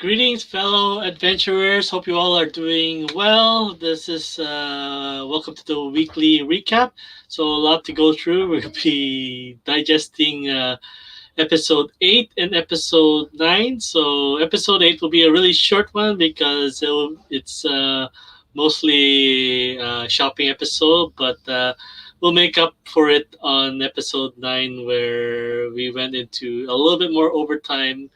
Greetings, fellow adventurers. Hope you all are doing well. This is welcome to the weekly recap. So, a lot to go through. We'll be digesting episode 8 and episode 9. So, episode 8 will be a really short one because it's mostly shopping episode, but we'll make up for it on episode 9 where we went into a little bit more overtime,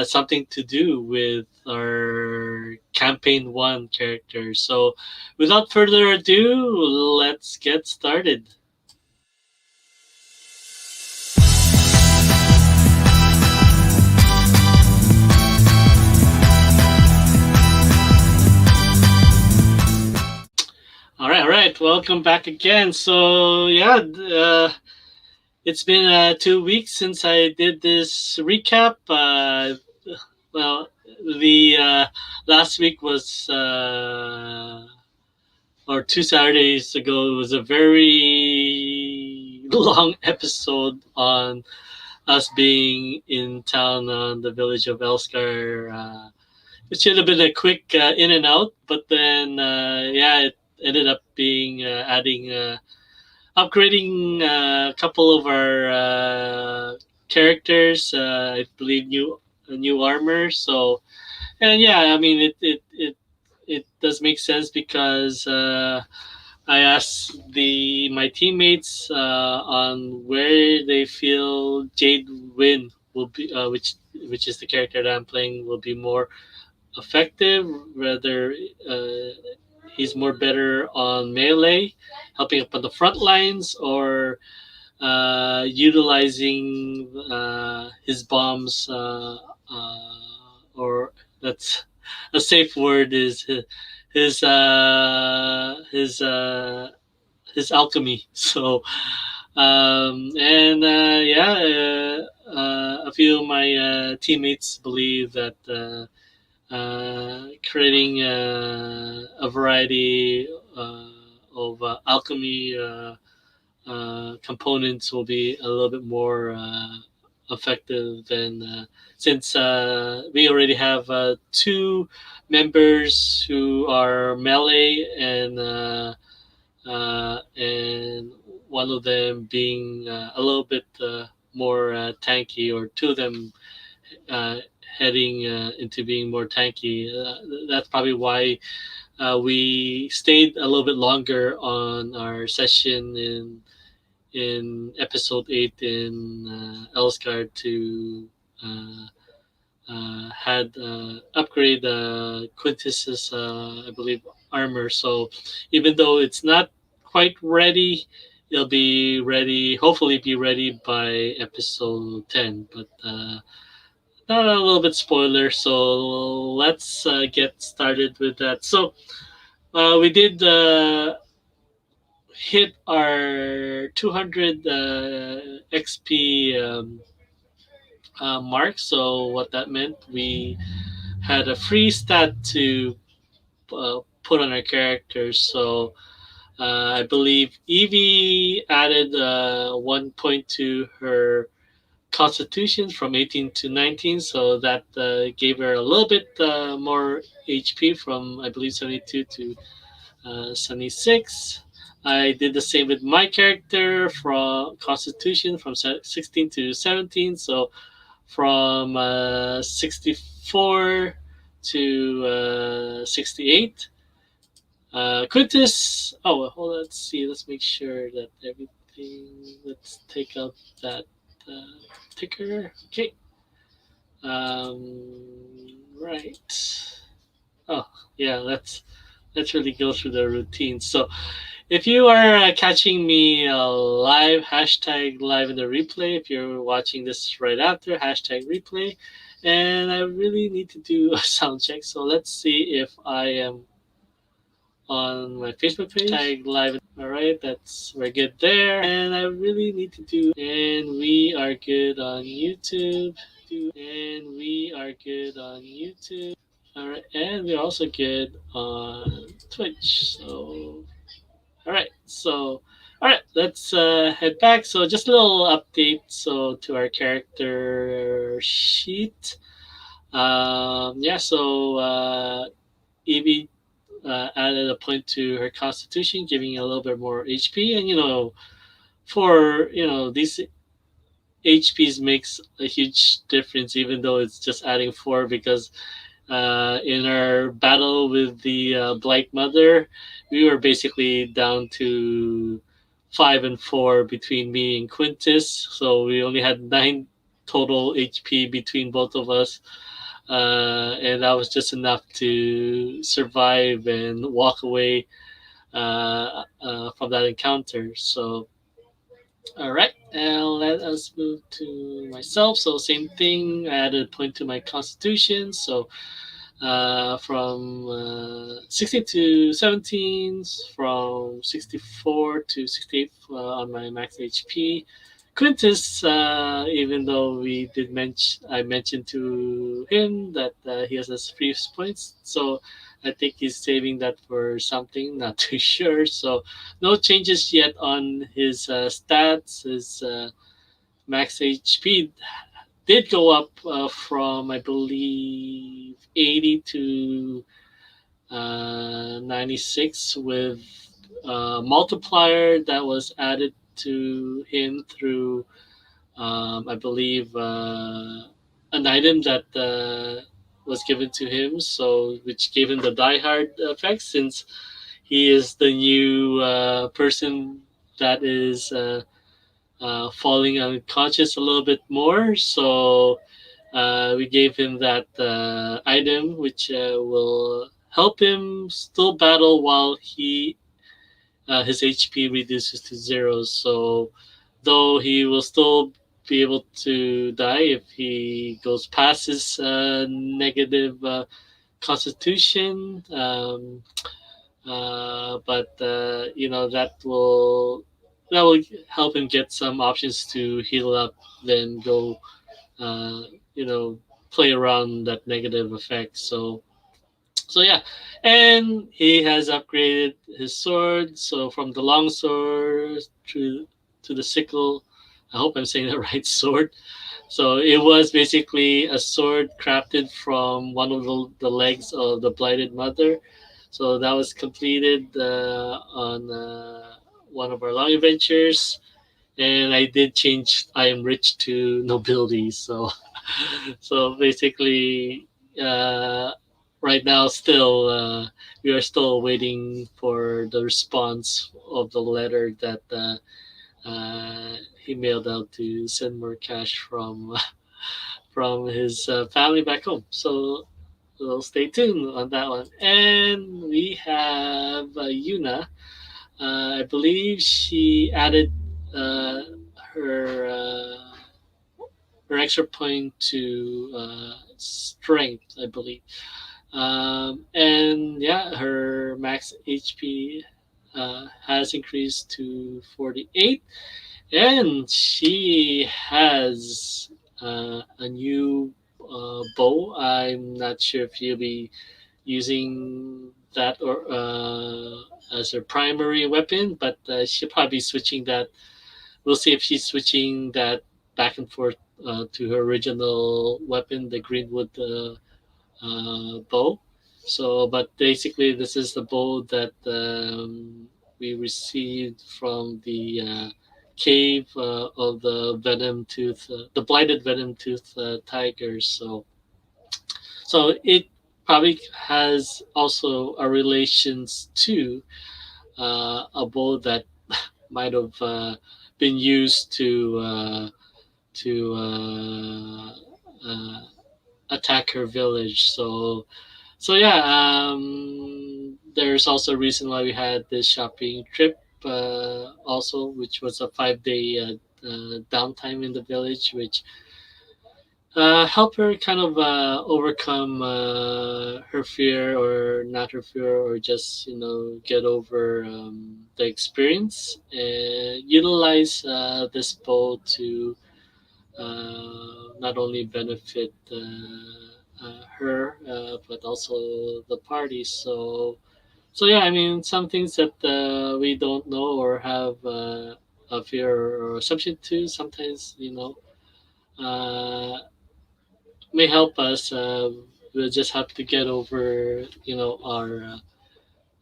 something to do with our campaign one characters. So, without further ado, let's get started. All right. Welcome back again. So, yeah, it's been 2 weeks since I did this recap. Well, the last week was or 2 Saturdays ago. It was a very long episode on us being in town on the village of Elskar. It should have been a quick in and out, but then yeah, it ended up being adding upgrading a couple of our characters. I believe new armor. So and yeah, I mean it does make sense because I asked my teammates on where they feel Jade Wind will be, which is the character that I'm playing, will be more effective. Whether he's more better on melee, helping up on the front lines, or utilizing his bombs, or that's a safe word is his his his alchemy. So and yeah, a few of my teammates believe that creating a variety of alchemy components will be a little bit more effective than since we already have two members who are melee and one of them being a little bit more tanky, or two of them uh, heading into being more tanky. That's probably why we stayed a little bit longer on our session in episode 8 in Elsgard to had upgrade Quintus's I believe armor. So even though it's not quite ready, it'll be ready. Hopefully, be ready by episode 10. But not a little bit spoiler. So let's get started with that. So we did hit our 200 XP mark. So what that meant, we had a free stat to put on our characters. So I believe Evie added 1 point to her constitution from 18 to 19, so that gave her a little bit more HP from, I believe, 72 to 76. I did the same with my character from constitution from 16 to 17, so from 64 to 68. Quintus. Oh, well, hold on. Let's see. Let's make sure that everything. Let's take out that ticker. Okay. Right. Oh, yeah. Let's really go through the routine. So, if you are catching me live, hashtag live in the replay. If you're watching this right after, hashtag replay. And I really need to do a sound check. So let's see if I am on my Facebook page. Tag live. All right, we're good there. And I really need to do. And we are good on YouTube. And we are good on YouTube. All right, and we're also good on Twitch. So, all right, so. All right, let's head back. So just a little update. So to our character sheet. Yeah, so Evie added a point to her constitution, giving a little bit more HP. And for these HPs makes a huge difference, even though it's just adding four. Because in our battle with the Blight Mother, we were basically down to 5 and 4 between me and Quintus. So we only had 9 total HP between both of us, and that was just enough to survive and walk away from that encounter. So, all right, and let us move to myself. So, same thing. I added a point to my Constitution. So, from 16 to 17, from 64 to 68 on my max HP. Quintus, even though I mentioned to him that he has his free points, so I think he's saving that for something, not too sure. So no changes yet on his stats. His max HP did go up from, I believe, 80 to 96, with a multiplier that was added to him through, I believe, an item that was given to him, so which gave him the Die Hard effect, since he is the new person that is falling unconscious a little bit more. So we gave him that item, which will help him still battle while his HP reduces to zero. So though he will still be able to die if he goes past his negative constitution. But that will help him get some options to heal up, then go uh, you know play around that negative effect. So yeah, and he has upgraded his sword. So from the long sword to the sickle. I hope I'm saying the right sword. So it was basically a sword crafted from one of the legs of the blighted mother. So that was completed on one of our long adventures, and I did change I am rich to nobility. So so basically, uh, right now, still we are still waiting for the response of the letter that he mailed out to send more cash from from his family back home. So we'll stay tuned on that one. And we have Yuna. I believe she added uh, her her extra point to strength, I believe. And yeah, her max HP has increased to 48, and she has a new bow. I'm not sure if you'll be using that or as her primary weapon, but she'll probably be switching that. We'll see if she's switching that back and forth to her original weapon, the Greenwood bow. So, but basically, this is the bow that we received from the cave of the venom tooth, the blighted venom tooth tigers. So it probably has also a relations to a bow that might have been used to attack her village. So yeah, there's also a reason why we had this shopping trip, also, which was a 5 day downtime in the village, which helped her kind of overcome her fear, or not her fear, or just get over the experience, and utilize this bow to not only benefit her, but also the party. So yeah, I mean, some things that we don't know or have a fear or assumption to, sometimes uh, may help us. We'll just have to get over,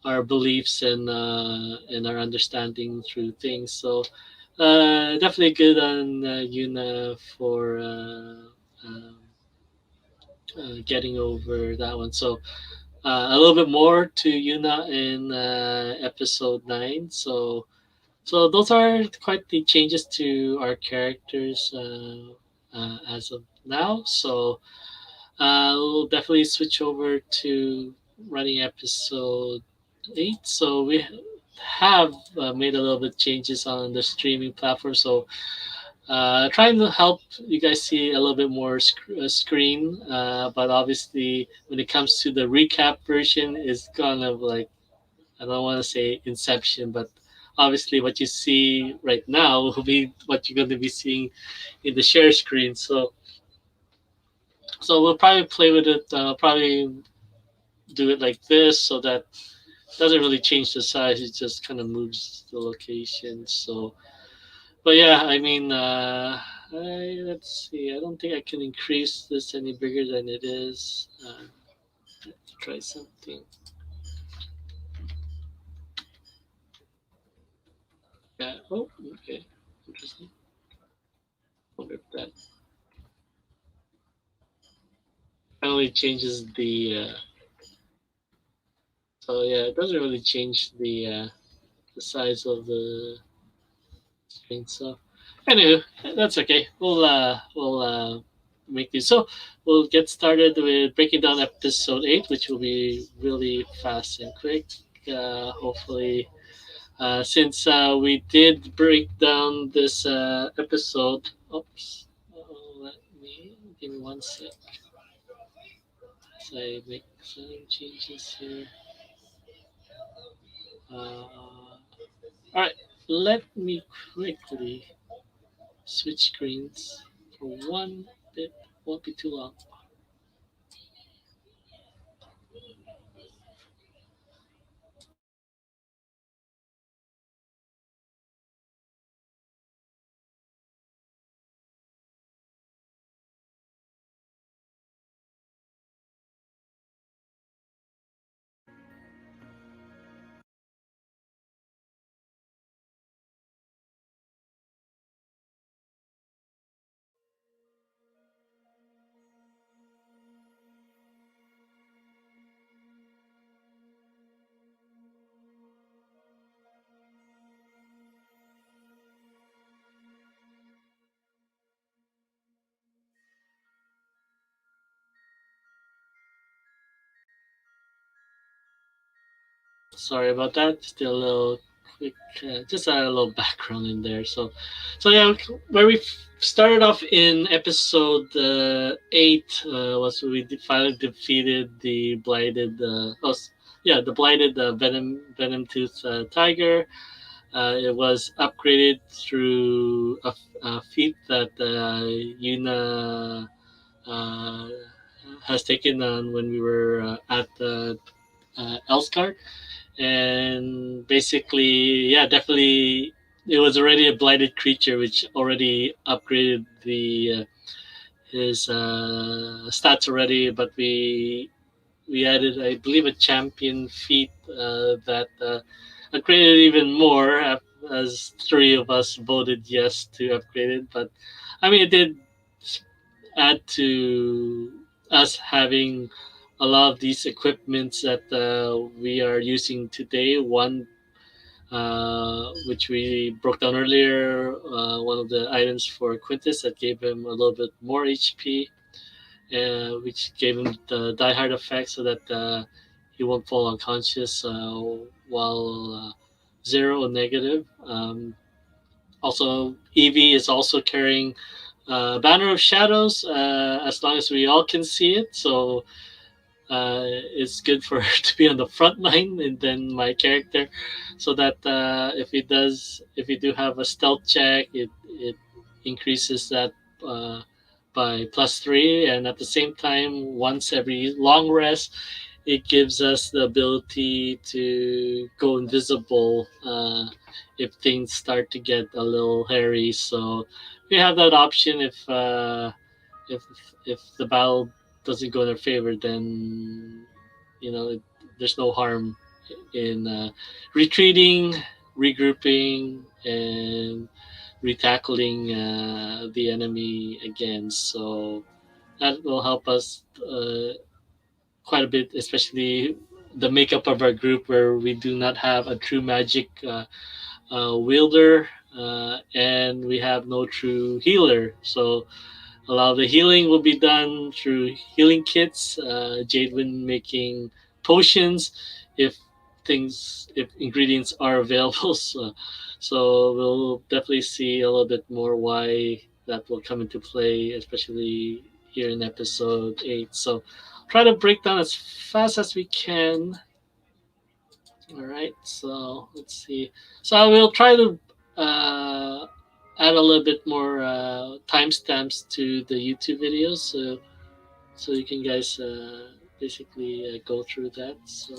our beliefs and our understanding through things. So definitely good on Yuna for getting over that one. So a little bit more to Yuna in episode 9. So those are quite the changes to our characters as of now. So we'll definitely switch over to running episode 8. So we have made a little bit changes on the streaming platform. So trying to help you guys see a little bit more screen. But obviously, when it comes to the recap version, is kind of like, I don't want to say Inception, but obviously what you see right now will be what you're going to be seeing in the share screen. So we'll probably play with it. Probably do it like this, so that doesn't really change the size. It just kind of moves the location. So, but yeah, I mean, let's see. I don't think I can increase this any bigger than it is. Let's try something. Yeah. Oh, okay. Interesting. Wonder if that only changes the. So yeah, it doesn't really change the size of the screen. So anyway, that's okay. We'll make this. So we'll get started with breaking down episode 8, which will be really fast and quick. Hopefully, since we did break down this episode. Oops. Let me give me one sec. So I make some changes here. All right, let me quickly switch screens for one bit. Won't be too long. Sorry about that. Still a little quick, just a little background in there. So yeah, where we started off in episode 8 was we finally defeated the blighted, yeah, the blighted venom tooth tiger. It was upgraded through a feat that Yuna uh, has taken on when we were at the Elsgard. And basically, yeah, definitely, it was already a blighted creature, which already upgraded the his stats already. But we added, I believe, a champion feat that upgraded even more, as three of us voted yes to upgrade it. But I mean, it did add to us having a lot of these equipments that we are using today. One, which we broke down earlier, one of the items for Quintus that gave him a little bit more HP, which gave him the Die Hard effect so that he won't fall unconscious while zero or negative. Also, Evie is also carrying Banner of Shadows, as long as we all can see it. So it's good for her to be on the front line, and then my character, so that if we do have a stealth check, it increases that uh, by +3, and at the same time, once every long rest, it gives us the ability to go invisible if things start to get a little hairy. So we have that option if if if the battle doesn't go in their favor, then there's no harm in retreating, regrouping, and retackling the enemy again. So that will help us quite a bit, especially the makeup of our group, where we do not have a true magic wielder, and we have no true healer. So a lot of the healing will be done through healing kits, Jade Wind making potions if if ingredients are available. So we'll definitely see a little bit more why that will come into play, especially here in episode 8. So try to break down as fast as we can. All right, so let's see. So I will try to add a little bit more timestamps to the YouTube videos, so you can guys basically go through that. So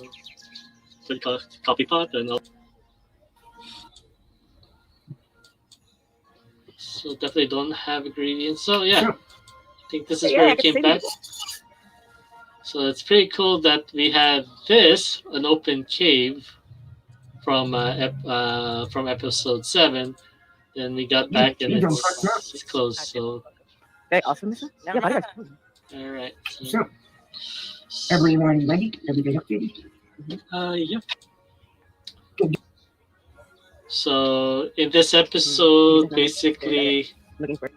copy pot and so definitely don't have ingredients. So yeah, I think this is where we came back. So it's pretty cool that we had this an open cave from episode 7. Then we got back and it's closed. So Very awesome. Yeah, bodyguard. all right. So, everyone ready? Everybody updated? Yep. So in this episode, basically, Looking for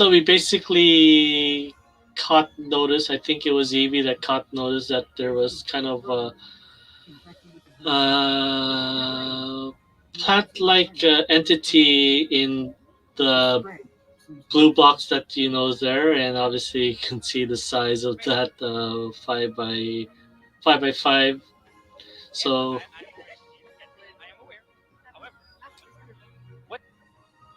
we basically caught notice. I think it was Evie that caught notice that there was kind of a plant-like entity in the blue box that is there, and obviously you can see the size of that 5 by 5. So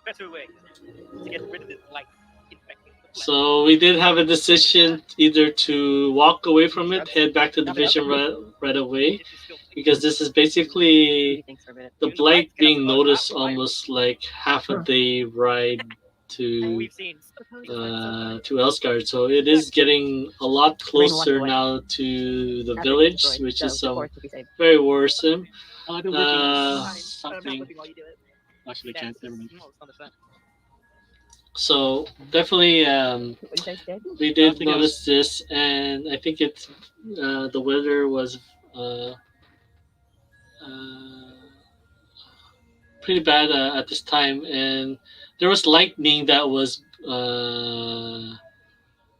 better way to get rid of this light infecting the plant. So we did have a decision either to walk away from it, head back to the division right away, because this is basically the blight being noticed almost like half a day ride to Elsgard. So it is getting a lot closer now to the village, which is very worrisome. Something actually can't. So definitely, we did notice this, and I think it's the weather was uh, uh, pretty bad at this time, and there was lightning that was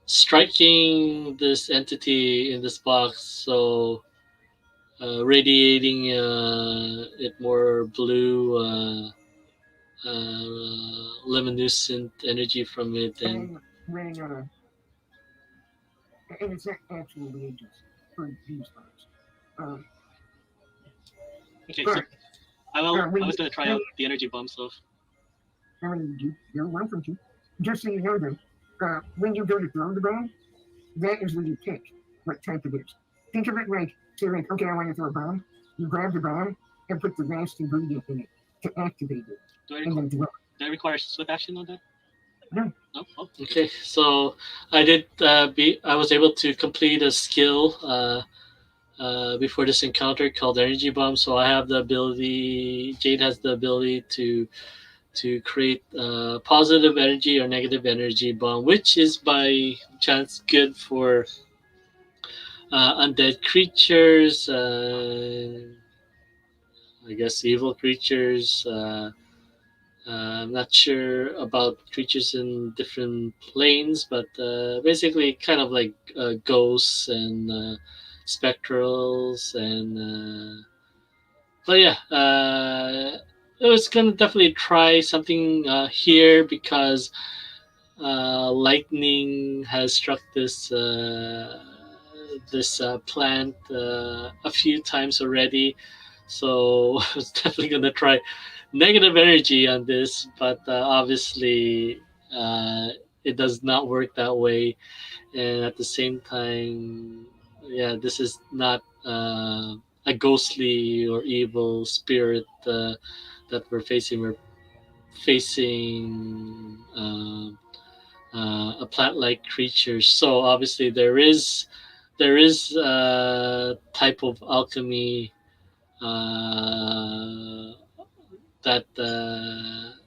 striking this entity in this box, so radiating it more blue. Luminescent energy from it, and And it's actual reagents for these parts. okay, so I was gonna try out the energy bomb stuff. You're welcome to. Just so you know, though, when you go to throw the bomb, that is where you pick what type it is. Think of it like, say, like, okay, I want to throw a bomb. You grab the bomb and put the last ingredient in it to activate it. Do I require swift action on that? No. No? Oh, okay, so I did. I was able to complete a skill before this encounter called Energy Bomb. So I have the ability. Jade has the ability to create positive energy or negative energy bomb, which is by chance good for undead creatures. I guess evil creatures. I'm not sure about creatures in different planes, but basically, kind of like ghosts and spectrals, and but yeah, I was gonna definitely try something here because lightning has struck this plant a few times already, so I was definitely gonna try negative energy on this, but obviously uh, it does not work that way. And at the same time, yeah, this is not a ghostly or evil spirit that we're facing. We're facing a plant-like creature. So obviously there is a type of alchemy that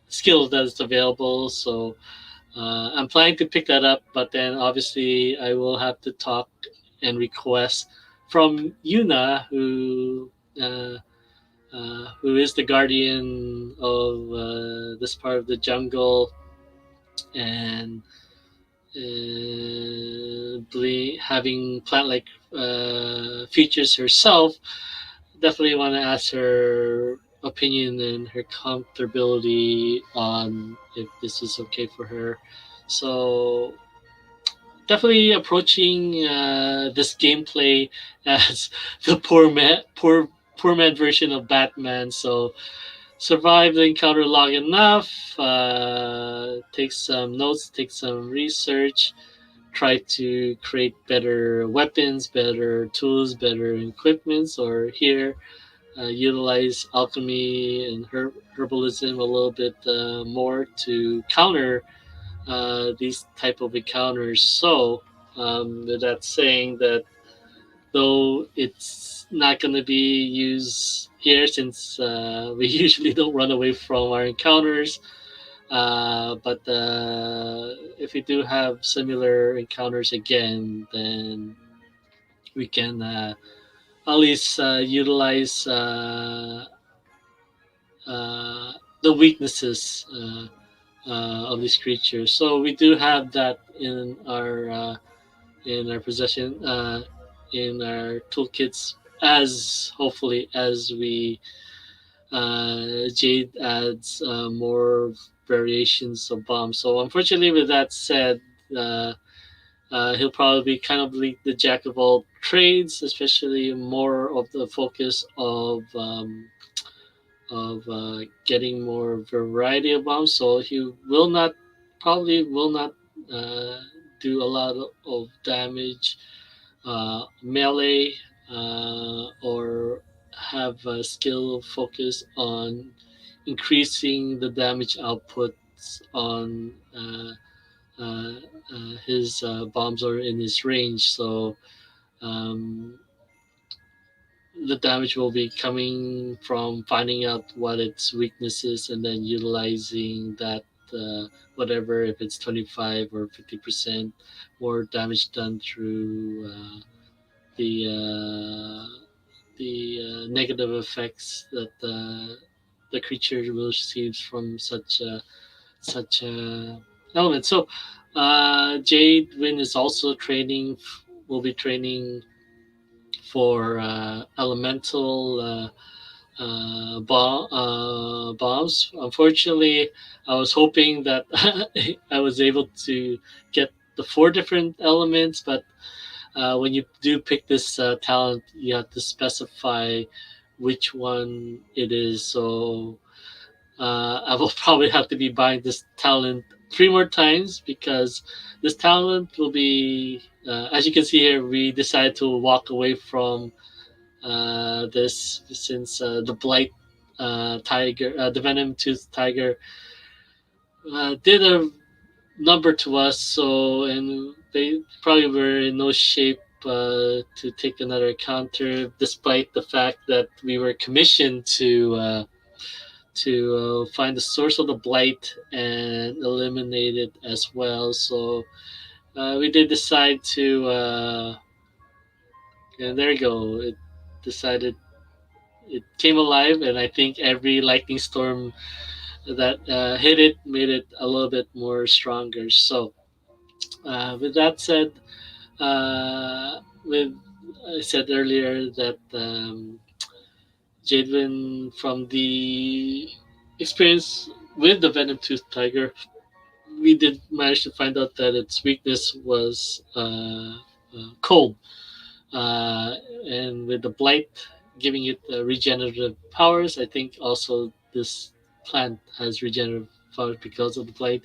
skill that is available. So I'm planning to pick that up, but then obviously I will have to talk and request from Yuna, who is the guardian of this part of the jungle, and having plant-like features herself. Definitely want to ask her opinion and her comfortability on if this is okay for her. So definitely approaching this gameplay as the poor man version of Batman. So survive the encounter long enough, take some notes, take some research, try to create better weapons, better tools, better equipments, or here utilize alchemy and herbalism a little bit more to counter these type of encounters. So with that saying that, though it's not going to be used here since we usually don't run away from our encounters. But if we do have similar encounters again, then we can at least utilize uh, the weaknesses of these creatures. So we do have that in our possession, in our toolkits, as hopefully as we Jade adds more variations of bombs. So unfortunately, with that said, uh, he'll probably be kind of like the jack of all trades, especially more of the focus of getting more variety of bombs. So he will not uh, do a lot of damage melee, or have a skill focus on increasing the damage outputs on uh, his bombs or in his range. So um, the damage will be coming from finding out what its weaknesses and then utilizing that, whatever, if it's 25 or 50% more damage done through the negative effects that the creature will receive from such a element. So Jade Wind is also training. Will be training for elemental bombs. Unfortunately, I was hoping that I was able to get the four different elements, but when you do pick this talent, you have to specify which one it is. So I will probably have to be buying this talent three more times because this talent will be, as you can see here, we decided to walk away from this since the blight tiger, the venom tooth tiger, did a number to us. So, and they probably were in no shape to take another counter, despite the fact that we were commissioned to find the source of the blight and eliminate it as well. So we did decide to, and there you go. It decided it came alive, and I think every lightning storm that hit it made it a little bit more stronger. So with that said, with I said earlier that Jadwin, from the experience with the Venom Tooth Tiger, we did manage to find out that its weakness was cold, and with the blight giving it regenerative powers, I think also this plant has regenerative powers because of the blight.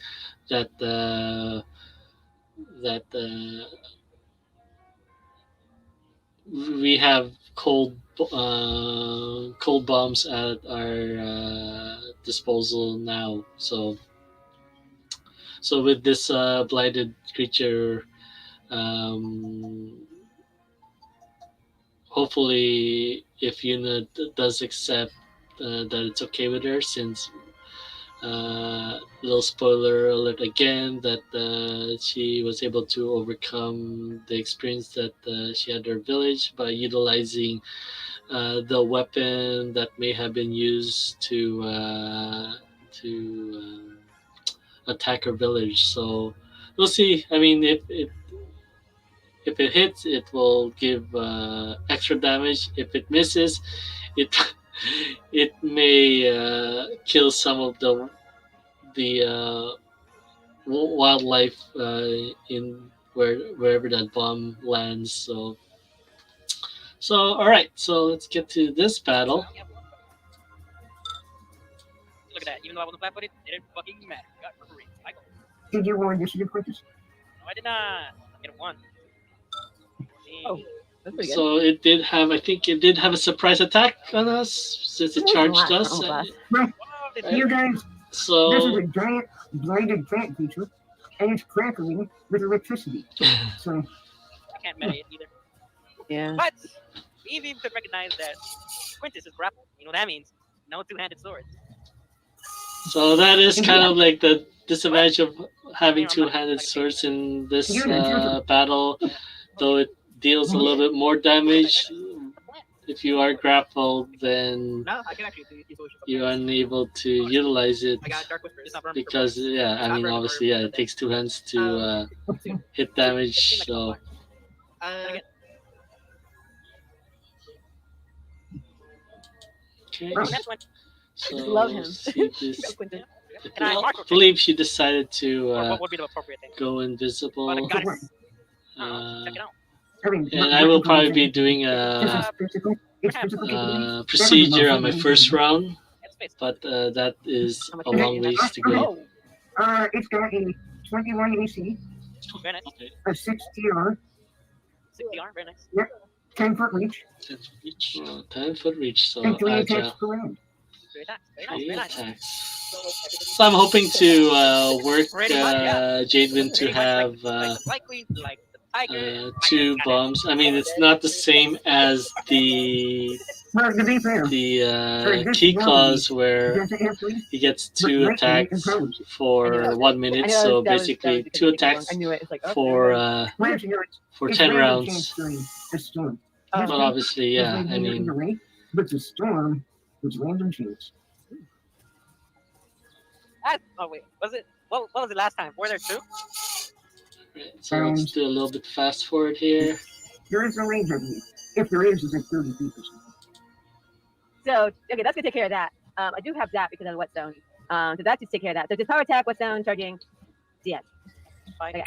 That we have cold bombs at our disposal now. So So with this blighted creature, um, hopefully, if Yuna does accept that it's okay with her, since little spoiler alert again, that she was able to overcome the experience that she had at her village by utilizing the weapon that may have been used to attack her village. So we'll see. I mean, if it hits, it will give extra damage. If it misses, it it may kill some of the wildlife in wherever that bomb lands. So all right. So let's get to this battle. Yep. Look at that. Even though I wasn't flat footed, it didn't fucking matter. Got crit. I go. Did you roll initiative, Quintus? No, I did not. I get a 1. Oh. That's pretty good. So it did have. I think it did have a surprise attack on us since it charged us. Wow, they You guys, this is So a giant blighted plant creature, and it's crackling with electricity. So, I can't meta it either. Yeah. But Evie could recognize that Quintus is grappled. You know what that means? No two-handed sword. so that is kind of like the disadvantage of having two-handed swords in this battle, though it deals a little bit more damage. If you are grappled, then No, I can actually do these solutions. you're unable to utilize it I got Dark Whisper. It's not burn because, yeah, I mean, obviously, yeah, it takes two hands to hit damage. So okay, Next one. so love him. see this. Quintus. Can I mark I believe she decided to Or what would be the appropriate thing? go Oh, the invisible. goddess. Uh, Check it out. I mean, and I will probably be doing This a, is physical. It's physical capability. procedure on my first round, Get space. but that is How much a is long it? ways to go. Oh. It's got a 21 AC, Very nice. a 6 TR, 60 arm. Very nice. 10-foot reach, 10-foot reach, so and 3 attacks agile. per round. 3 attacks. Very nice. 3 Very nice. attacks. So I'm hoping to work Pretty much, yeah. Jade Wind to Pretty much have likely like the tiger. 2 bombs. I mean, it's not the same as the Well, to be fair, key clause where there's an athlete, he gets 2 attacks for 1 minute. So basically, 2 attacks I knew it. It's like, okay. for well, you know, for it's 10 random rounds. chance during the storm. Oh. But obviously, yeah, It's I random mean, either way, but the storm was random chance. Oh wait, was it? What was it last time? Were there 2? right, so let's do a little bit fast forward here. There is no range of you. If there is, it's like 30 feet or something. So, okay, that's gonna take care of that. I do have that because of the whetstone. So that just take care of that. So just power attack, whetstone, charging, Fine. Okay.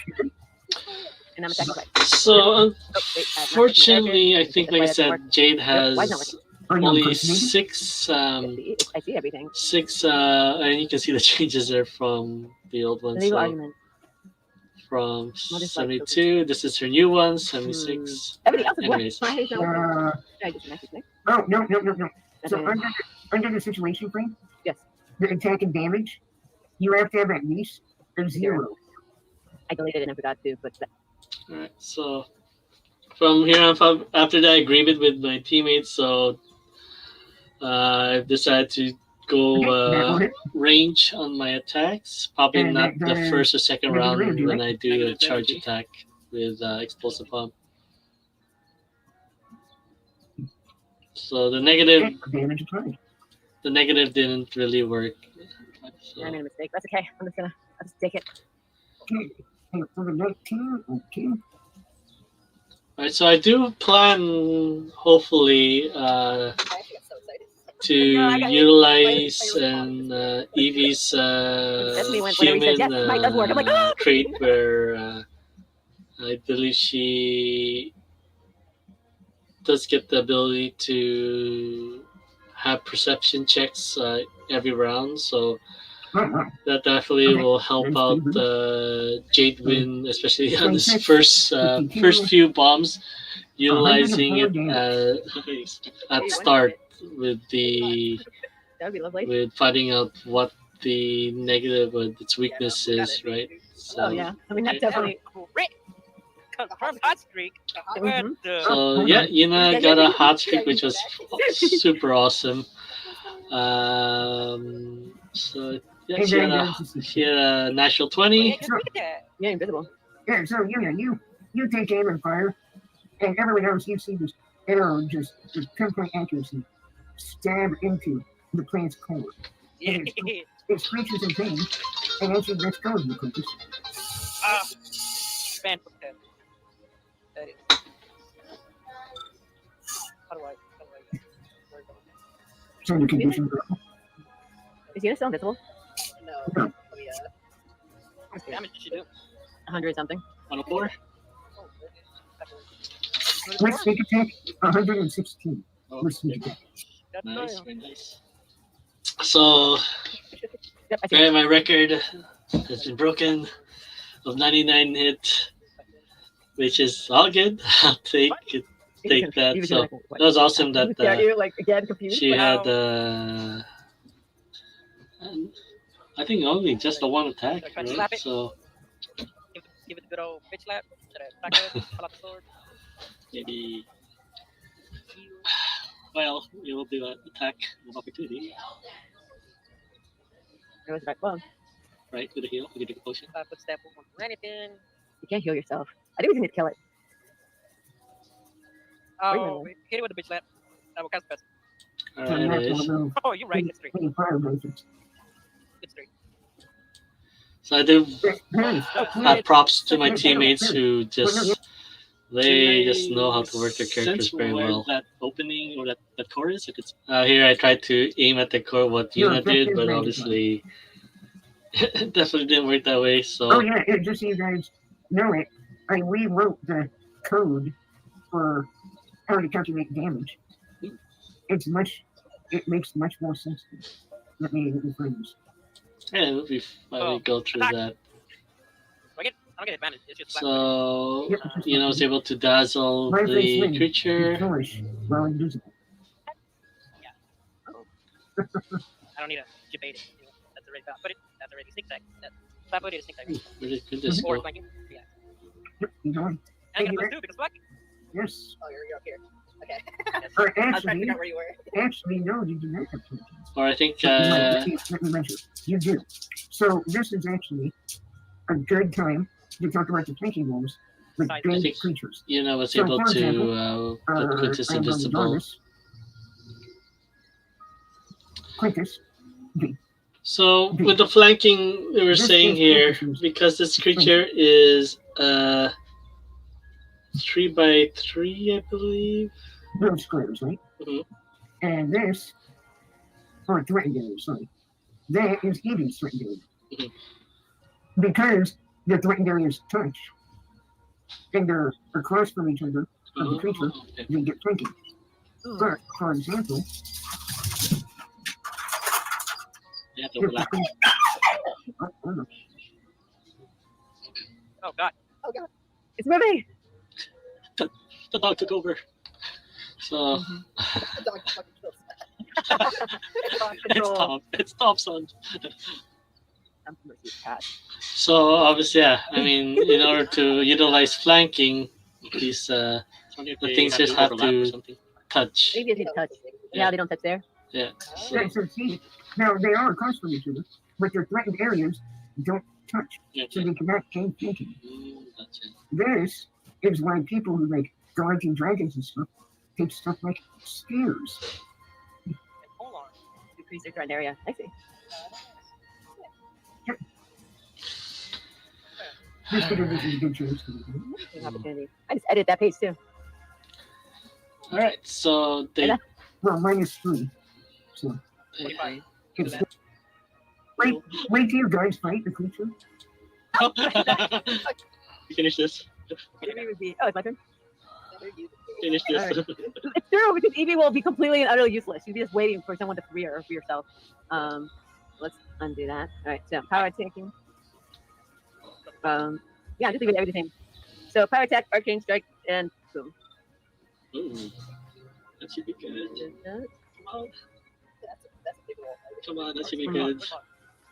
and I'm attacking twice. So Oh, wait, unfortunately, I think, like I said, Jade Why is it not has Are you only impersonating? 6 I see everything. 6 and you can see the changes there from the old one. Legal So argument. from What is like 72, this is her new one, 76. Everything else is what? Anyways. My hair's not working. Uh, I just messaged me. oh, no. So Okay. under the situation frame, Yes. the attack and damage, you have to have at least a 0. I deleted it and I forgot to put that. Alright, so from here on, after that agreement with my teammates, so I've decided to go range on my attacks. Probably And not the then- first or second then round you're gonna do when it. I do a charge attack with explosive bomb. So the negative Damage applied. didn't really work. So, I made a mistake. That's okay. I'll just take it. Okay. And for the 19, okay. alright, so I do plan, hopefully, I actually got so excited. to Yeah, I got it. utilize Evie's That's me whenever he says, human yes, mine does work. I'm like, oh! trait where I believe she does get the ability to have perception checks every round, so that definitely Okay. will help That's out pretty Jade Wind, especially on this first few bombs, utilizing it at start with That would be lovely. with finding out what the negative or its weakness is, right? So, Oh yeah, I mean that's okay. definitely. Crit. Confirmed hot streak. Where Mhm. the So yeah, Yuna got a hot streak, which was super awesome. So yeah, And she had then a there's the she had a natural 20. just look at that. Yeah, invisible. Yeah, so you take aim and fire, and everyone else you see this arrow just with pinpoint accuracy stab into the plant's core. Yeah. It screeches in pain, and then she lets go of you, Quintus. Fan from 10. That is. How do I? Where do I So the condition girl. Is Yuna still invisible? No. How much damage did she do? 100 something. 104. Oh, With sneak attack, 116. With sneak attack. that's Nice, right. very nice. So Yep, I see. yeah, my record has been broken of 99 hit, which is all good. I'll take it. Take that. Evie's So like, what? that was awesome that Yeah, you're like again confused. she Like, had I think only just the one attack, Try to right? slap it. So Give it a good old bitch slap. Should I attack it? Pull out the sword. maybe, well, we will do an attack of opportunity, it was right. Well, right? With a heal, with a potion. Put step one for anything. you can't heal yourself. I think we just need to kill it. Oh, wait, hit it with a bitch slap. I will cast best. All So right, that's it all is. those Oh, you're right. It's 3. fire bases. It's 3. So I do Nice. props to my teammates who just they just know how to work their characters very well. That opening or that chorus, if it's here, I tried to aim at the core what Yuna did, but obviously it definitely didn't work that way. Oh So yeah, just so you guys know it, I rewrote the code for how to calculate damage. It makes much more sense. Let me find this. yeah, it would be fun to go through that. I don't get advantage. It's just slap. So Yuna was able to dazzle the creature. Flourish while invisible. I don't need to debate it. You know, that's already But that's already sneak attack. Slap with it is sneak attack. Where did Quintus Or go? flanking. Yeah. Yep, you know. And I get a +2 because flanking. Yes. Oh, you're up here. Okay. Or I was trying to actually, figure out where you were. actually, no, you do not have to. Or I think Let me measure. You do. So this is actually a good time to talk about the flanking rules with I big think creatures. Yuna was So, able for example, to put Quintus I'm going to draw invisible. this. Quintus. So with the flanking, we were This saying is here, Quintus's because this creature is 3x3, I believe. No squares, right? Mhm. And this, or threatened area, sorry. That is Evie's threatened area. Mhm. Because the threatened areas touch, and they're across from each other of the creature, Okay. they get flanking. But, for example, You have to if the overlap. creature, oh, no. Oh, God. It's moving. The dog took over. So The dog fucking kills it's top, son. I'm gonna see cat. So obviously, yeah. I mean, in order to utilize flanking, these the things just have to touch. Maybe they touch. Yeah. Yeah, they don't touch there. Yeah. Yeah, so see, now they are across from each other, but their threatened areas don't touch, so Okay. they cannot gain flanking. Gotcha. This is why people who like guards and dragons and stuff take stuff like spears. And hold on. Decrease their threatened area. I see. Just because this is a good chance to An opportunity. I just edit that page too. All right. So they. well, -3. So 45. it's wait till you guys fight the creature. You finish this. Evie would be. Oh, it's my turn. Finish this. All right. It's true because Evie will be completely and utterly useless. She'll be just waiting for someone to free her or free herself. Let's undo that. All right. So power attacking. Yeah, just leave it everything. So power attack, arcane strike, and boom. Ooh, that should be good. Come on. That's a big roll. Come on, that should be good.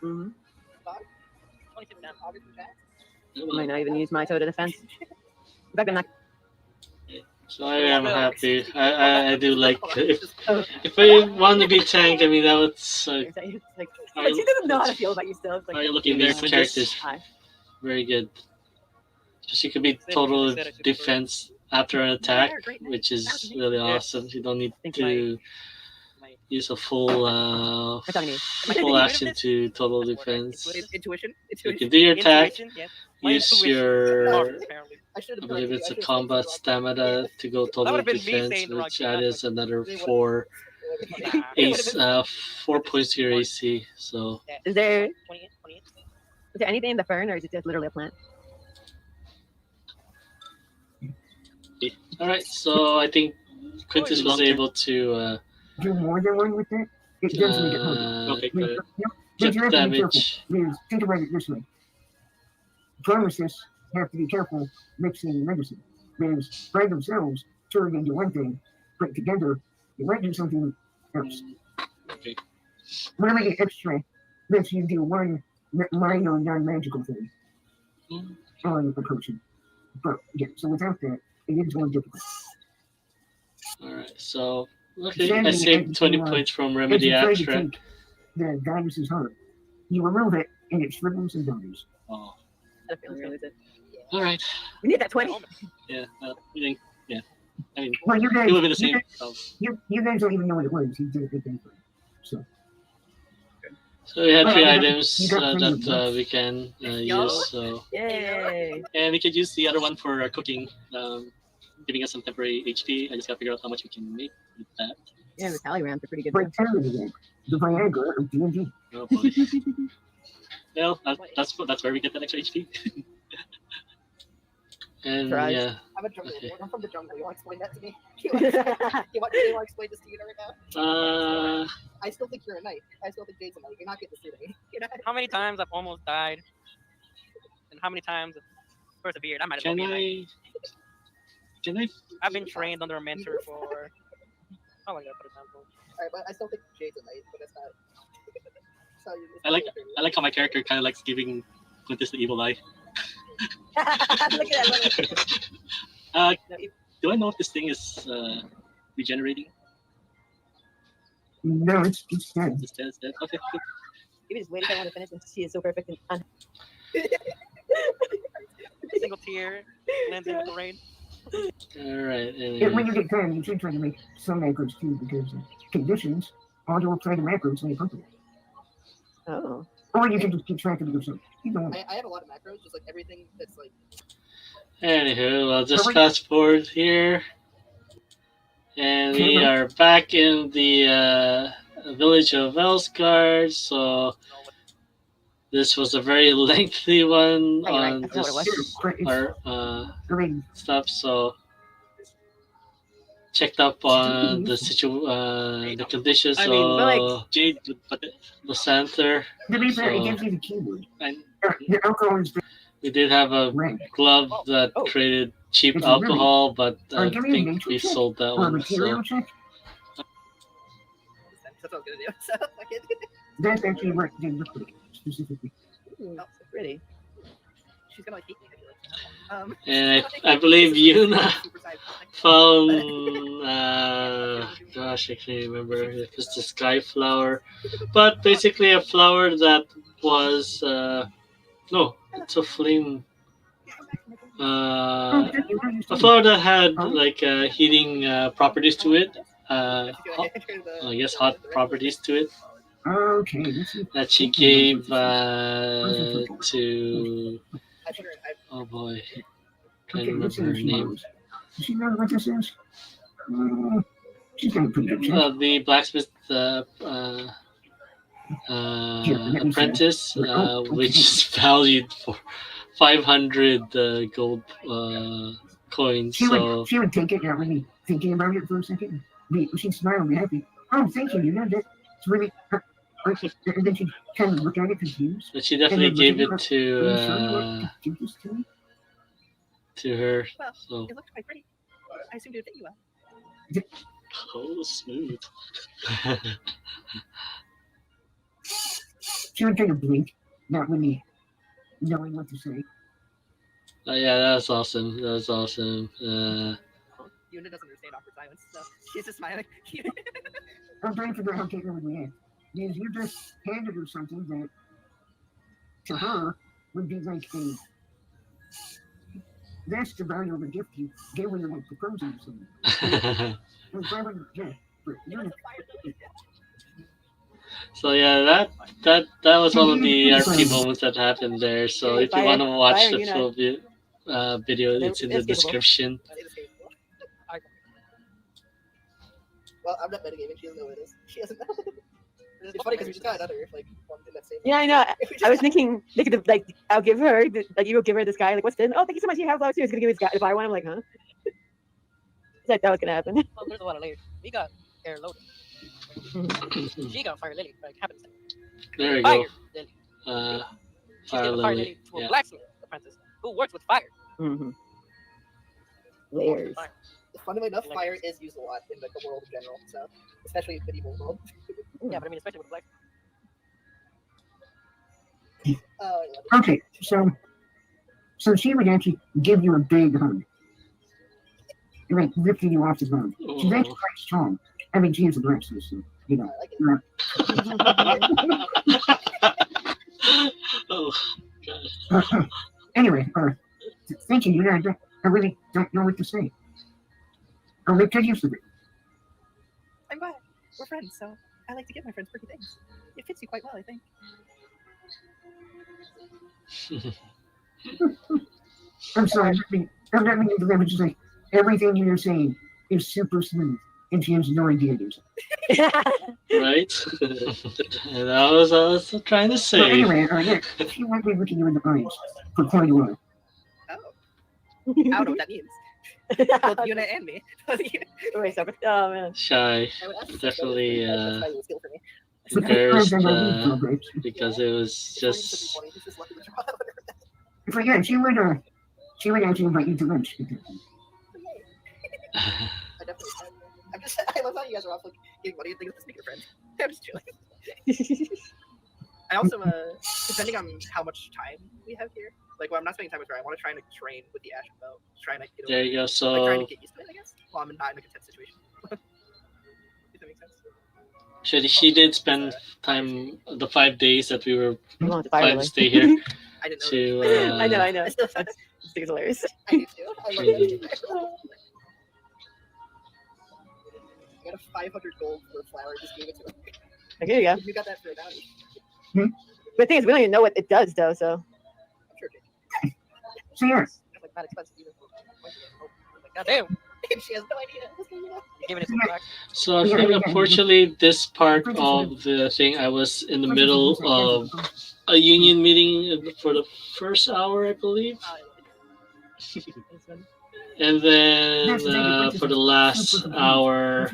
Mm-hmm. 27 damage. Might not even use my soda defense. In fact, I'm not. So I am happy. I do like if I want to be tank. I mean that was It's like, Are like you- she doesn't know how to feel about you still. It's like, are you looking these characters Hi. very good. So she could be Said- total said I should defense after an attack, They're great. which is really Yeah. awesome. You don't need Thanks, to My use a full I'm talking to you. full action to total defense. Intuition. You can do your attack. intuition, yes. My Use intuition your sucks, apparently. I should I have. believe it's a combat stamina to go total would've been me defense, saying the wrong which thing, not adds like- another They would've- four Nah. ace 4 points to your AC. So Is there 28, 28. is there anything in the fern, or is it just literally a plant? all right, so I think Quintus was able to Do more than one with that. It does make it harder. okay, But good. but you have to be careful. Damage. There's, think about it this way. Pharmacists have to be careful mixing medicine. Whereas by themselves, sure they do one thing, but together they might do something else. Okay. Whenever you extra lets you do one minor non-magical thing Mm. on a person. But yeah, so without that, it is more difficult. All right, so okay, I saved 20 points from As Remedy you try to Abstract. take the Dynasty's heart, you remove it and it shrivels and dies. Oh, I feel it's gonna lose it. all right. We need that 20. Yeah, I think I mean Well, you guys, it would be the you same. guys, you guys don't even know what it was. He did it with them. So So we had Well, three you got- items you got plenty of that bucks. we can Yo. use. So Yay! and we could use the other one for cooking, giving us some temporary HP. I just gotta figure out how much we can make with that. Yeah, the tally rounds are pretty good. but Too. tell me again, the Viagra of D&D. Oh boy. Well, that's where we get that extra HP. And Surprise. yeah, I'm a jungle. Okay. I'm from the jungle. You want to explain that to me? You want to explain this to you right now? I still think you're a knight. I still think Jade's a knight. You're not getting this through to me. You're not. How many times I've almost died? And how many times I've persevered? I might as well can be a knight. I I've been trained under a mentor for. Oh my god, for example. All right, but I still think Jade's a knight, but that's not. That's not I like how my character kind of likes giving Quintus the evil eye. Look at that. Do I know if this thing is regenerating? No, it's dead. It's dead. Okay. Good. You just wait if I want to finish, and she is so perfect and Single tier, blends in with the rain. All right. And when you get time, you should try to make some macros too, because conditions auto apply the macros when you put them. Oh. Or you can just keep track of it yourself. You know, I have a lot of macros, just like everything that's like. Anywho, I'll just fast forward here. And we are back in the village of Elsgard. So this was a very lengthy one Oh, you're right. on That's not what it this but it's our great. stuff. So checked up on the the conditions. I So mean, like- Jade, but the center. To be fair, it So- gives you the keyword. And The alcohol is we did have a red. glove that Oh. created cheap It's alcohol, but I give me a think nature we check sold that Or a one. material So check. That's what I was gonna do. So I can't. That's actually what they look like specifically. Ooh, so pretty. She's gonna like hate me. I feel like. and I believe Yuna Super side. found gosh, I can't remember if it's the sky flower, but basically a flower that was no, it's a flame. A flower that had like heating properties to it. I guess hot properties to it Okay, this is that she gave to I figured oh boy, okay. can't Let's see remember her what she name. knows. Does she know what this is? She's got a pretty good check. The blacksmith apprentice, which is valued for 500 gold coins. She So would take it, not really thinking about it for a second. She'd smile and be happy. Oh, thank you. You know that it's really. And then she'd kind of look at it confused. but she definitely And then gave look it at her, "Are you sure you want to to do this to me?" her. Well, So it looked quite pretty. I assumed it would fit you well. oh, smooth. She would kind of blink, not really knowing what to say. Yeah, that was awesome. That was awesome. Yuna doesn't understand awkward silence, so she's just smiling. I'm trying to figure out how Caitlin would react. Because you just handed her something that, to her, would be like a. That's the value of a gift you give when you're like proposing to someone. Like, why would yeah, but Yuna. So yeah, that was one of the RP moments that happened there. So if you want to watch the full video, it's in the description. Well, I'm not metagaming. She doesn't know what it is. She doesn't know. It's funny because we just got another like one in that same. Yeah, I know. I was thinking they could like I'll give her like you will give her this guy like what's this? Oh, thank you so much. You have flowers too. It's gonna give me this guy if I want. I'm like, huh? Like that was gonna happen. Well, there's a lot of layers. We got air loaded. She got fire lily, like happens. There we Fire go. lily. She's Fire giving fire lily. lily to a Yeah. blacksmith apprentice who works with fire. Mm-hmm. Layers. Funnily enough, fire is used a lot in like the world in general, so especially in medieval world. Yeah, but I mean, especially with black. Okay, so she would actually give you a big hug. Like lifting you off the ground. She's actually quite strong. I mean, she is a blacksmith, so you know. Oh gosh. Anyway, thank you. I really don't know what to say. I'll make good use of it. I'm glad. We're friends, so I like to give my friends pretty things. It fits you quite well, I think. I'm sorry. I'm not meaning to let you say everything you're saying is super smooth, and she has no idea it is. Right? And that was I was trying to say. But anyway, yeah, she won't be looking you in the eyes for quite a while. Oh. I don't know what that means. Both Yuna and me. Wait, so, oh man. Shy. I would ask Definitely that's a skill for me. embarrassed because it was just. But yeah, she would actually invite you to lunch. I definitely can. I love how you guys are off like getting money and things with the speaker friend. I'm just chilling. I also, depending on how much time we have here, like when I'm not spending time with her, I want to try and train with the Ashen Bow. Try and get There you go. like, trying So to get used to it, I guess. Well, I'm not in a content situation. If that makes sense. she did spend time the 5 days that we were You want to planning to stay here I didn't know. to. I know. I still I think it's hilarious. I do too. I love that. I got a 500 gold for a flower. Just gave it to him. Okay, here you go. You got that for a bounty. But the thing is, we don't even know what it does, though. So I'm sure it did. So yeah, It's like not expensive even for like, God Damn, damn. She has no idea. What's going on? you're giving it to black. So I think unfortunately this part of the thing I was in the middle of a union meeting for the first hour, I believe, and then for the last hour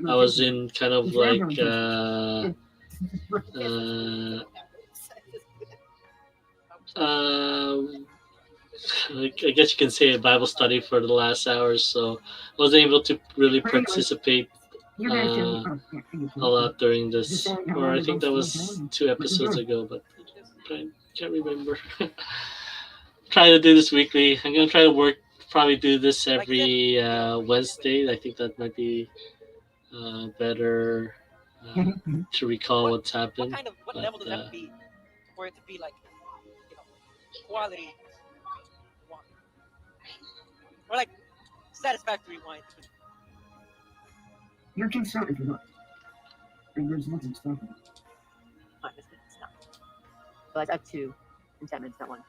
I was in kind of like I guess you can say a Bible study for the last hour, so I wasn't able to really participate a lot during this, or I think that was 2 episodes ago, but I can't remember. Try to do this weekly. I'm gonna try to probably do this every Wednesday. I think that might be better to recall what's happened. What level does it have to be for it to be like, quality wine? Or like satisfactory wine. you can start if you want. And there's nothing stopping you. but I have 2 enchantments, not 1.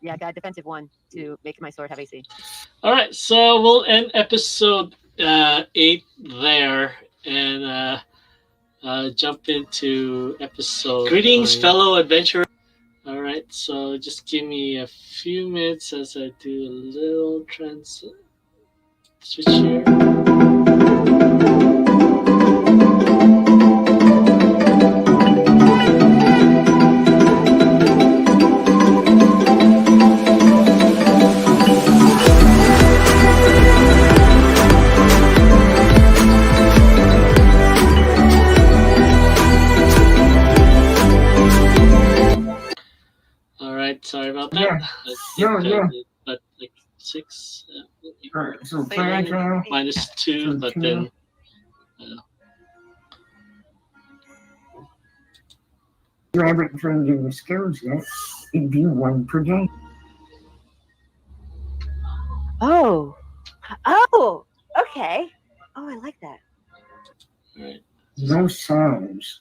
Yeah, I got a defensive 1 to make my sword have AC. All right, so we'll end episode 8 there, and jump into episode. Greetings, fellow adventurers. All right, so just give me a few minutes as I do a little switch here. Sorry about that. Yeah, I No, think yeah. I did, but like 6. Alright, so Say fire later. now. -2, but then You haven't trained in the skills yet. It'd be 1 per day. Oh. Oh. Okay. Oh, I like that. right. No sounds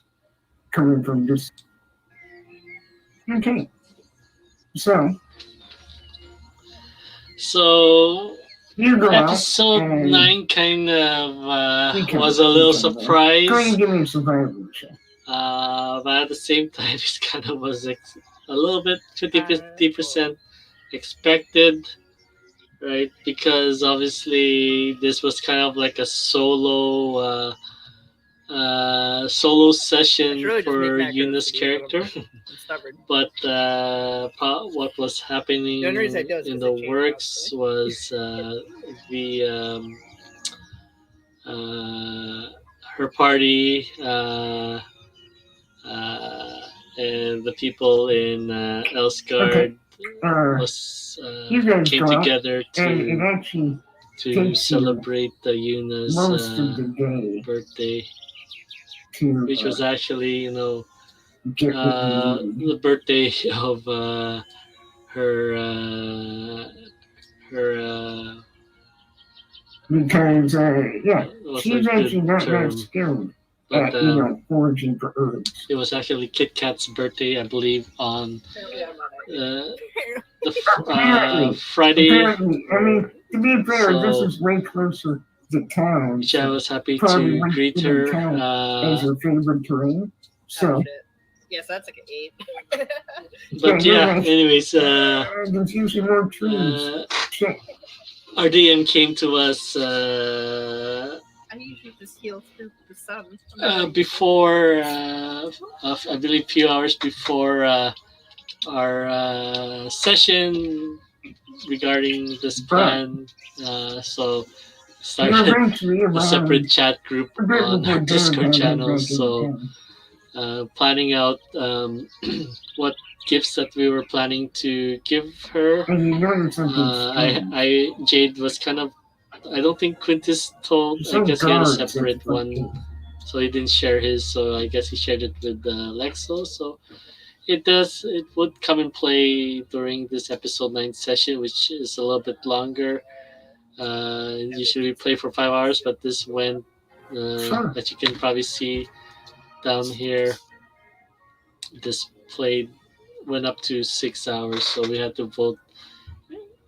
coming from this. Okay. So So you go out episode and 9 kind of we can- was a little we can go. Go ahead surprise, and give me a survival check. but at the same time, it kind of was a little bit 50% expected, right? Because obviously this was kind of like a solo session It's really just for make Yuna's macros to be character. I'm stubborn. But what was happening The only reason I do is in 'cause the they changed works it, was her party and the people in Elsgard was You guys came go out, together and it actually to takes you celebrate Yuna's most of the day birthday, to which was actually get what you need. the birthday of her Because yeah, what's she's a actually good not term? that skilled But at foraging for herbs. it was actually KitKat's birthday, I believe, on Apparently I'm not the Apparently. Friday. Apparently, I mean, to be fair, this So- is way closer to town. Which I was happy Probably to went greet to her. the town as her favorite terrain. So, shit. Yes, that's like an 8. But Yeah, yeah, you're right. anyways, there's usually more trees. Shit. our DM came to us I usually just heal through the sun. before, I believe, few hours before our session regarding this plan. So You're started eventually a around separate chat group a bit on before our Discord dinner channel. back in So town. planning out what gifts that we were planning to give her. And you notice something strange. Jade was kind of. I don't think Quintus told. I Some guess he had a guards at the separate front one, gate. so he didn't share his. So I guess he shared it with Lexxo. So it does. It would come and play during this episode 9 session, which is a little bit longer. Usually we play for 5 hours, but this went, Sure. as you can probably see down here, this went up to 6 hours. So we had to vote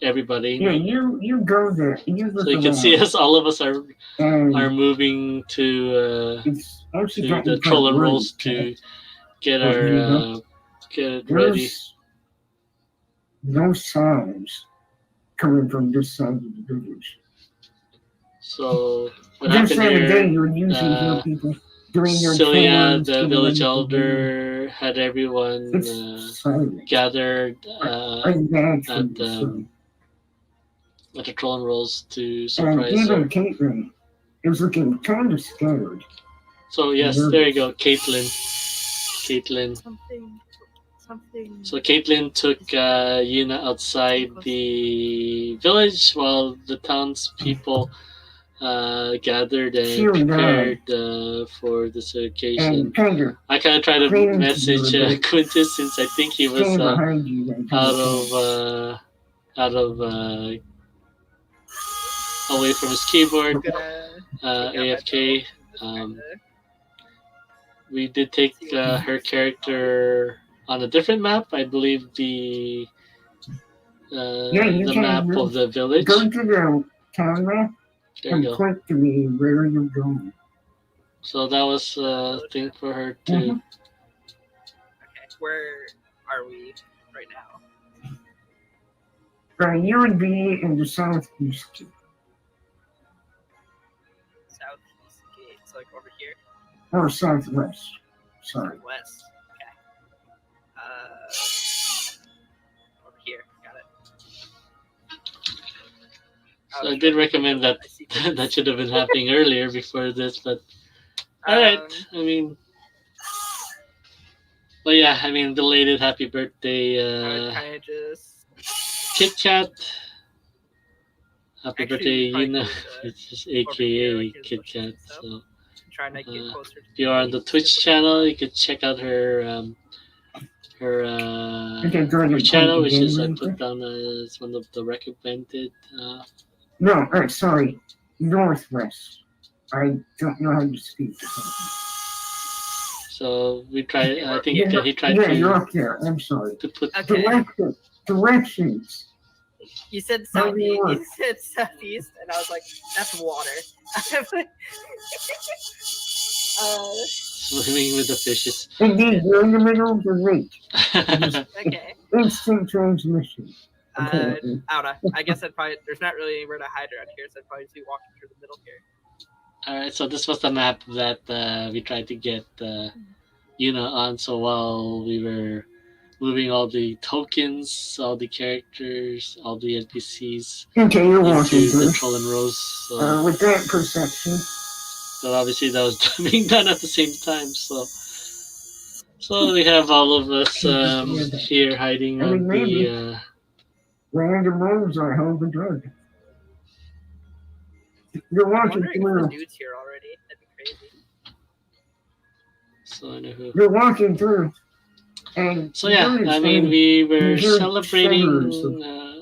everybody. Yeah, you go there. You look So you can see around, us. All of us are and moving to it's actually the gotten troll and kind of rolls worried. to get Oh, here you our get it ready. There's no sounds coming from this side of the village. So what This happened side of the day, here? you would usually hear people doing their Celia, chores, the getting village ready for dinner. elder, had everyone It's silent. gathered I'm bad for at the sun. at the troll and rolls to And surprise even her. Caitlin is looking kind of scared. So yes, there you go, Caitlin. Something. So Caitlin took Yuna outside the village while the townspeople gathered and She was prepared for this occasion. And kind of I kind of tried to cringed message a little bit. Quintus since I think he was staying behind you. Like out of away from his keyboard, AFK. We did take her character on a different map. I believe the you can map of the village. go to the town map There and you go. point to me where you're going. So that was a thing for her to. Mhm. Okay, where are we right now? You would be in the southeast. Southeast gate, so like over here, Or southwest. Sorry. west. Okay. Over here, got it. So I did recommend that I see. that should have been happening earlier before this, but all right. I mean, but yeah, I mean, belated happy birthday. I kind of just KitKat. Happy Actually, birthday, we probably Yuna, could, which is over here, AKA like, his wishes KitKat. and stuff. So Trying to get Uh, closer to if you're on the base, Twitch just channel, looking you can check out her Okay, go ahead her and channel, point which again is I really put quick. down as one of the recommended. No, sorry, northwest. I don't know how to speak. So we try. I think Yeah, he tried yeah, you're to up there. I'm sorry. put. Okay. Directions. You said How do you southeast. want? You said southeast, and I was like, "That's water." Swimming with the fishes. Indeed, you're in the middle of the lake. Okay. Instant transmission. I Apparently. don't know. I guess I'd probably. There's not really anywhere to hide around here, so I'd probably just be walking through the middle here. All right, so this was the map that we tried to get Yuna on. So while we were moving all the tokens, all the characters, all the NPCs Okay, you're walking into through. the Troll and Rose. So, With that perception. so obviously that was being done at the same time. So we have all of us here hiding on the. Random moves are hell of a drug. You're I'm walking wondering if through. the dude's here already. That'd be crazy. So I know who. You're walking through. And So yeah, I mean, we were celebrating.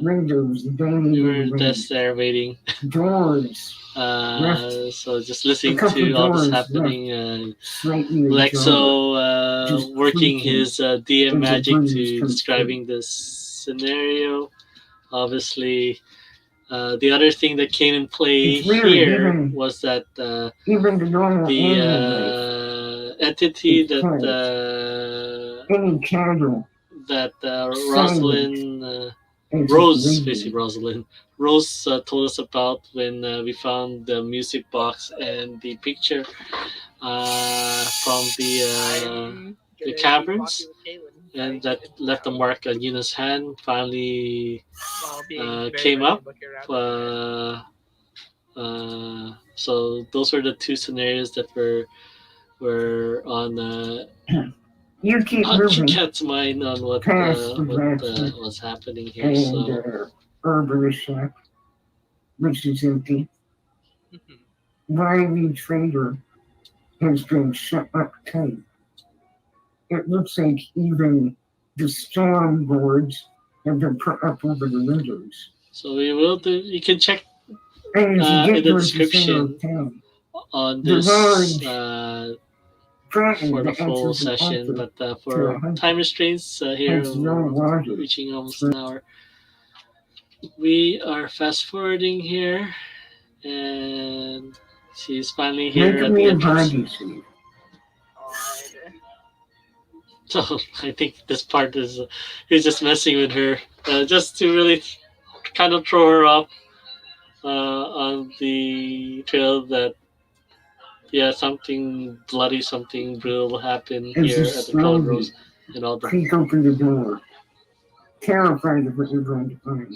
Windows, We were just there waiting. Doors. So just listening to all this happening. Lexxo working his DM magic to describing this scenario. Obviously, the other thing that came in play here was that the entity that Rosalind Rose, basically Rosalind Rose told us about when we found the music box and the picture from the caverns, and that left a mark on Yuna's hand. Finally came up. So those were the two scenarios that were on you keep moving KitKat's mind on what was happening here. And So herbalist shack, which is empty. Wiley Trader has been shut up tight. It looks like even the storm boards have been put up over the windows. So we will do. You can check in the description on this for the full session, but for time restraints here, reaching almost an hour, we are fast forwarding here, and she's finally here at the entrance. So I think this part is he's just messing with her, just to really kind of throw her off on the trail that something bloody, something brutal happened here at the Troll and Rose and all that. Creak open the door, terrified of what you're going to find.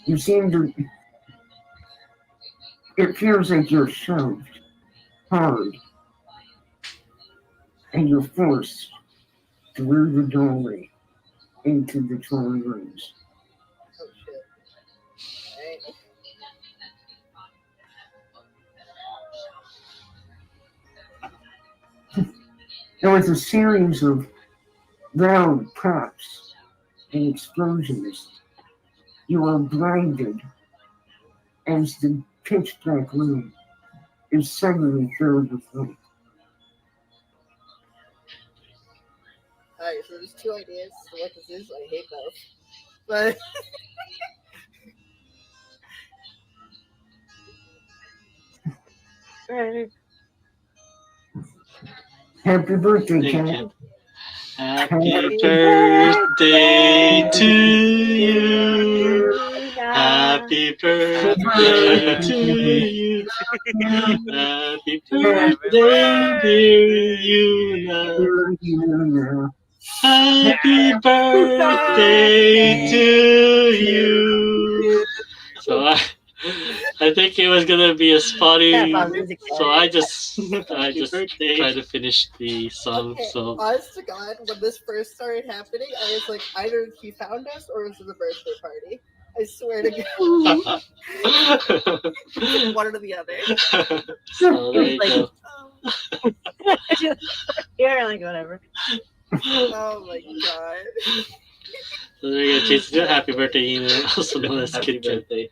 You seem to. It feels like you're shoved hard, and you're forced through the doorway into the Troll and Rose. Oh shit. There was a series of loud pops and explosions. You are blinded as the pitch black room is suddenly filled with light. Alright, so there's two ideas to what this is. I hate both. But Happy birthday, Kat. Happy birthday to you. Happy birthday to you. Happy birthday, dear Yuna. Happy birthday to you. So I think it was gonna be a spotty, Yeah, music so I just birthday. tried to finish the song. Okay, So honest to God, when this first started happening, I was like, either he found us or it was a birthday party. I swear to God, one or the other. so there you Like- go. Here, like whatever. Oh my God. So there you go, Jason. Happy birthday, Yuna, also known as Happy KitKat. birthday.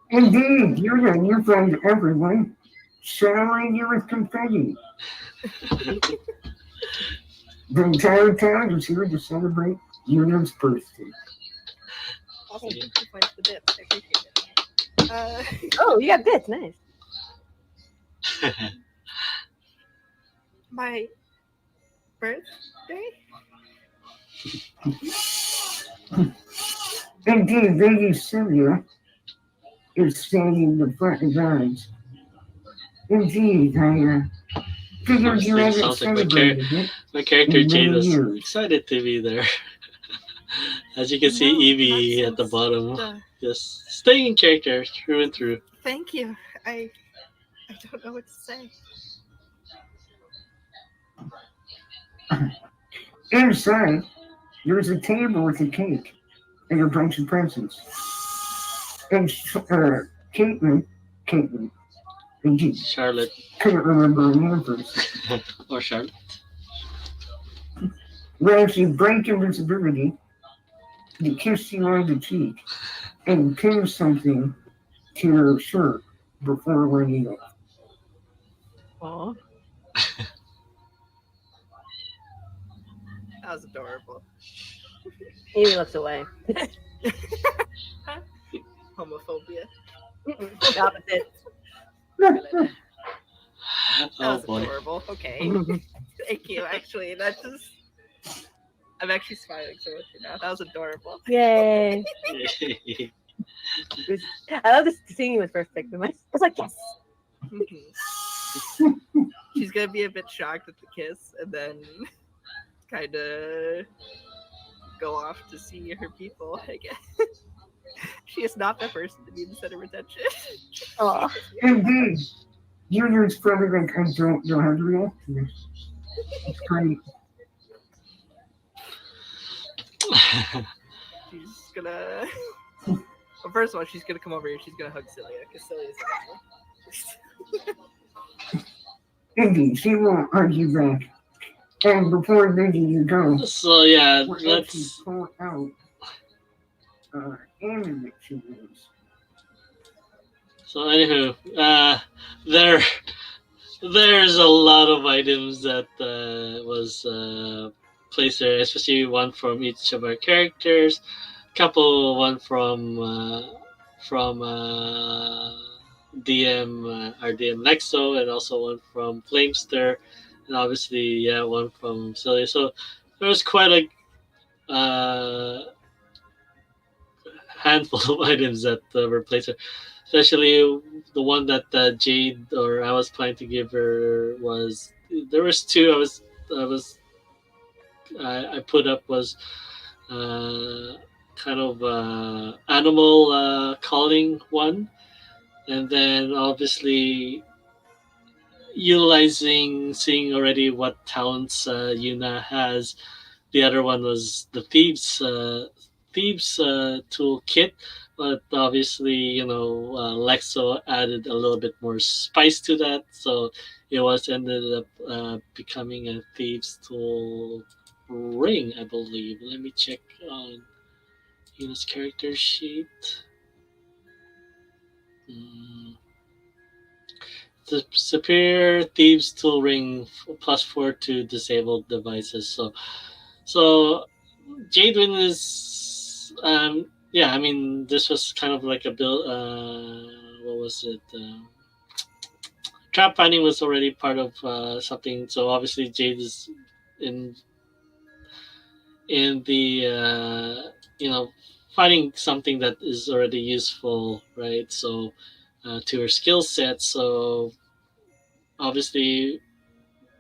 Indeed, you and your friends, everyone, showering you with confetti. The entire town is here to celebrate Yuna's birthday. Also, thank you for the bits. I appreciate it. Oh, you got bits. Nice. My birthday? Indeed, Lady Sylvia is standing in the front of ours. Indeed, I figured you Honestly, hadn't sounds like celebrated it. my character In Jade many was years. excited to be there. As you can see, No, Evie not at the since bottom, the- just staying in character through and through. Thank you. I don't know what to say. Inside, there's a table with a cake and a bunch of presents. And Caitlin, indeed, Charlotte couldn't remember her name first. or Charlotte. Well, she break invisibility, to kiss you on the cheek, and pin something to her shirt before running off. Oh, That was adorable. Evie looks away. Homophobia. The opposite. That Oh was boy. adorable. Okay. Thank you. Actually, that just. I'm actually smiling so much right now. That was adorable. Yay! I love this scene was perfect. I was like, yes. Mhm. She's gonna be a bit shocked at the kiss, and then kind of go off to see her people. I guess she is not the person to be the center of attention. Oh, Indeed, Junior's probably like, I don't know how to react to this. It's great. She's gonna. Well, first of all, she's gonna come over here. She's gonna hug Celia because Celia's awesome. Indeed, she won't argue back. And before letting you go, So yeah, we'll actually let's. pull out anime videos. So anywho, there's a lot of items that was placed there, especially one from each of our characters, one from DM our DM Lexxo, and also one from Flamester, and obviously one from Celia. So there was quite a handful of items that were placed there. Especially the one that Jade or I was planning to give her was there was two I put up was kind of animal calling one, and then obviously seeing already what talents Yuna has. The other one was the thieves toolkit, but obviously Lexxo added a little bit more spice to that, so it was ended up becoming a thieves tool ring, I believe. Let me check on Yuna's character sheet. Mm. The superior thieves tool ring +4 to disabled devices. So Jade Wind is I mean this was kind of like a build. What was it? Trap finding was already part of something. So obviously Jade is in the finding something that is already useful, right? So to her skill set. So obviously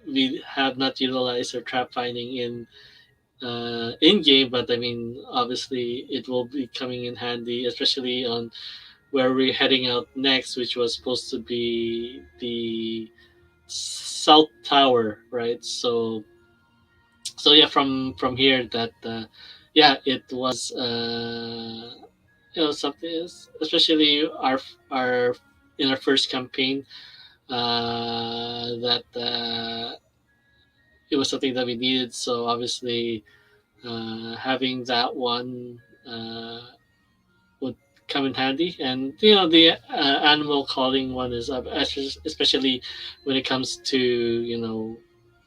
we have not utilized her trap finding in game, but I mean obviously it will be coming in handy, especially on where we're heading out next, which was supposed to be the South Tower, right? So yeah, from here that yeah, it was something is, especially our in our first campaign, that it was something that we needed. So obviously, having that one would come in handy, and the animal calling one is especially when it comes to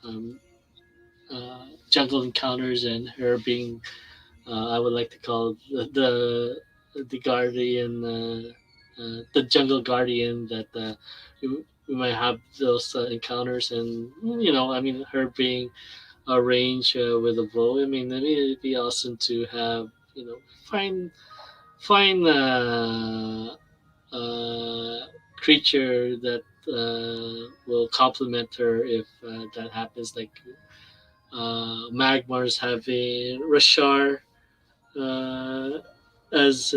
um, jungle encounters, and her being I would like to call the guardian, the jungle guardian that we might have those encounters, and I mean, her being arranged with a bow. I mean, it'd be awesome to have find find creature that will complement her if that happens. Like Magmar's having Rashar uh, as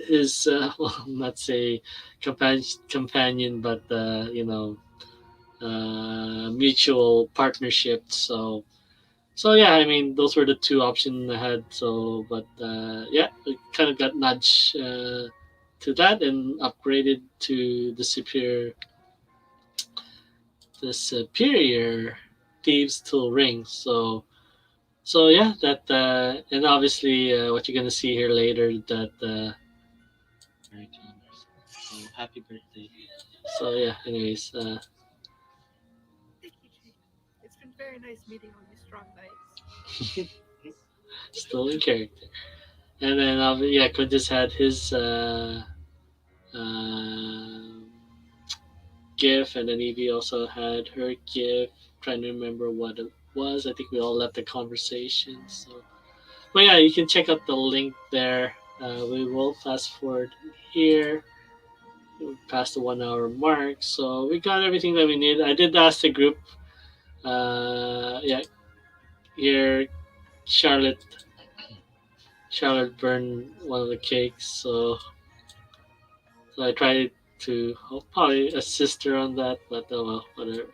his well, not say companion, but mutual partnership. So yeah, I mean, those were the two options I had. So, but yeah, I kind of got nudged to that and upgraded to the superior thieves tool ring. So yeah, that and obviously what you're gonna see here later, that happy birthday. So yeah, anyways, Thank you, Jade. It's been very nice meeting all you strong knights. still in character. And then yeah, Quintus had his gift, and then Evie also had her gift. Trying to remember what it was. I think we all left the conversation. So, but yeah, you can check out the link there. We will fast forward here. We're past the 1 hour mark, so we got everything that we need. I did ask the group. Yeah, here Charlotte. Charlotte burned one of the cakes, so I tried to probably assist her on that, but oh well, whatever.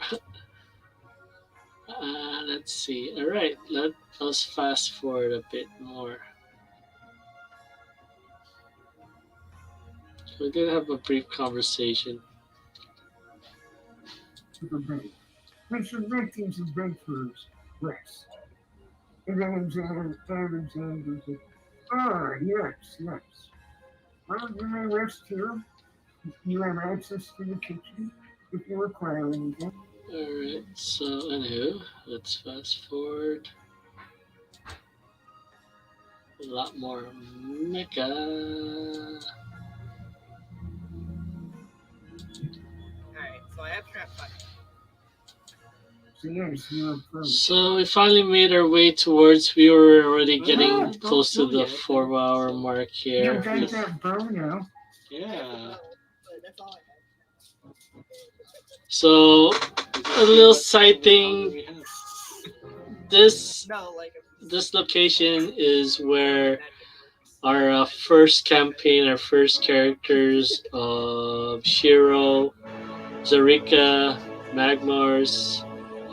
Let's see. All right, let us fast forward a bit more. We did have a brief conversation. to the bank. We should make things as breakthroughs rest. And then Alexander said, ah, yes. Well, you may rest here. You have access to the kitchen if you require anything. Alright, so anywho, let's fast forward. A lot more mecha. Alright, so I have trap fire. So yes, you approach. So we finally made our way towards. We were already getting Oh, close to don't the yet. 4 hour mark You here. got that bow now. Yeah. But that's all I have. So a little side thing. This No, like this location is where our first campaign, our first characters of Shiro, Zarika, Magmars,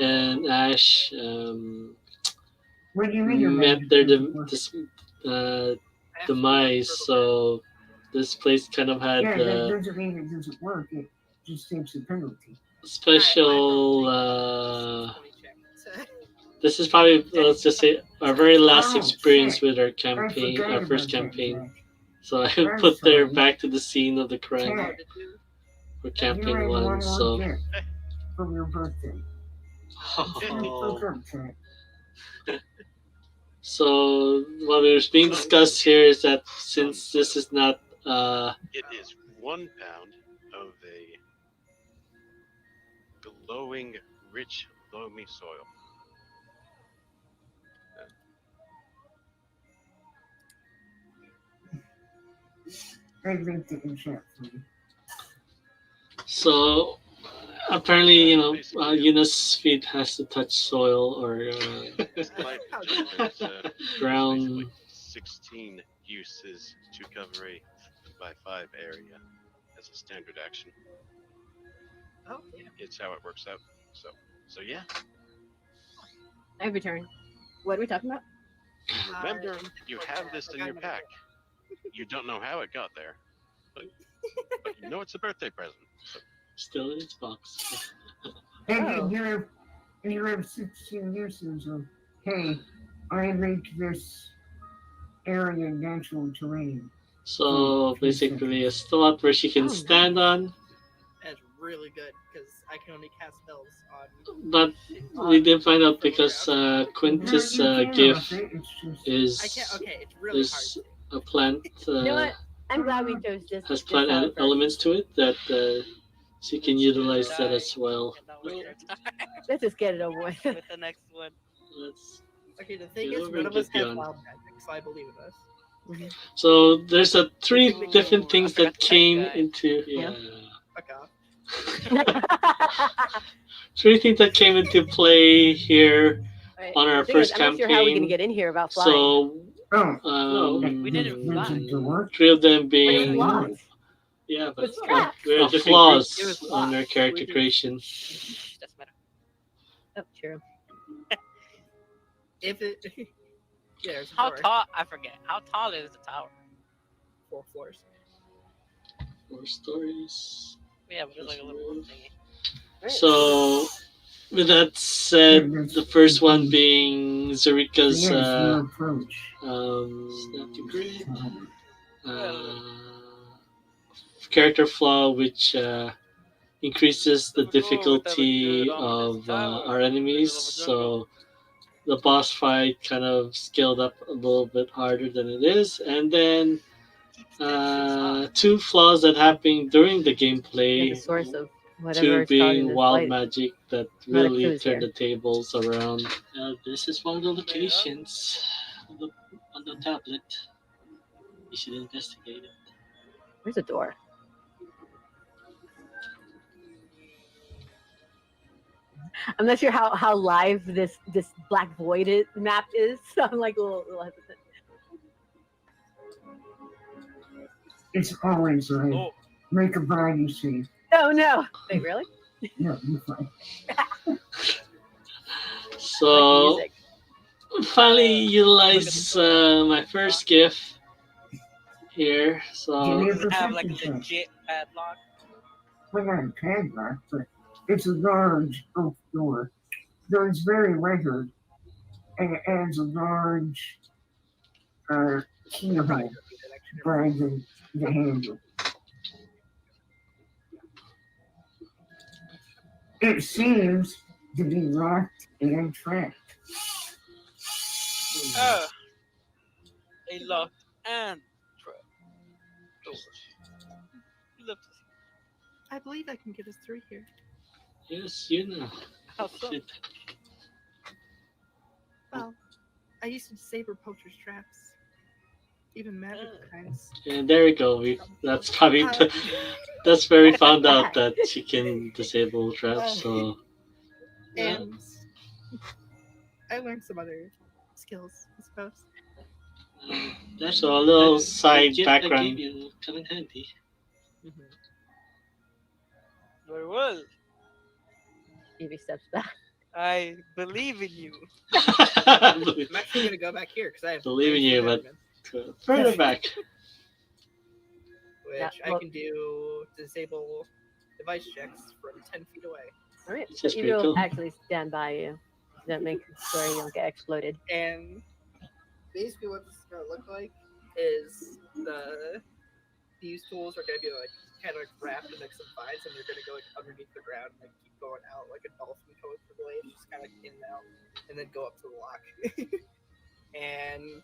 and Ash What do you mean your met magic their doesn't work? uh, I have demise. So this place kind of had Yeah, that doesn't mean it doesn't work. It just takes a penalty. special. check. This is probably, let's just say, our very last Oh, experience shit. with our I campaign, forgot our first about that, campaign. Jack. So I I'm put there sorry. back to the scene of the crime Yeah. Oh, did you? for You campaign have one one. more So gift from your birthday. Oh. Jack. So what is being discussed here is that since this is not It is 1 pound of a glowing, rich, loamy soil. I linked it in chat for you. so apparently Yuna's feet has to touch soil or Slight difference, ground. basically 16 uses to cover a 5x5 area as a standard action. Oh, yeah. It's how it works out. So yeah. I have a turn. What are we talking about? Remember, you have this in your Forgot pack. You don't know how it got there, but you know it's a birthday present. So Still in its box. And Oh. you have 16 uses of, hey, I make this area natural terrain. So basically a spot where she can stand on. That's really good because I can only cast spells on. But we didn't find out because Quintus' gift It's just, I can't. is Okay, it's really hard. is a plant. You know what? I'm glad we chose this. Has this plant solid first. elements to it that she can utilize that as well. And now waste your time Let's just get it over with. with the next one. Let's- Okay, the thing Yeah, is, we're none of us good have beyond. wild magic, so I believe in us. So there's a three different Ooh, things I forgot that the came bad guy. into Fuck off. three things that came into play here Right. on our Thing is, first I'm not sure how we're gonna campaign. get in here about flying. So oh, We didn't there's a fly. door. three of them It's being locked. yeah, but It's trapped. there are It was flaws on locked. our character creation. That's better. Oh, true. If it. Yeah, there's a How door. tall? I forget. How tall is the tower? 4 floors. 4 stories. Yeah, but it's like a little roof thingy. So, with that said, the first one being Zarika's Your approach. Snap to Grid, character flaw, which increases the difficulty of our enemies. So, the boss fight kind of scaled up a little bit harder than it is. And then, two flaws that happened during the Yeah, the gameplay. source of whatever Two is causing being this wild light. magic that Not a really clues turned here. the tables around. This is one of the locations on the tablet. You should investigate it. Where's the door? I'm not sure how live this black void map is, so I'm like a little hesitant. It's always like, Oh, make a body safe. Oh no! Wait, really? No, you're fine. So Like finally utilize my first gift here. Give So me a does it have like a perception check. legit padlock? Well, not a padlock, but it's a large oak door. Though it's very weathered, and it adds a large keyhole by the handle. It seems to be locked and trapped. Oh, a locked and trap door. You love to see. I believe I can get us through here. yes, Yuna. How so? Shit. Well, I used to disable poacher's traps. Even magical kinds. And there we go. That's probably that's where we found out that she can disable traps. So And I learned some other skills, I suppose. that's a little side gift background. I gave you come in handy. Very well. Evie steps back. I believe in you. I'm actually gonna go back here because I have Believe in ranged you, but measurements, further back. which Yeah, I well- can do disable device checks from 10 feet away. All right, This so is Evie pretty will cool. actually stand by you. Don't make sure you don't get exploded. And basically, what this is gonna look like is these tools are gonna be like kind of like wrapped in like some vines, and they're gonna go like underneath the ground, and like keep going out like a dolphin going through the waves, just kind of in and out, and then go up to the lock. And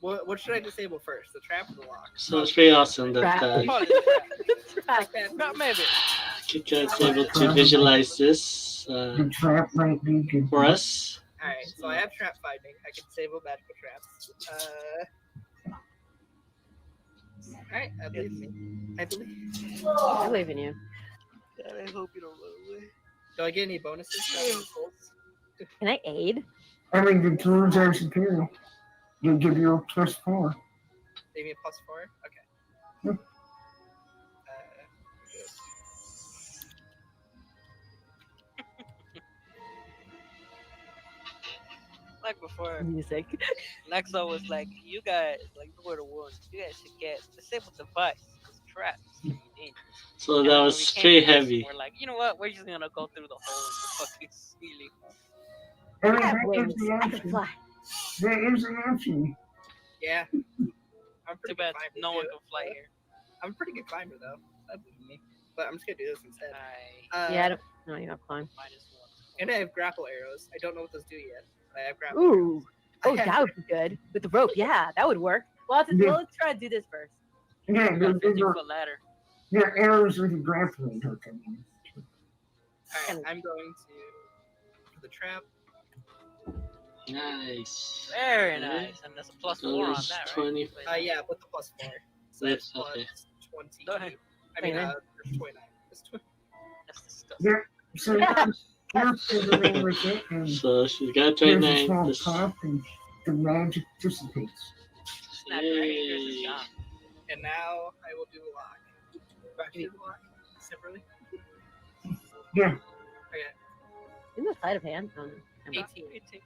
what should I disable first, the trap or the lock? So it's pretty awesome that Trap. Probably the trap. Trap. Not maybe. KitKat's able to visualize this The trap might be good. for us. All right, so I have trap finding. I can disable magical traps. All right, I believe me. I believe. I believe in you. God, I hope you don't run away. Do I get any bonuses? for these tools? Can I aid? I mean, the tools are superior. They give you a +4. Maybe a +4. Okay. Like before, Music. Lexxo was like, "You guys, like, you were the ones. You guys should get disabled device. This trap is pretty dangerous." So And that when was we came pretty to this, heavy. we're like, you know what? We're just gonna go through the hole in the fucking ceiling. I mean, I have that is wings. the I can option. fly. That is an option. Yeah. I'm Too pretty bad good climber, no one too. can fly here. I'm a pretty good climber though. That'd be me. But I'm just gonna do this instead. Yeah, I don't. No, you have climb. -1. And I have grapple arrows. I don't know what those do yet. But I have grapple Ooh. Oh, arrows. that would be good with the rope. Yeah, that would work. Well, let's try to do this first. Yeah, I got a those are 50-foot ladder. they're arrows with a grappling hook in them. Alright, I'm going to for the trap. Nice. Very Okay. nice. And there's a +4 So on there's that, right? 20. Yeah, with the +4. So Yes, that's okay. +20. Go ahead. I mean, 29. there's 29. It's 20. That's disgusting. Yeah, so you're fiddling with it, and So she's got there's a 29. small This- pop, and the magic dissipates. Snap your fingers and Yay. gone. And now I will do a lock. Do I have to do the lock separately? Yeah, Okay, In the sleight of hand. 18.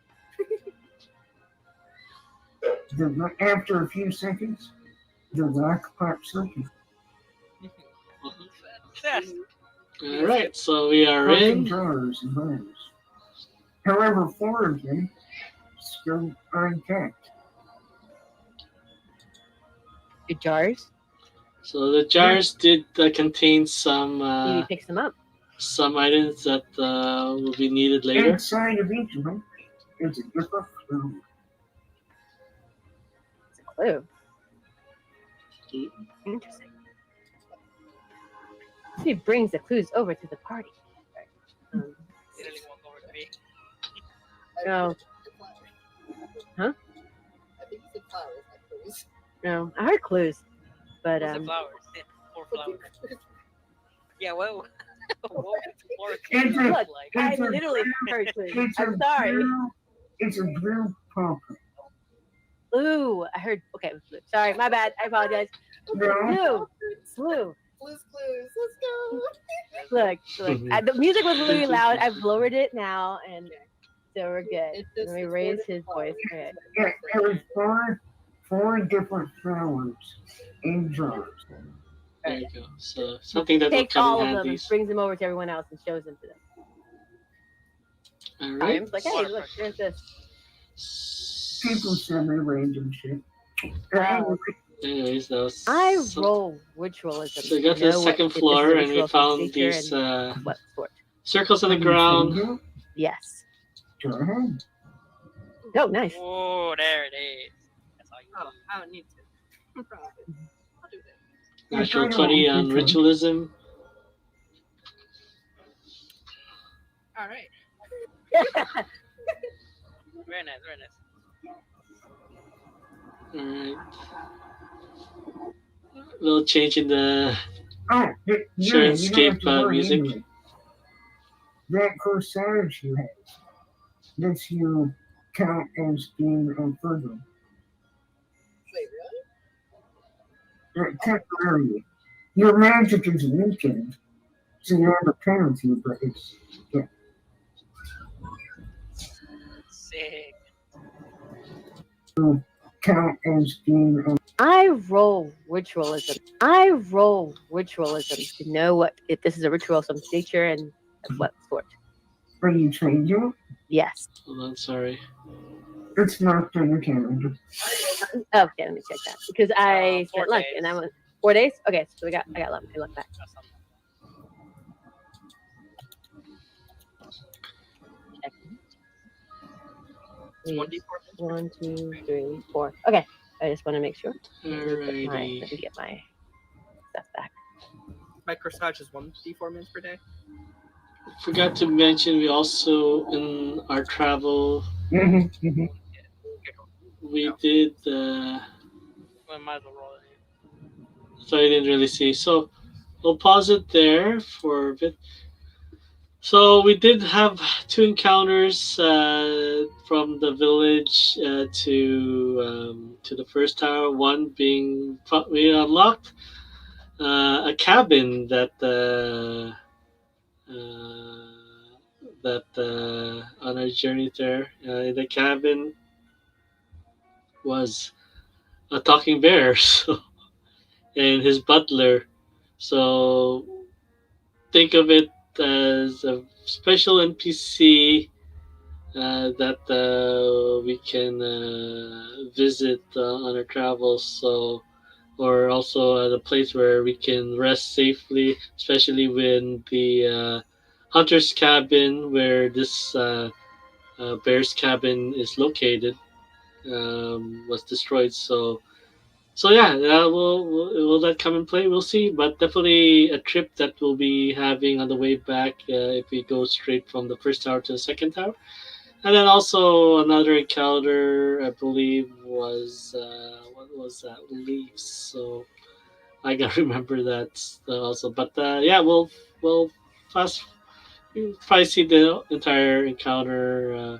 After a few seconds, the lock pops open. Yes. All right, so we are Broken in. jars and bones. However, 4 of them still are intact. Your jars. So the jars did contain some Maybe picks them up. some items that will be needed later. Inside of each of them is a different clue. It's a clue. Mm. Interesting. He brings the clues over to the party. Um, He really won't go over to me. no, Huh? I think it's flowers, actually. no, I heard clues, but What's the flowers? Yeah, 4 flowers. Yeah, what? What It's a- look, like? I It's a literally heard clues. It's I'm sorry. It's a blue pumper. Blue. I heard. Okay, blue. Sorry, my bad. I apologize. No, Blue. Blue. Clues, let's go. Look, the music was really loud. I've lowered it now, and so we're good. It's just- Let me it's raise four his voice. Okay. yeah, there was four different flowers in jars. There you go. So something that will Takes come all in of them and handy. brings them over to everyone else and shows them to them. All right. Times like, hey, look, there's this. People send me random shit. Wow. Anyways, that was. I some- roll ritualism. So we got to the Know what- second if this is floor a and we ritual found feature these and what sort? circles on the ground. Yes. Go ahead. Oh, nice. Oh, there it is. That's all you Oh, need. I don't need to. I'm proud of it. I'll do that. Natural 20 on ritualism. All right. Very nice, very nice. All right. Little change in the. Oh, Sure, you don't escape, have to worry music. anyway. That corsage you have lets you count as being a further. Wait, really? Temporarily. Your magic is weakened, so you have a penalty, but it's Sick. count as being a I roll ritualism. I roll ritualism to know what if this is a ritualism feature and of what sort. Are you changing? Yes. Hold on, sorry. It's marked on your calendar. Okay, let me check that because I 4 spent lunch days. and I went 4 days. Okay, so I got luck. I look back. That's something. Check. It's 1d4. 1, 2, 3, 4. Okay, I just want to make sure. Let me Alrighty. get my stuff back. My corsage is 1d4 minutes per day. Forgot to mention we also in our travel Mm-hmm. we did Well, might as well roll it. so I didn't really see. So we'll pause it there for a bit. So we did have 2 encounters from the village to the first tower. One being we unlocked a cabin that on our journey there. In the cabin was a talking bear, so, and his butler. So think of it as a special NPC that we can visit on our travels. So, or also at a place where we can rest safely, especially when the hunter's cabin, where this bear's cabin is located, was destroyed. So yeah, will that come in play? We'll see, but definitely a trip that we'll be having on the way back if we go straight from the first tower to the second tower. And then also another encounter, I believe, was what was that? Leaves. So I gotta remember that also. But yeah, we'll fast. You'll probably see the entire encounter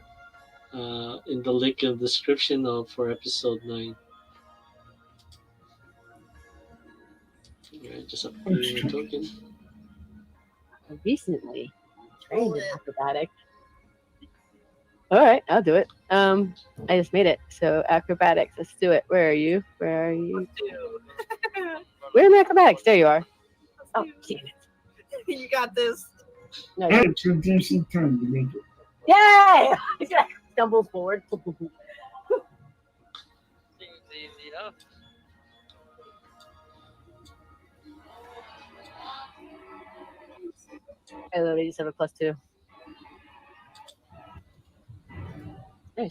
in the link in the description of for episode 9. Alright, just updating your token. Recently trained in acrobatics. All right, I'll do it. I just made it. So acrobatics, let's do it. Where are you? Where are you? Where are my acrobatics? There you are. Oh, damn it. You got this. No, Hey, it's a DC 10 to make it. yay! Stumbles forward. Seems easy enough. I literally just have a +2. Nice.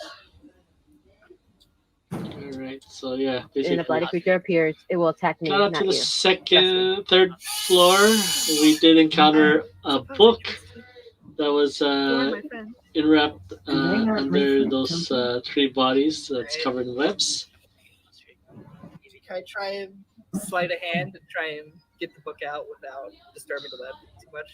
Alright, so yeah, And a basically bloody creature appears, it will attack me, got up not to the you. third floor. We did encounter a book that was You're my friend. enwrapped not under make those that 3 bodies that's Right. covered in webs. Evie, can I try and slide a hand and try and get the book out without disturbing the web too much?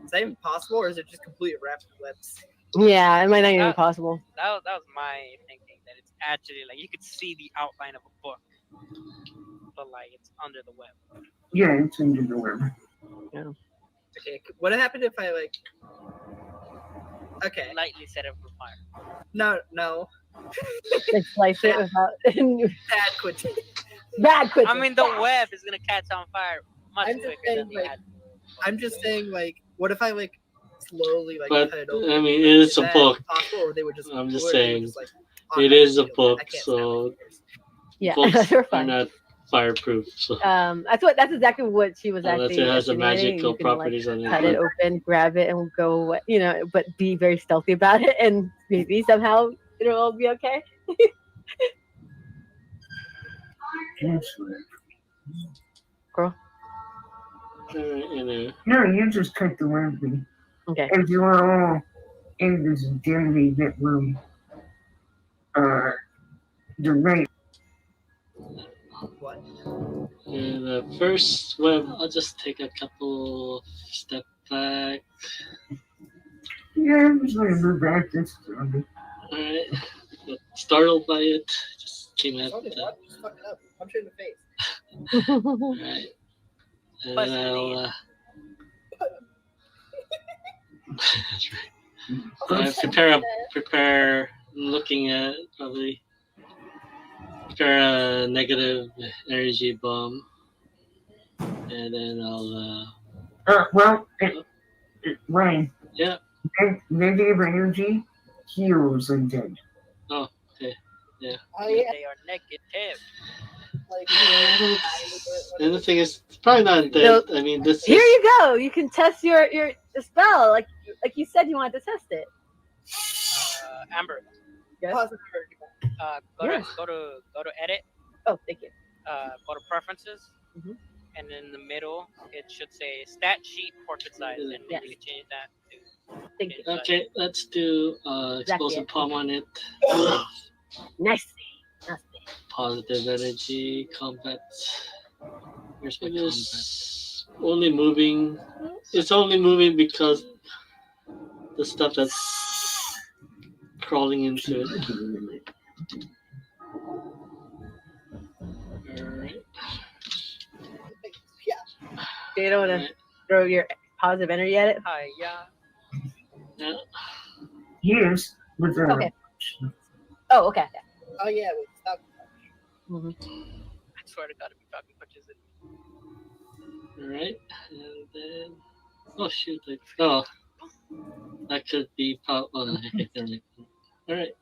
Is that even possible, or is it just completely wrapped in webs? Yeah, it might not even be possible. That was my thinking, that it's actually like you could see the outline of a book, but like it's under the web. Yeah, it's under the web. Okay, what happened if I like? Okay, Lightly set it on fire. no, Like slice it without bad Quintus. bad quick. I mean, the web is gonna catch on fire much I'm just quicker saying, than the like, ad. I'm just saying, like, what if I like slowly like But cut it open? I mean, Like, it is a that book. Possible, or they would just. I'm just or they would saying, just, like, it is a automatically kill me. book, I can't snap my so fingers. Yeah, books they're are fine. not fireproof. So That's exactly what she was unless actually it has the insinuating. magical You can, like, properties on it. cut it open, grab it, and go away. You know, but be very stealthy about it, and maybe somehow it'll all be okay. Girl. Alright, anyway. No, you just cut the web. Okay. As you are all in this deadly lit room, the night. What? And the first web, I'll just take a couple step back. Yeah, I'm just gonna move back. That's Sunday. Alright. Got startled by it. Just came at Something, what? Just fuck it up. Punch it in the face. Alright. And Plus then you I'll need- that's right. Prepare looking at probably prepare a negative energy bomb. And then I'll Well, Ryan. Yeah. Negative energy heals undead. Oh yeah. They are negative. Like, and the thing is, it's probably not dead. So, I mean, this Here is you go. You can test your spell, like you said you wanted to test it. Amber, Yes. positive go to edit, Oh, thank you. go to preferences, Mhm. and in the middle it should say stat sheet portrait size, and Yes. you can change that to Thank you. okay. Let's do explosive it. palm on it. Nice. Positive energy combat. Where's my combat? Only moving. It's only moving because the stuff that's crawling into it. Alright. you don't want to Alright. throw your positive energy at it. Hi, yeah. Yeah. Yes, with the Okay. Oh, okay. Oh yeah, wait, stop. Mm-hmm. I swear to God, if you fucking punches it. Alright. And then. Oh, shoot. Oh. That could be. Okay, never mind. Alright.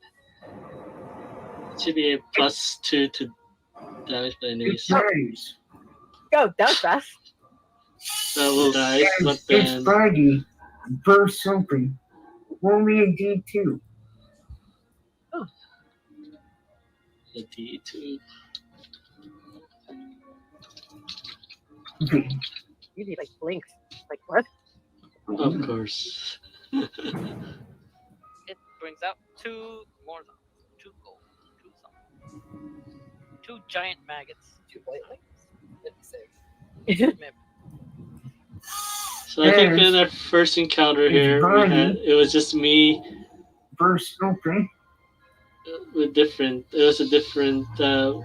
It should be a +2 to damage, but anyways. dies. Go, that was fast. Double dice, but Its then. body bursts open. Only a D2. The D2. Okay. You need like blinks. Like what? Of course. It brings out 2 more zombies. 2 gold. 2 zombies. 2 giant maggots. 2 platelets. 56. Mip. So I think in our first encounter here, it was just me Bursts open. with different. It was a different. It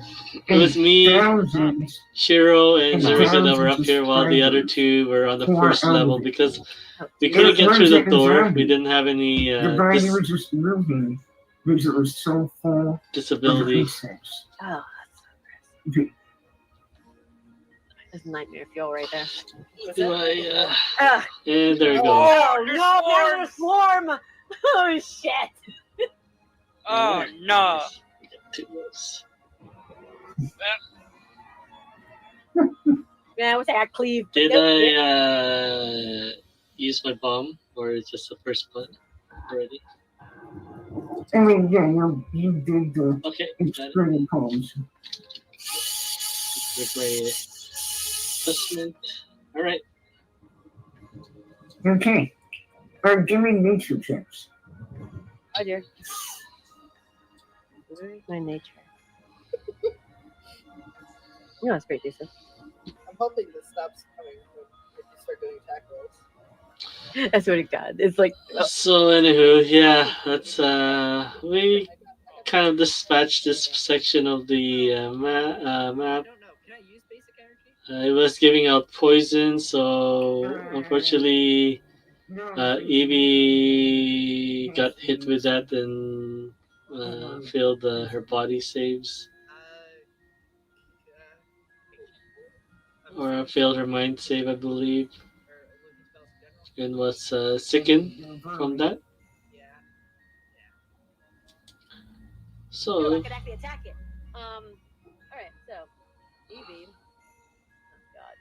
was me, Thousands. Shiro, and Zurika that were up here, while the other two were on the first level because we couldn't get through the door. We didn't have any The body was just moving because it was so full disability. of insects. Oh, Okay. that's a nightmare fuel right there. Do I, Ah. and there we go. Oh no, there's a swarm! Oh shit! Oh no! We get 2 moves. Man, what's that? Cleave. Did Nope. I use my bomb, or is just the first one already? I mean, yeah, you did the Okay, got it. exploding poems. With my assessment. Alright. Okay. Give me nature checks. Oh dear. Where's my nature? No, it's pretty decent. I'm hoping this stops coming when you start doing attack rolls. I swear to God, it's like So anywho, yeah, that's we kind of dispatched this section of the map. I don't know. Can I use basic energy? It was giving out poison, so unfortunately, Evie got hit with that and failed her body saves, or failed her mind save, I believe, and was sickened from that. So I could actually attack it. Alright, so Evie. Oh God.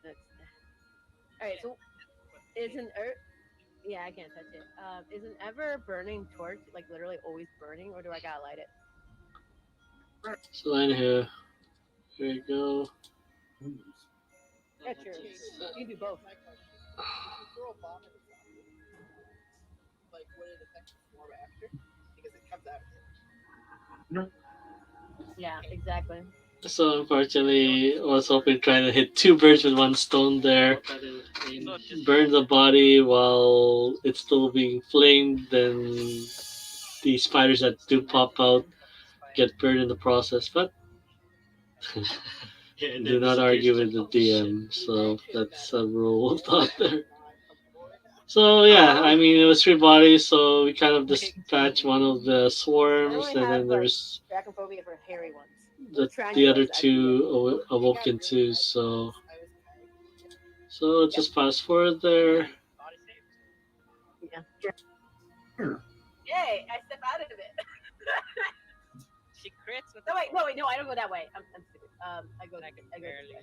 That's alright, so is an yeah, I can't touch it. Is an ever burning torch like literally always burning, or do I gotta light it? So anywho, here we go. That's true. You can do both. My question. If you throw a bomb at a zombie, like, would it affect the swarm after? Because it comes out of it. Yeah, exactly. So unfortunately, I was hoping trying to hit 2 birds with 1 stone there. Burn the body while it's still being flamed, then the spiders that do pop out get burned in the process. But do not argue with the DM, so that's a rule out there. So yeah, I mean, it was 3 bodies, so we kind of dispatched one of the swarms, and then there's Dracophobia for hairy ones. the other 2 awoken too. So let's just fast forward there. Yeah. Yay! I step out of it. She crits with No, I don't go that way. I'm stupid. I go. barely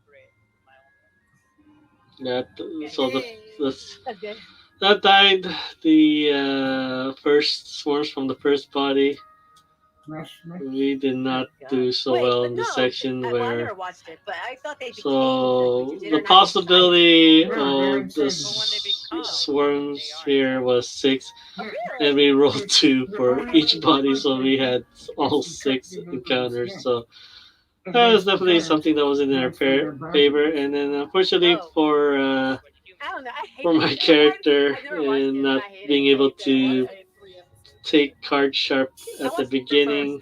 crit my own. So That's good. that died. The first swarms from the first body. We did not do so well in this section I where. never watched it, but I thought they So became the possibility of the swarms here was 6, and we rolled 2 for each body, so we had all 6 encounters. So that was definitely something that was in our favor. And then unfortunately for my character and not being able to take card sharp at the beginning,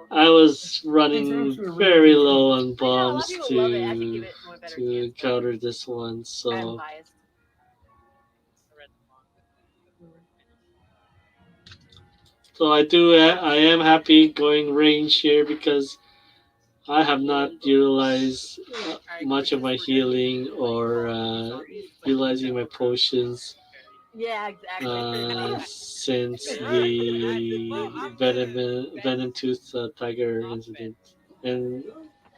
I was running very low on bombs to better to chance. encounter this one. I'm So biased. I am happy going range here because I have not utilized much of my healing or utilizing my potions Yeah, exactly. since the venom tooth tiger incident, and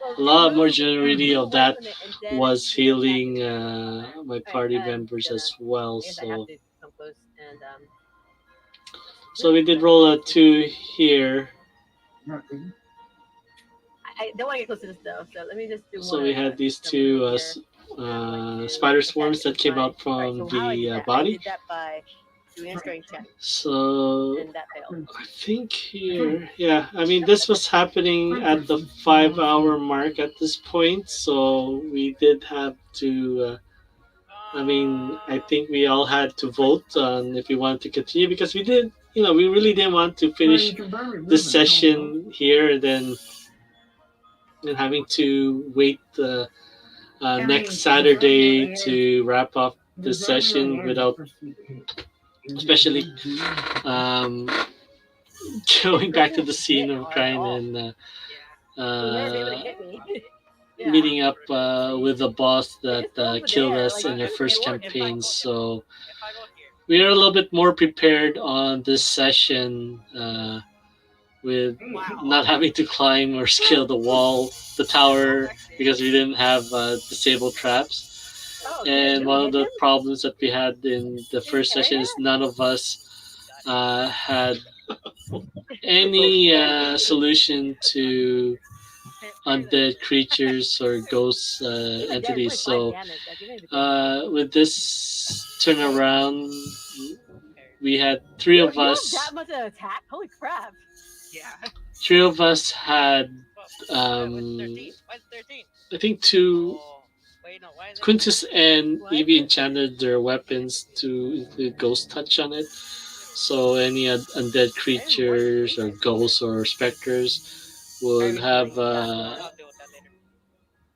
Well, a lot they more moved generality of away that from it, and then was she went back healing to my Alright, party I'm members gonna. as well. I guess I have So to come close and so we did roll a 2 here. Nothing. I don't want to get close to this though, so let me just do So one. we had these some two room here. I'm going to spider attack swarms it that with came my- out from Alright, so how I did the that? I body. did that by doing a strength check, So and that failed. I think here, yeah, I mean, this was happening at the 5 hour mark at this point, so we did have to. I mean, I think we all had to vote on if we wanted to continue because we did, we really didn't want to finish this session here, then having to wait next Saturday to wrap up the session without, especially um, going back to the scene of crime and You'll never be able to hit me. Yeah. meeting up with the boss that It's over killed there, us like, in our it's first over there. campaign. So If I go here, we are a little bit more prepared on this session with not having to climb or scale the wall, the tower, because we didn't have disabled traps. Oh, And did one we of hit the him? problems that we had in the first session is none of us had any solution to undead creatures or ghost entities. So with this turnaround, we had three of You have us. that much of an attack? Holy crap! yeah. Three of us had, What's 13? Why is 13? I think, two. Oh, wait, no. Why is it? Quintus and What? Evie enchanted their weapons to include ghost touch on it. So any undead creatures or ghosts or specters would have I'll deal with that later.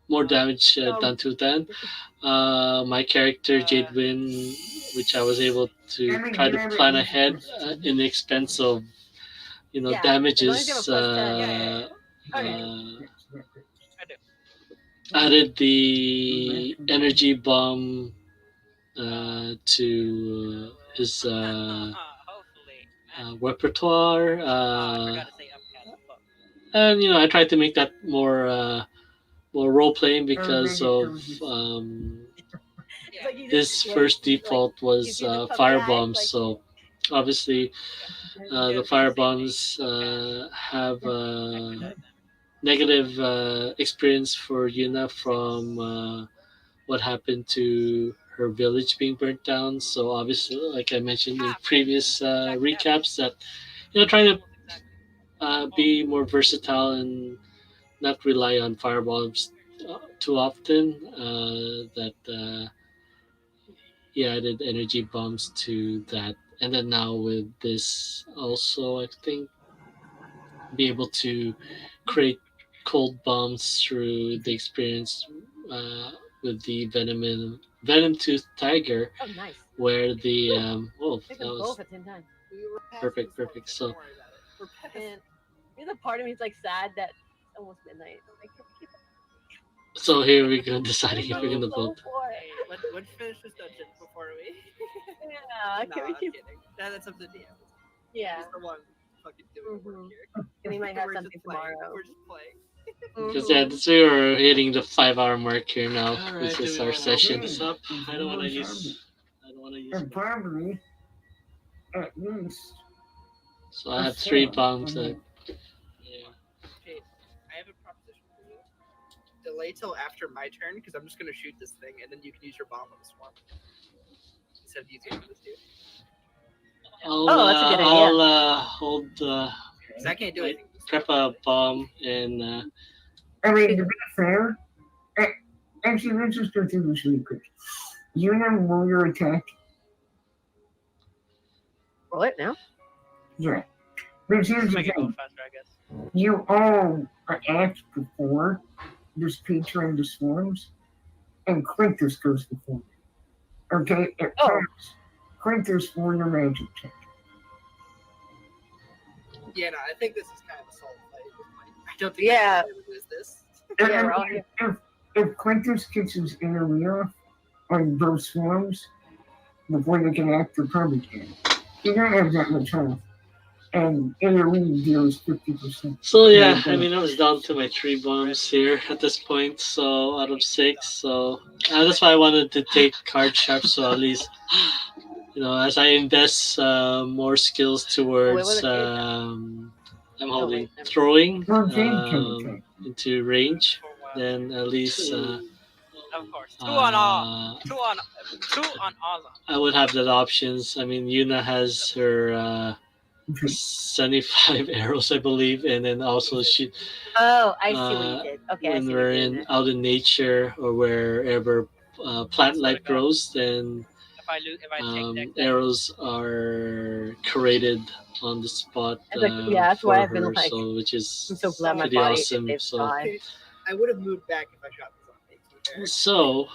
more damage done to them. My character Jade Wind, which I was able to try to plan ahead in the expense of Yeah, damages. as long as you have a +10. Okay. I do. Added the energy bomb to his Hopefully. repertoire, I forgot to say upcast. Fuck. and I tried to make that more role playing because of Yeah. his first default was fire bombs. So obviously the fire bombs have negative experience for Yuna from what happened to her village being burnt down. So obviously, like I mentioned in previous recaps, that trying to be more versatile and not rely on fireballs too often. That he added energy bombs to that, and then now with this also, I think be able to create cold bombs through the experience with the venom tooth tiger, Oh, nice. where the Pick that them was both at the same time. perfect. So Don't worry about it. We're past And there's a part of me is like sad that it's almost midnight. I'm like, keep so here we go deciding if we're gonna vote. Let's finish this dungeon before we. Yeah, No, can we I'm keep? kidding. That's up to DM. Yeah. He's the one fucking doing the work Mhm. here. And we might have We're something just playing. tomorrow. We're just playing. Because yeah, this, we are hitting the 5 hour mark here now. Alright, This do is we our wanna session. open this up? I don't want to use. And probably, at least, So I have 3 bombs. Yeah. Okay, I have a proposition for you. Delay till after my turn because I'm just gonna shoot this thing and then you can use your bomb on the swarm instead of using it on this dude. I'll, that's a good idea. I'll hold. 'Cause I can't do anything. Prep a bomb and I mean, to be fair, actually, let's just go through this really quick. Yuna, roll your attack. Roll it now. Yeah. But here's the Make it go thing. faster, I guess. You all asked before this creature and the swarms. and Quintus goes before you. Okay, it Oh. counts Quintus for your magic check. Yeah, no, I think this is kind of a solid fight. I don't think Yeah. I would lose this. And Yeah, we're all here. if Quintus gets his AoE off on those swarms before they can act, they probably can. He don't have that much health. And AoE deals 50%. So yeah, I mean, I was down to my 3 bombs here at this point, so out of 6. So that's why I wanted to take card sharp, so at least, as I invest more skills towards, I'm holding wait, throwing Well, Jade can attack. into range, For a while. then at least Of course. Two on all. Two on all. I would have that options. I mean, Yuna has her 75 arrows, I believe, and then also she Oh, I see what you did. Okay, I when see we're what you in did. out in nature or wherever plant life grows, then If I take that, arrows are created on the spot that's for why I've been her, like, so which is I'm so glad my pretty body awesome. is So gone. I would have moved back if I got this on me. to be fair. so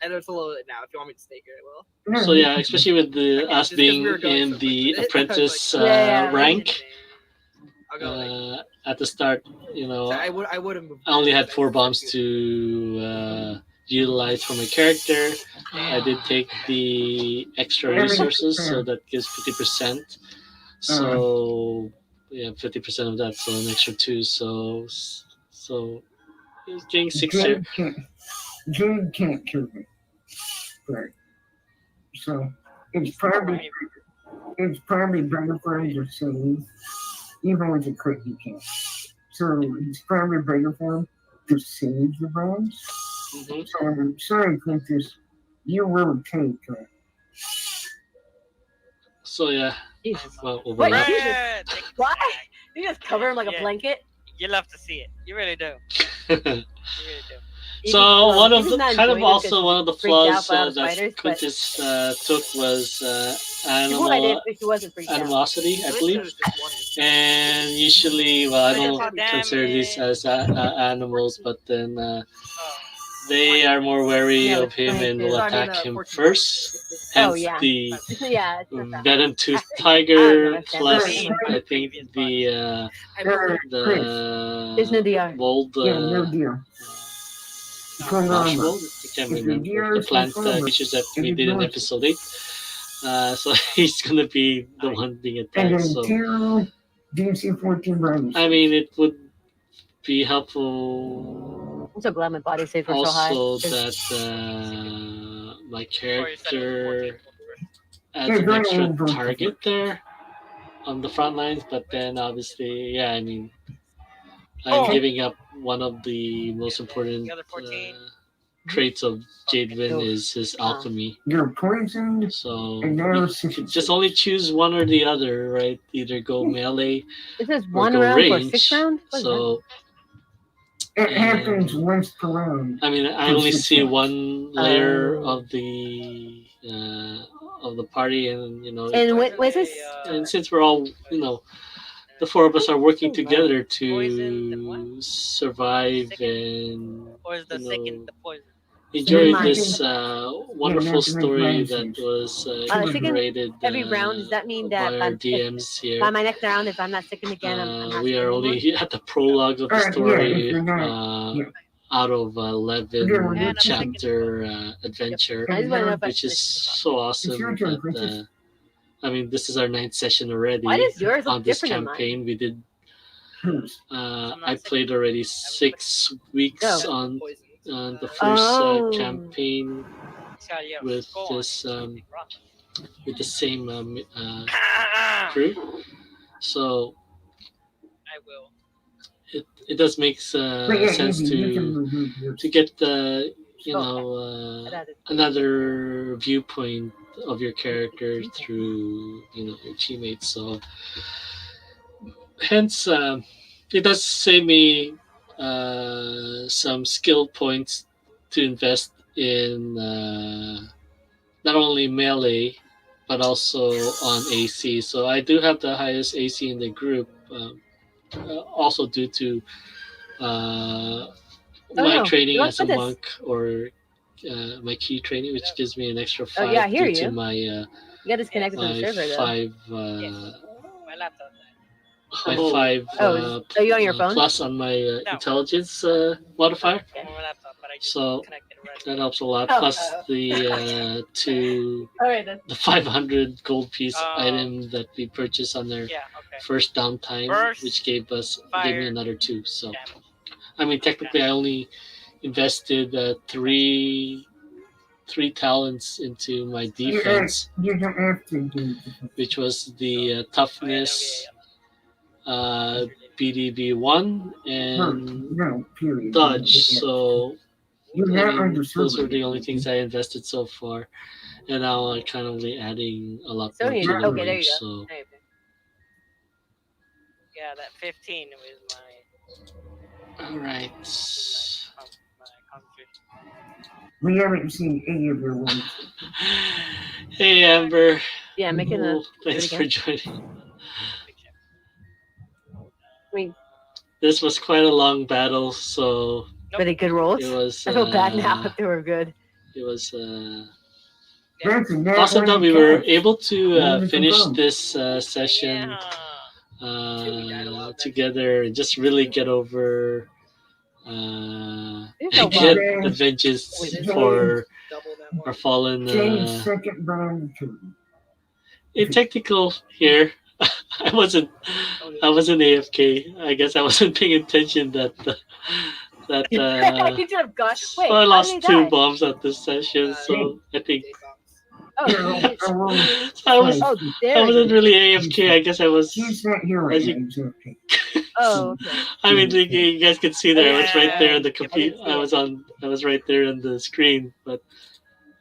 And it's a little bit now. If you want me to stay here, I will. so yeah, especially with the Okay, us just 'cause being we were going in so the quick with it, I was apprentice like, Yeah. rank I'll go like. at the start, So I would have moved. I only had back, 4 but bombs that's to utilize for my character. I did take the extra resources, so that gives 50%. So yeah, 50% of that, so an extra 2. So it's getting 6 here. Jade can't kill me. Right. So it's probably better for him to save, even with the crit he can't. So it's probably better for him to save the bombs. Mhm. So I'm sorry, Quintus, you will take her. So yeah, Jesus. well, Wait, overlap. Red! What? You just cover him like a Yeah. blanket? You love to see it. You really do. You really do. So one of the not kind of enjoying it also because one of the freaked out flaws by all the that spiders, but- Quintus took was He would if he wasn't freaked out. animosity, I It believe. was just one. And usually, well, I don't God damn consider these it. as animals, but then Oh. they are more wary Yeah, of him and will So, I mean, attack him 14 first. Oh, Hence yeah. the Yeah, it's not that. venom tooth I tiger don't understand plus that. I think the I will There's no the DR. mold Yeah, no deal. marsh mold. I can't If the remember deer the is plant from farmers, creatures that we it did in ignores it. episode 8. So he's gonna be the one being And attacked. then So 2 DC 14 bombs. I mean, it would be helpful I'm so glad my body saves were so high. also 'cause that my Or you said it was 14. character adds an extra target there on the front lines, but then obviously, yeah, I mean, I'm giving up one of the most important The other 14. traits of Jade Wind is his alchemy. You're poisoned. So And you now could just only choose one or the other, right? Either go melee It says or 1 go round range. for 6 rounds? What is that? So It happens once per round. I mean, I For only 6 see rounds. one layer Oh. of the party, and And what was this? and since we're all the 4 of us are working Oh, together Poison and to survive and Or is the second the poison? enjoy Mine. this wonderful Yeah, story mine that too. was second created every round, does that mean that by by- our DMs here. By my next round, if I'm not sickened again, I'm not We sick are anymore? only at the prologue of the Yeah, if story you're not, yeah. out of 11 Yeah, we're good. chapter adventure, I just want to know if I which is so awesome. It's your turn, That, Quintus. I mean, this is our 9th session already Why does yours on look this different than mine? campaign. We did. Whose? I played already 6 weeks Oh. on poison. the first Oh. campaign with Go this on. with the same crew. So I will. it does make But yeah, sense Evie, you can to move yours. get I'd rather- another viewpoint of your character through your teammates. So hence it does save me some skill points to invest in not only melee but also on AC. So I do have the highest AC in the group, also due to my no. training You as a want this? monk or my key training, which gives me an extra Oh, 5 yeah, I hear due to you. my You got disconnected from the my server though. 5 My laptop. my Oh. 5 Are you on your phone? plus on my No. intelligence modifier. On my laptop, but I just So connected already. that helps a lot. Oh. Plus the two All right, then. the 500 gold piece Oh. item that we purchased on their Yeah, okay. first downtime, Burst, which gave me fire, another 2. So damage. I mean, technically, I only invested three talents into my defense, You don't have to do which was the toughness, BDB1, and no, period. dodge. So You're I not mean, under those server are the only yet, things I invested so far, and now I'm kind of adding a lot So more you- to the okay, there range. you go. So There you go. Yeah, that 15 was all right. my country. We haven't seen any of your ones. Hey Amber. Yeah, I'm making a. Oh, thanks do it for again. joining. I mean, This was quite a long battle, so were they good rolls? it was. I feel bad now if they were good. It was Branson, that awesome one that you we were catch. able to Only finish confirmed. this session Yeah. together and just really get over There's no get bug. the vengeance Wait, for Double that one. our fallen James' second round two. in technical here. I wasn't AFK. I guess I wasn't paying attention that You should have gone. so Wait, I how lost did 2 they die? bombs at this session, so I think Jade bombs. Oh, Yeah, geez. I was Oh, I there it wasn't is. really AFK. I guess I was. He's not here As right you- now. He's okay. Oh, okay. I mean, you guys can see there. I was right there on the I computer. didn't see I was right there on the screen, but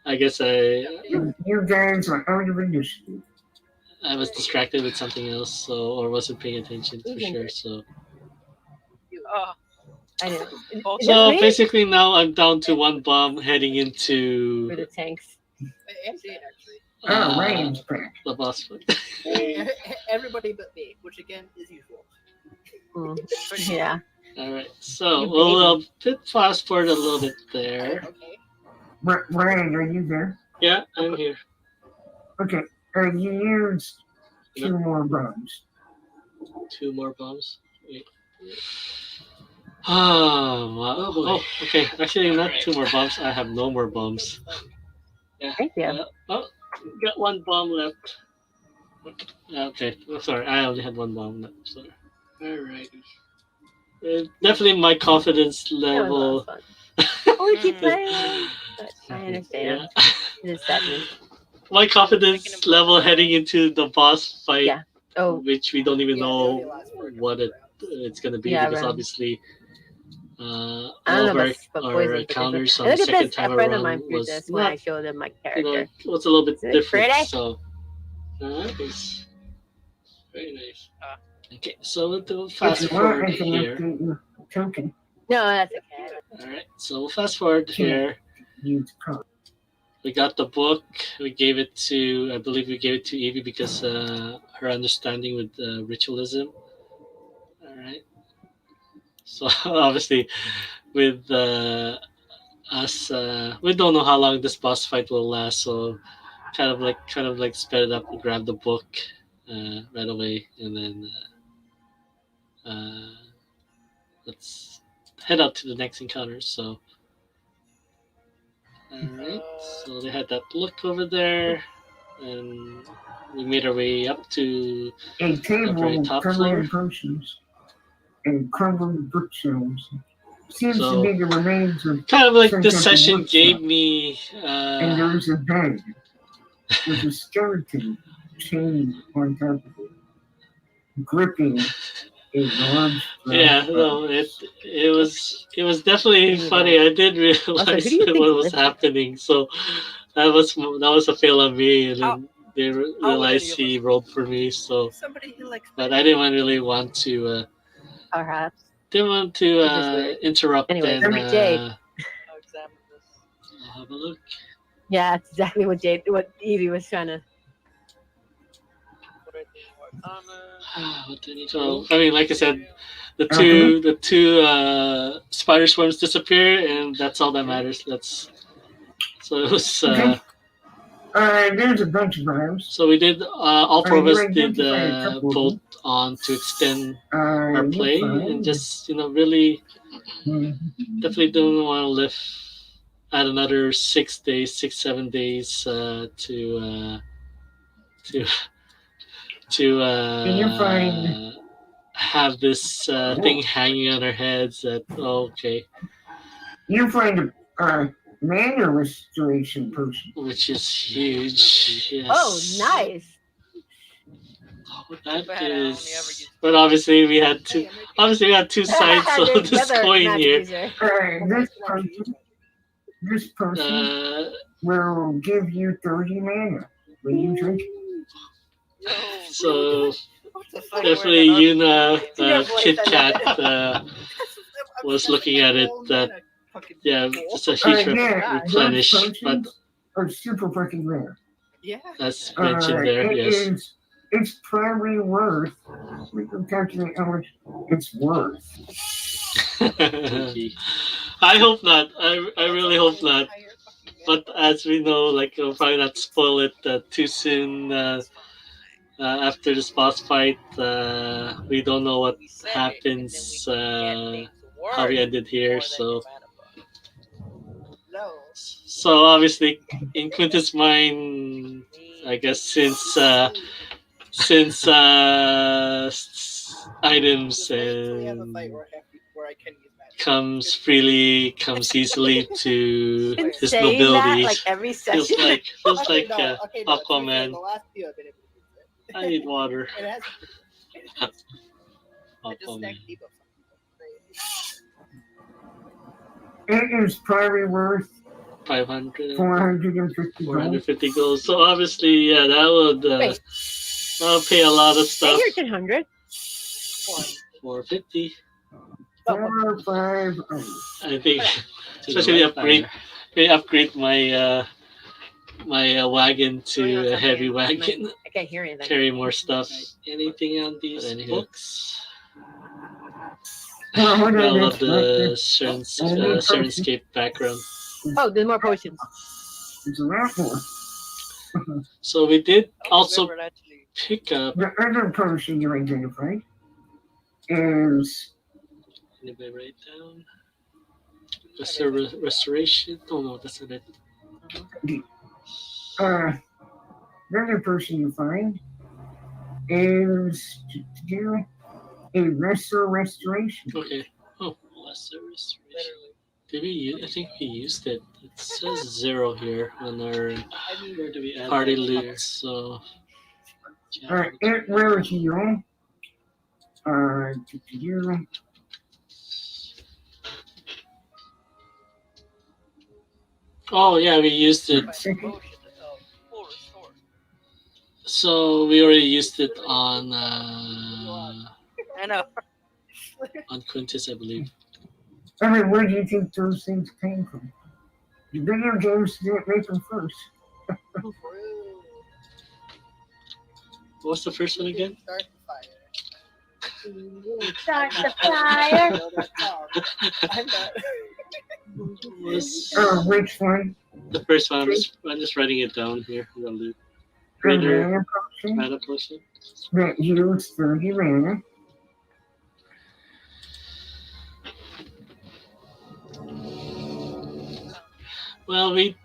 I guess I You guys are out of initiative. was distracted with something else, so or wasn't paying attention for sure. So Oh, I didn't. Is So it so me? basically now I'm down to 1 bomb heading For into the tanks. And Jade, actually. Oh, Ryan's back. the boss fight. Everybody but me, which again is usual. Mm. Yeah. All right, so You we'll fast forward a little bit there. Okay. Ryan, are you there? Yeah, I'm here. Okay. You used Yep. 2 more bombs. 2 more bombs. Wait. Oh, wow. Oh, okay. Actually, not 2 more bombs. I have no more bombs. Yeah. Thank you. Oh, got 1 bomb left. Okay. Oh, sorry, I only had 1 bomb left. Sorry. Alrighty. Definitely my confidence That was a level. lot of fun. Oh, we keep playing. But I understand. Yeah. It is sadness. My confidence level heading into the boss fight, Yeah. Oh, which we don't even Yeah, they know only last for a couple what rounds. it's gonna be Yeah, because rounds. obviously I all don't of know our, about our poison. encounters But on the look at second this. time A friend of around mine threw was this when I not, showed him my you character. know, it was a little bit Is it different. pretty? So nice, very nice. Okay, so we'll If fast you want, forward I can here. update your token. No, that's okay. All right, so we'll fast forward here. Use code. We got the book. We gave it to, I believe we gave it to Evie because her understanding with ritualism. All right. So obviously, with us, we don't know how long this boss fight will last. So kind of like sped it up and grabbed the book right away, and then let's head out to the next encounter. So. Alright, so they had that look over there, and we made our way up to A the table very with top floor. covering potions and crumbling bookshelves. Seems So- to be the remains of. Kind of like this Sometimes session it works gave out. me. And there is a bed with a skeleton chained on top of it, gripping a large. Yeah, no, it was definitely funny. I did realize Also, who do you think what was lives happening, so that was a fail on me, and then they how would realized any of he us- rolled for me. So, Somebody who likes. but I didn't really want to. Perhaps. Didn't want to Which is weird. interrupt. Anyway, and, Jade. I'll examine this. I'll have a look. Yeah, that's exactly what Evie was trying to. Put it in Arcana. What do I need to? So, I mean, like I said, the two spider swarms disappear, and that's all that matters. Let's So it was. There's a bunch of items. So we did. All four of us did identify a couple of vote on to extend our You're play, fine. and just really Mhm. definitely don't want to live at another 7 days to And you're fine. have this thing hanging on our heads. That okay, You find a mana restoration potion. which is huge. Yes. Oh, nice. That Bad, I only ever is. use- But obviously we had two. Obviously we had two sides of There's this the other coin magic here. user. This potion Uh, will give you 30 mana when you drink it. Yo, so what the fuck? definitely Yuna, Your voice, KitKat was looking at it. That just a huge replenish, those but potions are super fucking rare. Yeah. that's mentioned there. It Yes. is- it's probably worth. We can calculate how much it's worth. I hope not. I really hope not. But as we know, like we'll probably not spoil it too soon. After this boss fight, we don't know what happens. How we ended here. So obviously, in Quintus' mind, I guess since items and comes freely, comes easily to Been his saying nobility. that like every Feels session. like Aquaman. I need water. Aquaman. It is probably worth 500, 450 gold. 450 gold. So obviously, yeah, that would Wait. that'll pay a lot of Say stuff. you're 100. 450. 450. I think, especially upgrade my my wagon to a heavy wagon. I can't hear anything. Carry more stuff. Anything on these books? Oh, hold I on, love the that's Serenscape background. Oh, there's more potions. There's a lot more. So we did also pick up. The other potion you identified is Anybody write down? Restoration? Oh no, that's not it. the other person you find is to do a lesser restoration. Okay. Oh, lesser restoration. Did we use? I think we used it. It says 0 here on our party loot. So. It will heal. To do. Oh yeah, we used it. So we already used it on I know. on Quintus, I believe. I mean, where do you think those things came from? The video games didn't make them first. What's the first one again? Start the fire. I'm not. Was Which one? the first one? I'm just writing it down here. The loot. The Greater mana potion mana potion. that yields 30 mana. Well, we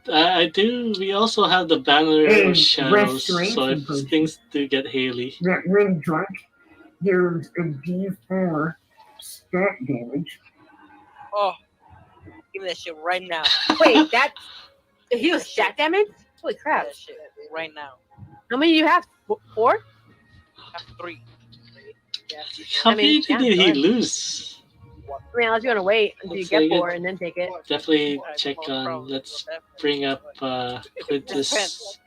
also have the banner Hey, of shadows, so restoration if potion. things do get Haley. That when drunk deals a d4 stat damage. Oh, give me that shit right now. Wait, that he was stat damage? Holy Give me crap. that shit right now. How many do you have? 4? I have 3. Yeah. How I mean, many yeah, did he go ahead. lose? I mean, unless you want to wait until you Let's get say 4 and then take it. Definitely check on. Let's bring up Quintus'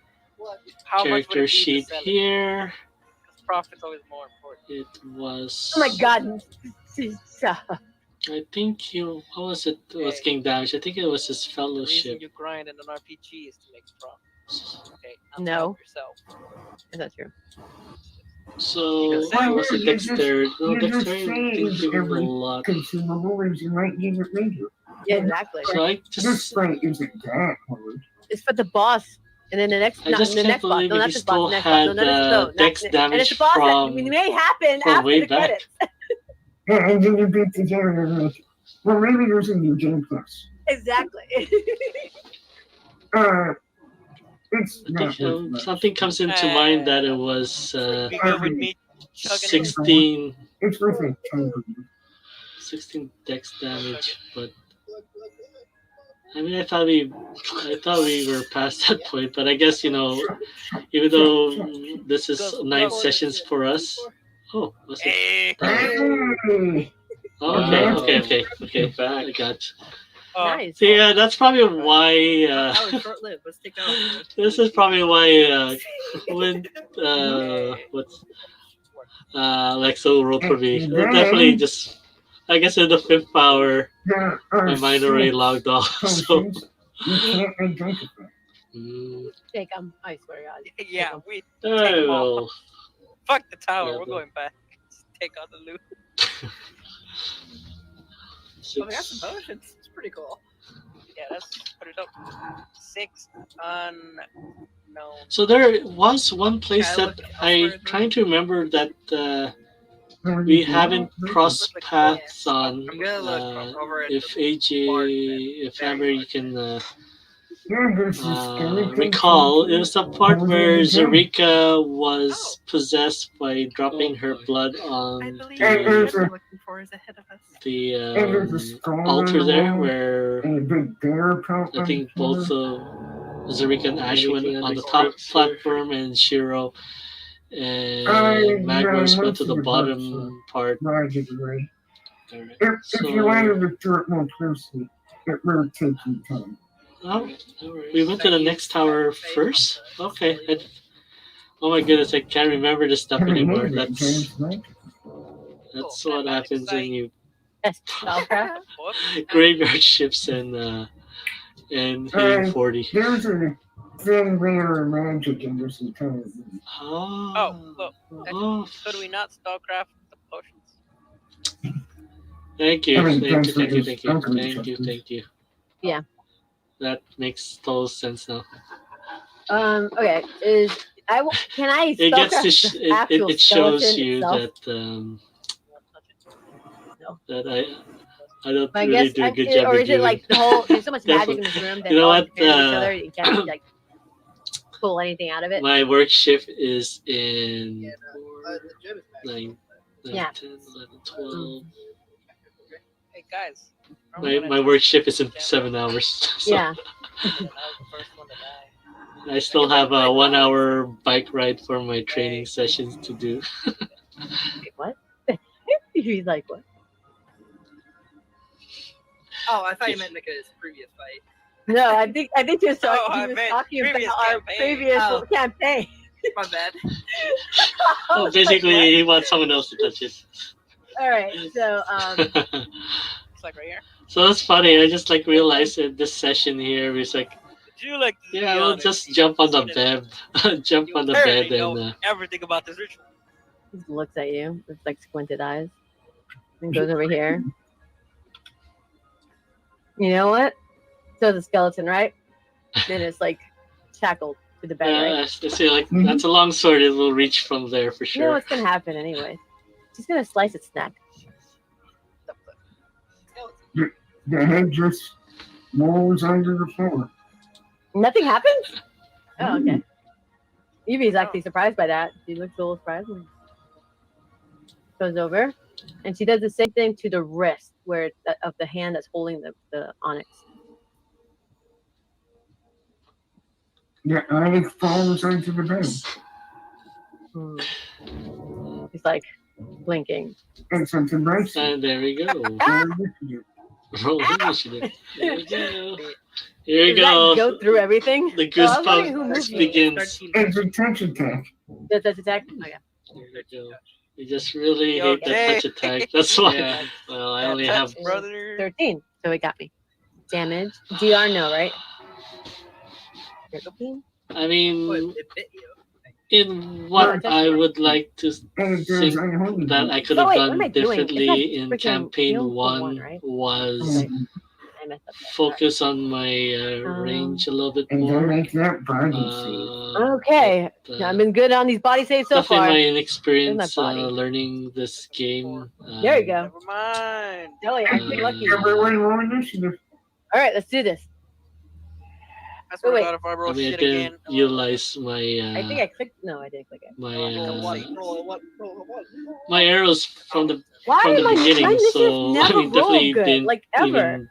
How much would character it be to sheet sell it? here. 'Cause profit's always more important. It was. Oh my god. I think he. What was it? Was getting damaged? I think it was his The reason fellowship. you grind in an RPG is to make profits. Okay. Not No. help yourself. Is that true? So You what was it? you just- Dexterity. No, you just dexterity say didn't give him a every lot. Consumable is you might use it later. Yeah, exactly. So I This just. fight isn't that hard. is for the boss. And then the next, I just the can't next boss. believe No, if not you this still boss. The next boss. had No, not dex and damage it's a boss from that may happen after way the back. credits. Yeah, and then you beat the game and like, well, maybe there's a new game plus. Exactly. It's I not think worth much. something comes into mind that it was Be good with me chugging it. 16, It's worth like 10. 16 dex damage, but I mean, I thought we were past that point, but I guess even though this is 9 sessions for us. Oh, what's it? Hey. Hey! Oh, okay. I got you. Nice. See, that's probably why. That was short lived. Let's take that one. This is probably why when what's Lexxo rolled for me. Definitely just. I guess in the 5th hour, my mind already logged off. So. You can't make drink of that. Take them. I swear to God. Yeah, we I take will. fuck the tower. Yeah, We're going back. Just take all the loot. Oh, they got some potions. It's pretty cool. Yeah, that's pretty dope. 6 unknown. So there was one place Yeah, I that looked I'm elsewhere. trying to remember that we haven't crossed paths on. I'm gonna look over at If the AJ, bar if Amber, you can Yeah, there's this skeleton recall, it thing. was the part where Yeah. Zarika was possessed by dropping her blood I on believe Hey, what there's we're a- looking for is ahead of us. the And there's a skull altar on the there wall, where and a big bear print I on think the floor. both Zarika and Ash went on the top platform, and Shiro and Magnus went to the bottom part. Right, right. Alright, If you wanted to do it more closely, it will take you time. we went to the next tower first. Okay. Oh my goodness, I can't remember this stuff anymore. That's what happens when you Yes, Spellcraft. graveyard shifts and hitting 40. There's a thing rare magic in this entire room. Oh, look. Oh. Could we not spellcraft the potions? Thank you. I mean, Thank you. Yeah. That makes total sense now. Okay. Can I It gets to spellcraft the actual it shows skeleton you itself? that I don't I really guess do a good job or of is it like the whole? There's so much magic in Definitely. this room that You know all what, depend on each other. You can't like pull anything out of it. My work shift is in The gym is back. 9, Yeah. 10, 11, 12. Hey, guys. My work shift is in 7 hours. So Yeah. I was the first one to die. I still have a 1 hour bike ride for my training sessions to do. Wait, what? He's like, what? Oh, I thought you meant Mika's previous fight. No, I think he was Oh, talking, I he was meant talking about previous our campaign. previous Oh. campaign. My bad. Oh, basically, he wants someone else to touch it. All right, so It's like right here. So that's funny. I just realized that this session here is Would you like to yeah, be we'll honest? just jump on the bed, jump You on the apparently bed know and everything about this ritual. he just looks at you with like squinted eyes, and goes over here. You know what? So the skeleton, right? Then it's like shackled to the bed, right? see, that's a long sword. It will reach from there for You know sure. what's gonna happen anyway? She's gonna slice its neck. The head just rolls under the floor. Nothing happens? Oh, okay. Evie's actually surprised by that. She looks a little surprised. Goes over, and she does the same thing to the wrist, where of the hand that's holding the onyx. The onyx falls onto the bed. He's like blinking. And something breaks it. And there we go. Roll initiative. There we go. Here we Does that go. go through everything? The Oh, I was wondering who moved goosebumps me. begins. It's a touch attack. That's attack. Oh yeah. There we go. You just really You hate okay? that touch attack. That's why. Yeah. Well, I only have. brother. 13. So it got me. Damage. DR no, right? 13? I mean, It bit you. in what I would like to And it does think unholy. that I could Oh, have wait, what am I done doing? It's differently not in freaking campaign heal for 1 one, right? was I messed up there. focus on my range a little bit And don't more. make that body save. Okay. but, I've been good on these body saves so definitely far. my inexperience body. Learning this game. There you go. Never mind. Jelly, I'm pretty lucky. Everyone roll initiative. All right, let's do this. I swear wait. to God, if I roll I mean, I shit didn't again, utilize my. I think I clicked. No, I didn't click it. my Roll what? my arrows from the Why from the am I? beginning, My initiative so never I mean, definitely roll good, didn't like ever. even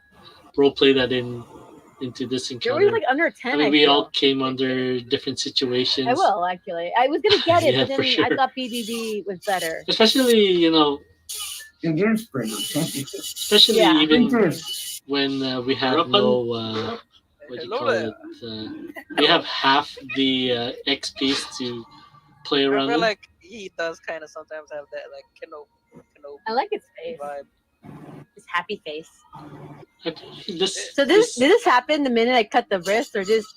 roleplay that into this You're encounter. always like under 10. I mean, we feel. all came under different situations. I will actually. I was gonna get it, Yeah, but then for sure. I thought BBB was better. Especially, Against Brandon. especially Yeah. even Quintus. when we have no what do you Hello call there. it? We have half the XPs to play I around feel with. like he does kind of sometimes have that like I like his face. vibe. His happy face. I think this So did this happen the minute I cut the wrist, or just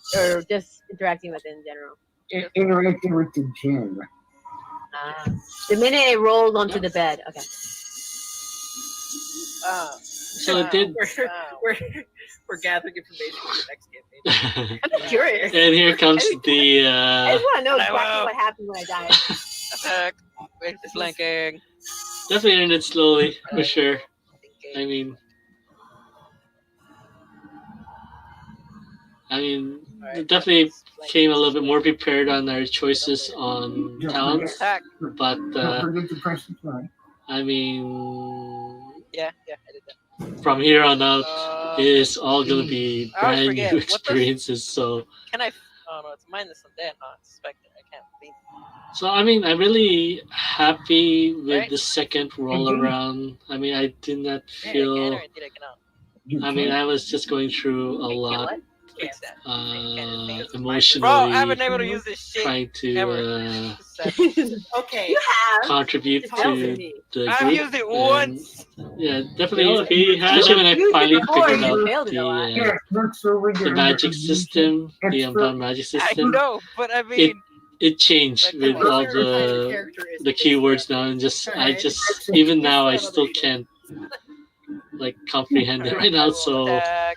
interacting with it in general? Interacting with the gym. The minute I rolled onto the bed. Okay. so it did. We're gathering information for the next campaign. I'm curious. And here comes the I just want to know exactly Hello. what happened when I died. Attack. Wait, flanking. definitely earned it slowly for sure. I Thinking. mean, Alright. definitely Flanking. came a little bit more prepared on our choices on talents, Attack. but Don't forget to press the flag. I mean, Yeah, I did that. from here on out, Uh, it's all gonna be I always brand forget, new what does- experiences. So, Can I? Oh no, it's minus on that. Not suspected. I can't think. I mean, I'm really happy with Right? the second roll Mhm. around. I mean, I did not Did I feel. can or did I cannot? You I mean, can't. I was just going through a lot Fix that. emotionally, Bro, I haven't been able to use this shit. trying to ever. Okay. You have. contribute Tell to me. the I've group. used it and- once. Yeah, definitely. Well, Especially when I used it finally before, figured you out failed it a lot. Yeah, look, so when the you're magic under system, the expert- unbound magic I system. know, but I mean, It changed Like, with come on. all Your type of the character is keywords different. now, and just I Alright. just even now I still can't like comprehend it right now. So attack.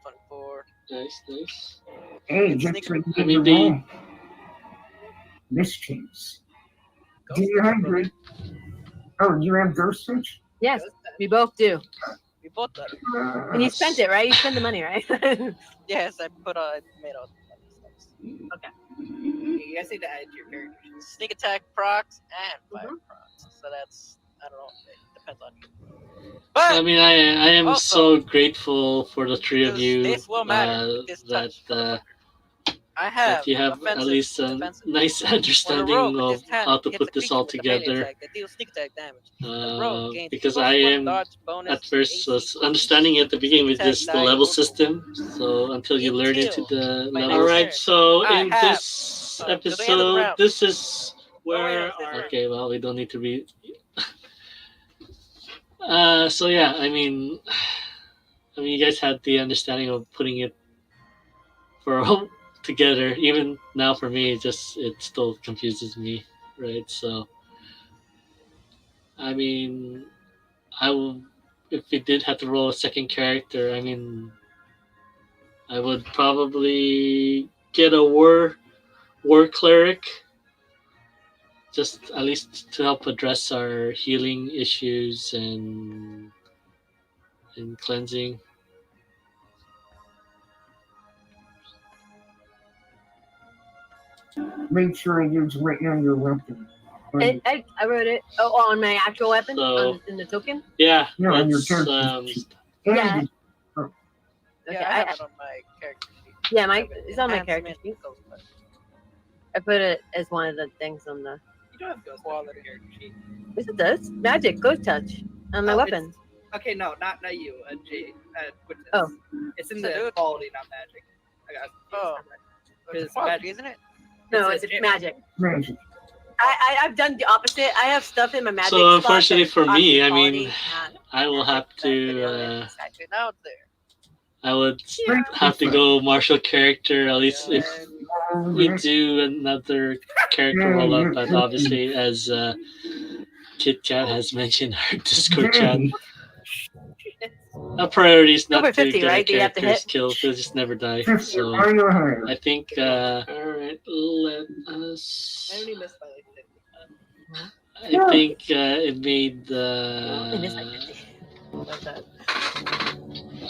24. nice. Hey, just Sneak- like I mean, the wall. Mischance. Do you have good? Oh, you have ghost touch? Yes, we both do. We both got it. And you spent it, right? You spent the money, right? Yes, I made all. You guys need to add to your character. Sneak attack procs and fire Mhm. procs. So that's I don't know. It depends on you. I But mean, I am Also, so grateful for the three of you this will matter with this that touch. I have that you have offensive, at least a defensive. nice When a understanding rogue with of his hand how to hits put a this creature all with a melee together. attack that deals sneak attack damage. The rogue gains Because plus I one am dodge bonus at first AC was equals understanding at the beginning with attack just the die level equals system. So until you learn into Until the my level. next Alright, turn, so I in have, this till the end of the episode, round. this is where. wait, it's different. Okay, well, we don't need to read. So yeah, I mean, you guys had the understanding of putting it for all together. Even now, for me, it still confuses me, right? So, I mean, if we did have to roll a second character, I mean, I would probably get a war cleric, just at least to help address our healing issues and cleansing. Make sure I use right on your weapon. I wrote it. Oh, on my actual weapon, So- in the token. Yeah, No, on your let's, character. Yeah. And Okay, Yeah, I have it on my character sheet. yeah, I have it it's on my enhancement character sheet. ghost touch. I put it as one of the things on the. You don't have ghost quality character sheet. Yes, it does. Magic, ghost touch, on my Oh, weapon. Okay, no, not you, Jade. Quintus. Oh. It's in So, the dude. quality, not magic. I got Oh. It's It's quality, magic. isn't it? No, It says it's gem. magic. magic. I've done the opposite. I have stuff in my magic. So, slot unfortunately that's for me, I quality, mean, not- I will have to. Exactly. Now it's there. I would have to go martial character at least if we do another character rollout. But obviously, as KitKat has mentioned, our Discord chat. Our priority is not Over to 50, get our right? Do you have to characters hit? killed. They'll just never die. 50 So or higher. I think. Alright, let us. I only missed by like 50. I think it made. I missed by 50. Like that.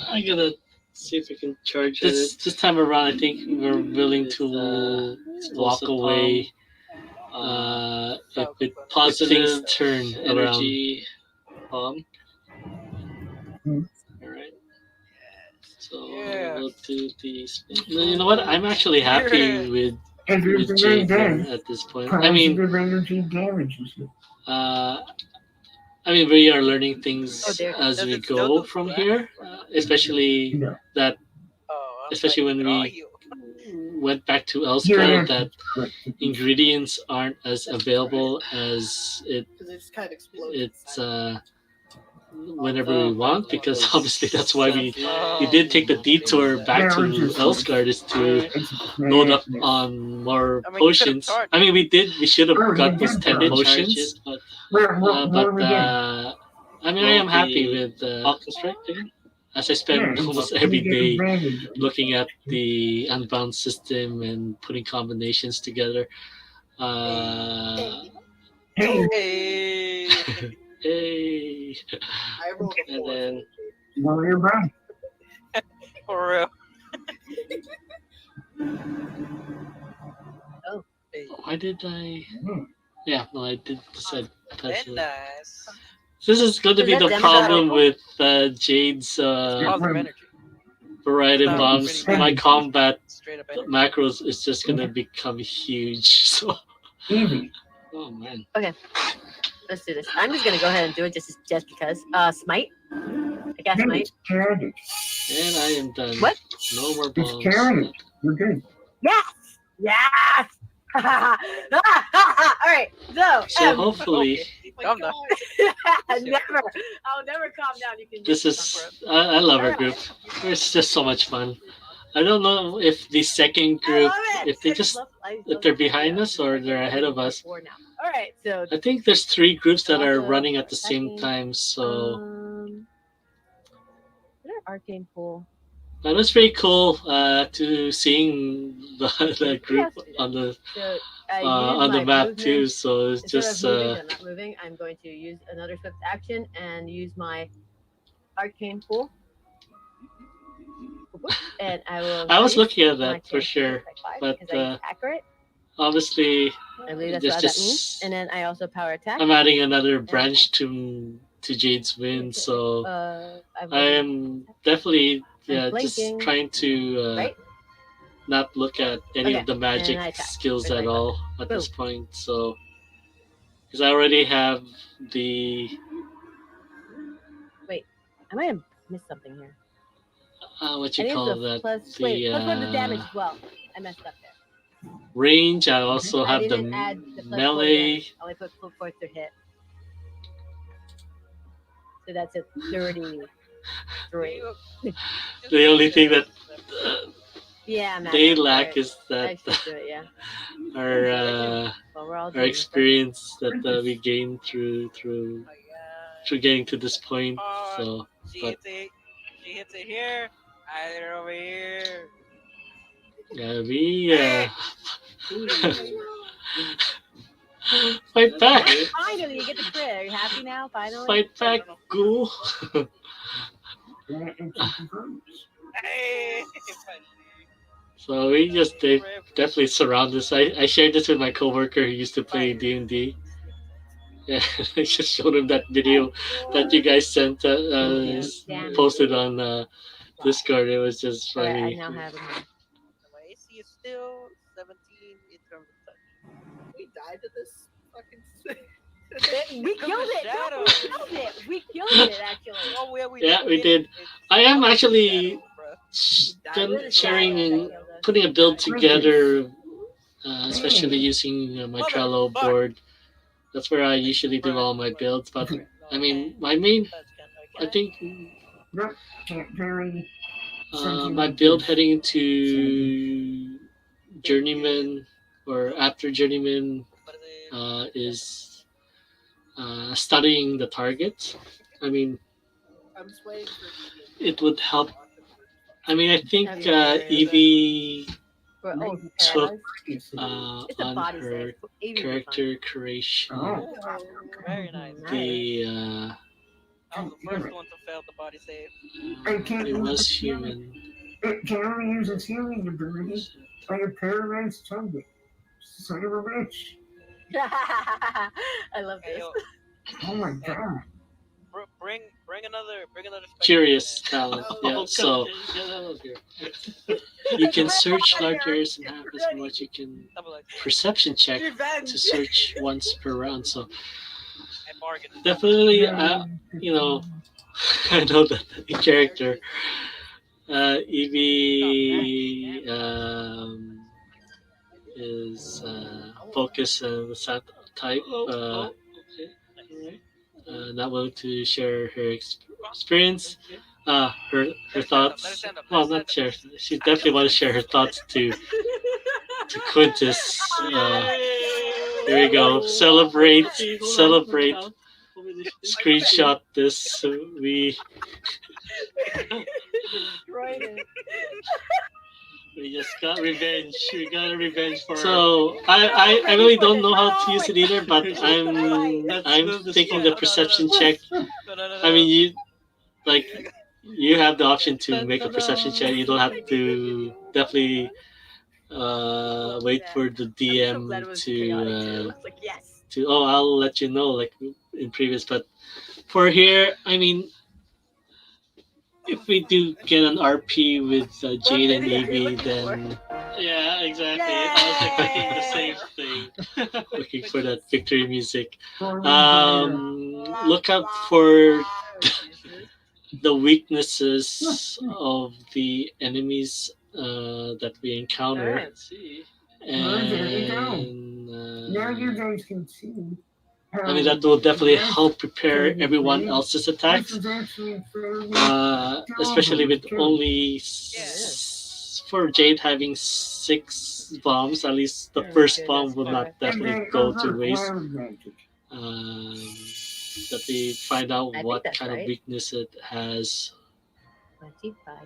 I gotta see if we can charge this time around. I think we're willing to walk away if it positive turn energy bomb. Hmm. All right. So Yeah. we'll do these. You know what? I'm actually happy with If you're with doing Jade Wind that, at this point. I mean, positive energy damages you. we are learning things Oh, there. as Does we it still go do from that? here, especially No. that, Oh, I'm especially trying when to draw we you. went back to You're Elscar, an that ingredients aren't as available as Because it just kind of explodes. it's inside. whenever we want, because obviously that's why we Oh, did take the detour back to Elscar is to It's load up madness. on more I mean, you could've potions. charged. I mean, we should have Oh, got you those did 10 charge. potions, but What we did? I mean, I am happy with Constructing, as I spend Yeah, almost you every get day advantage. looking at the Unbound system and putting combinations together. Hey, Hey. Hey. I rolled a 4. And then well, you're right. For real. Hey. why did I? Hmm. Yeah, no, I did decide. And nice. This is going to Is be that the them problem battle? with Jade's Positive energy. variety Not bombs. really My combat Straight up energy. macros is just gonna become huge. So, Evie, oh man, Let's do this. I'm just gonna go ahead and do it just because. Smite. I guess hey, smite. it's carriage. and I am done. What? No more It's bombs. carriage. We're good. Yes. Yes. All right. So hopefully, Calm down. never. I'll never calm down. You can. this is. I love our group. It's just so much fun. I don't know if the second I group, love it. if they just, if they're behind us or they're ahead of us. All right. So. I think there's 3 groups that are Also, running at the same attacking, time. So. What are arcane pool? That was pretty cool to seeing the group on the So on the map too. So it's Instead just of moving, I'm not moving. I'm going to use another swift action and use my arcane pool. And I will. I was increase looking at my that for chance sure, by 5 but because I'm accurate. obviously I believe that's there's what just that means. And then I also power attack. I'm adding another branch to Jade's Wind, so I am definitely just trying to right? not look at any of the And magic I attack. skills Right, at right, all at this point. So because I already have the I might have missed something here. what I you think call it's the that plus, the wait, plus 1 to damage as well. I messed up there. range. I also I have the didn't add the plus 4 melee. damage. I only put full 4 to hit. So that's a 33. The only thing that Yeah, I'm they at it. lack Alright. is I that should do it, yeah. our Well, we're all our doing this, experience that we gained through getting to this point. So, She but hits it here. I hit it over here. yeah, we fight back, right? Finally, you get the crit. Are you happy now? Finally. fight back, ghoul. Hey. So we just definitely surround this. I shared this with my coworker who used to play D&D. Yeah, I just showed him that video that you guys sent, posted on Discord. It was just Alright, I funny. now have him. My AC is still 17 in terms of touch. We died to this fucking. We killed it. Shadow. No, we killed it. We killed it actually. Oh, Yeah, we did. I am actually Shadow, sharing and putting a build together, especially using my Trello board. That's where I usually do all my builds. But I mean, my main, I think, my build heading into Journeyman or after Journeyman is studying the target. I mean, I'm just waiting for Evie. it would help. I mean, I think That'd be hilarious. Evie For, oh, took paralyzed? It's a on body her save. Evie would be character creation Oh. Very nice. the I was the first one to fail the body save. I can't it use was the healing. human. It can only use its healing ability on a paralyzed target. Son of a bitch. I love Hey, this. yo, Oh my god. bring another spectator Curious in. talent. Oh, Yeah, so Get out of here. you can search large areas and have as much you can Double X. perception check Revenge. to search once per round. So I bargained. definitely, you know, I know that the character Evie is focused on the sat type. Not willing to share her experience, her thoughts. Well, not share. She definitely want to share her thoughts to Quintus. Here we go. Celebrate. Screenshot this. So we Destroyed it. we just got revenge. We got a revenge for. So I really don't know how to use it either, but I'm taking the perception check. No. I mean, you have the option to make a perception check. You don't have to definitely wait for the I'm so glad it DM was chaotic too. to It's like, yes. I'll let you know like in previous. But for here, I mean, if we do get an RP with Jade and Evie, then yeah, exactly. I was like thinking the same thing. Looking for that victory music. Look out for the weaknesses of the enemies that we encounter. And Now you guys can see. I mean, that will definitely help prepare everyone else's attacks, especially with only for Jade having 6 bombs. At least the first bomb will not definitely go to waste. That we find out I think what that's kind of right. weakness it has, 25.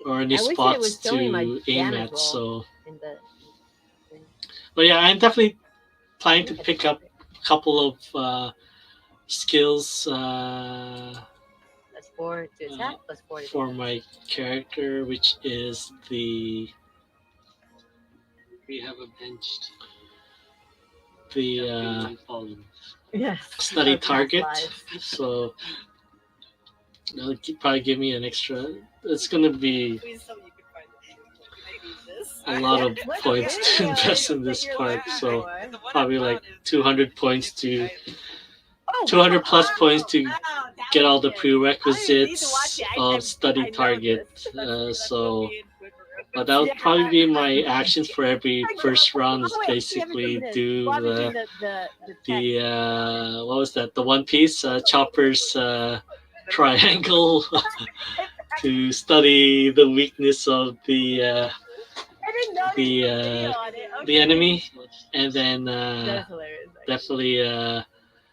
or any I wish it spots was showing my to aim damage at. roll So, in the but yeah, I'm definitely planning to pick up a couple of skills plus 4 to attack, plus 4 to for defense. my character, which is the We have avenged the fallen. Yes. study Our past target. lives. So that'll probably give me an extra. It's gonna be Please tell me you can find it. I need this. a lot of What points to video invest in that this you're part. looking So for? The one probably I like found is 200 points to Oh, 200 plus wow. points to Wow, that get was all the good. I don't even need to watch prerequisites it. of study I know target. this. So, but that would probably be my actions for every first round. Is Oh, wait, basically do Bobby the doing the what was that? The One Piece Chopper's triangle to study the weakness of the I didn't know the, there was a video on it. the Okay. enemy, and then That's hilarious. Actually. definitely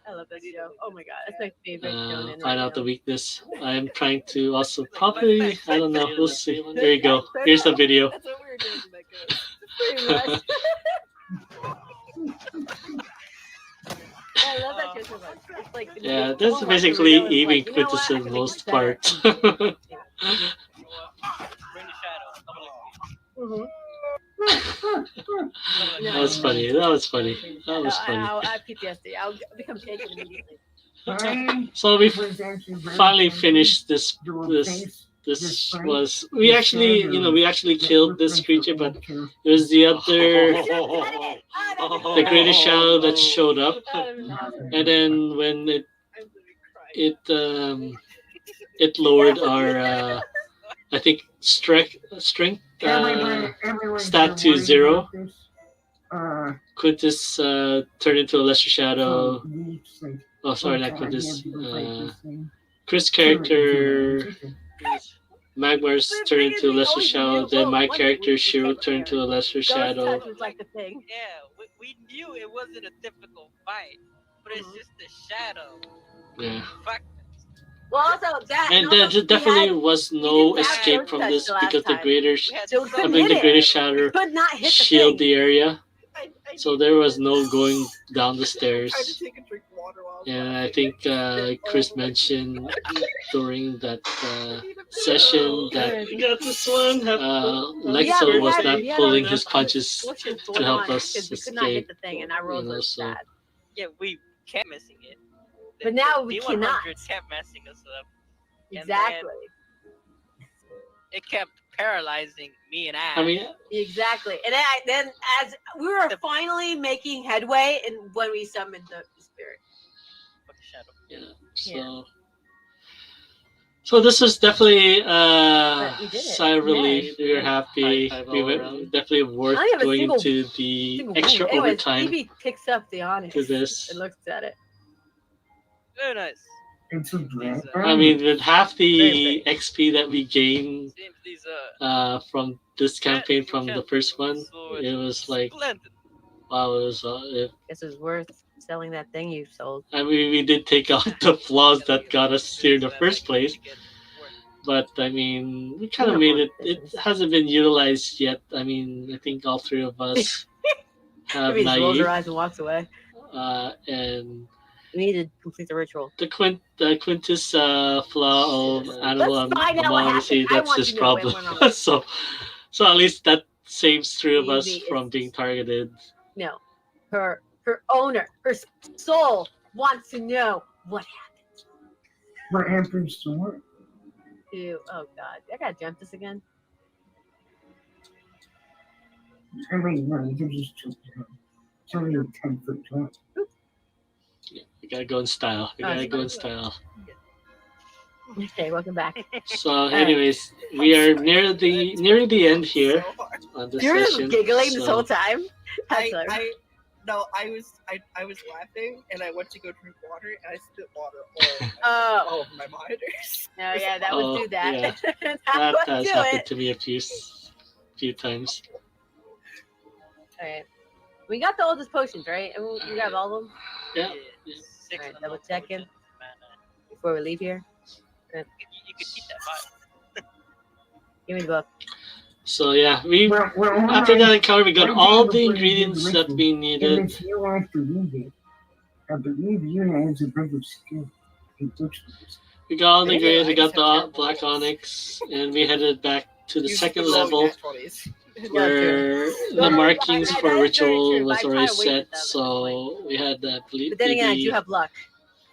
I love that show. Oh my god, that's my favorite shonen. find right out the now. weakness. I'm trying to also probably, I don't know, we'll see. There you go. Here's the video. That's what we were doing back then. Pretty much. I love that show so much. It's like Yeah, it's that's so basically much, even like, you know what? I Quintus' can most make part. this better. bring the shadow. Double X. That was funny. That was funny. That was funny. I'll have PTSD. I'll become shaken immediately. So we finally finished this. This was we actually killed this creature, but it was the other the greatest shadow that showed up, and then when it lowered our I think strength stat to 0. Quintus turned into a lesser shadow. Oh, sorry, not Quintus. Chris' character Magmar's turned into a lesser shadow. Then my character Shiro turned to a lesser shadow. Ghost touch was like the thing. Yeah, we knew it wasn't a difficult fight, but it's just the shadow. Yeah. Fuck Well, also that, And also there definitely was no didn't have escape Earth from Touch this the last because the time. greater, We had So we I couldn't mean, hit the greater it. shatter Could not hit the shield thing. the area, I so there was no going down the I'm trying to stairs. take a drink of water while I was And I laughing. think Chris Oh. mentioned during that I need a session pillow. that You got this one. Lexxo we was had- not we had pulling all his the punches pushes to going help on us because we could not hit escape. the thing, and our rolls You know, were so- bad. Yeah, we kept missing it. But now we D100 cannot. kept messing us up. And Exactly. It kept paralyzing me and Ash. I mean, Exactly. And then as we were finally making headway, and when we summoned the spirit. Fuck shadow. yeah. So this is definitely But we did it. sigh of relief. Yeah. We were happy. High We were round. definitely worth I don't have a going single- into the Single extra wound. Anyways, overtime Evie picks up the onyx to this. and looks at it. Very nice. It's a These, I mean, with half the Very XP that we gained Seems these from this campaign new from the champions, first one, so it was like, splendid. wow, it was. Guess it was worth selling that thing you sold. I mean, we did take out the flaws that got us here in the first place, but I mean, we kind of made it. It hasn't been utilized yet. I mean, I think all three of us have Evie just rolls her naive, eyes and walks away. and We need to complete the ritual. the Quintus flaw of animal Let's find out what morality, happened. I that's want his to know what problem. went wrong. so at least that saves three of us Evie from is- being targeted. No, her owner, her soul wants to know what happened. What happens to what? Ew, oh god, I gotta jump this again. I mean, no, you can just jump down. It's only a 10-foot jump. We gotta go in style. We Oh, gotta it's go in fine. style. Okay, welcome back. So, anyways, we are nearing the end here So hard. on this You're just session. giggling this So- whole time. That's like, I was laughing and I went to go drink water and I spit water oh, all over my monitors. no, yeah, that would Oh, do that. yeah. that That would has do happened it. to me a few times. All right, we got the oldest potions, right? And we got all of them Yeah. Six Alright, of double those checking. potions, man. before we leave here. You could keep that vibe. Give me the book. So yeah, we Well, after that encounter we got One all thing the before you do the ingredients that ritual, we and needed. if you want to read it, I believe Yuna has a bit of skill in rituals. We got all the Yeah, ingredients. We I got just have the terrible black rolls. onyx, and we headed back to the You second spit rolling level nat 20s. where No, the no, markings that for is very ritual true, was but I already kinda wasted set. them at this So we had But then again, I do have luck.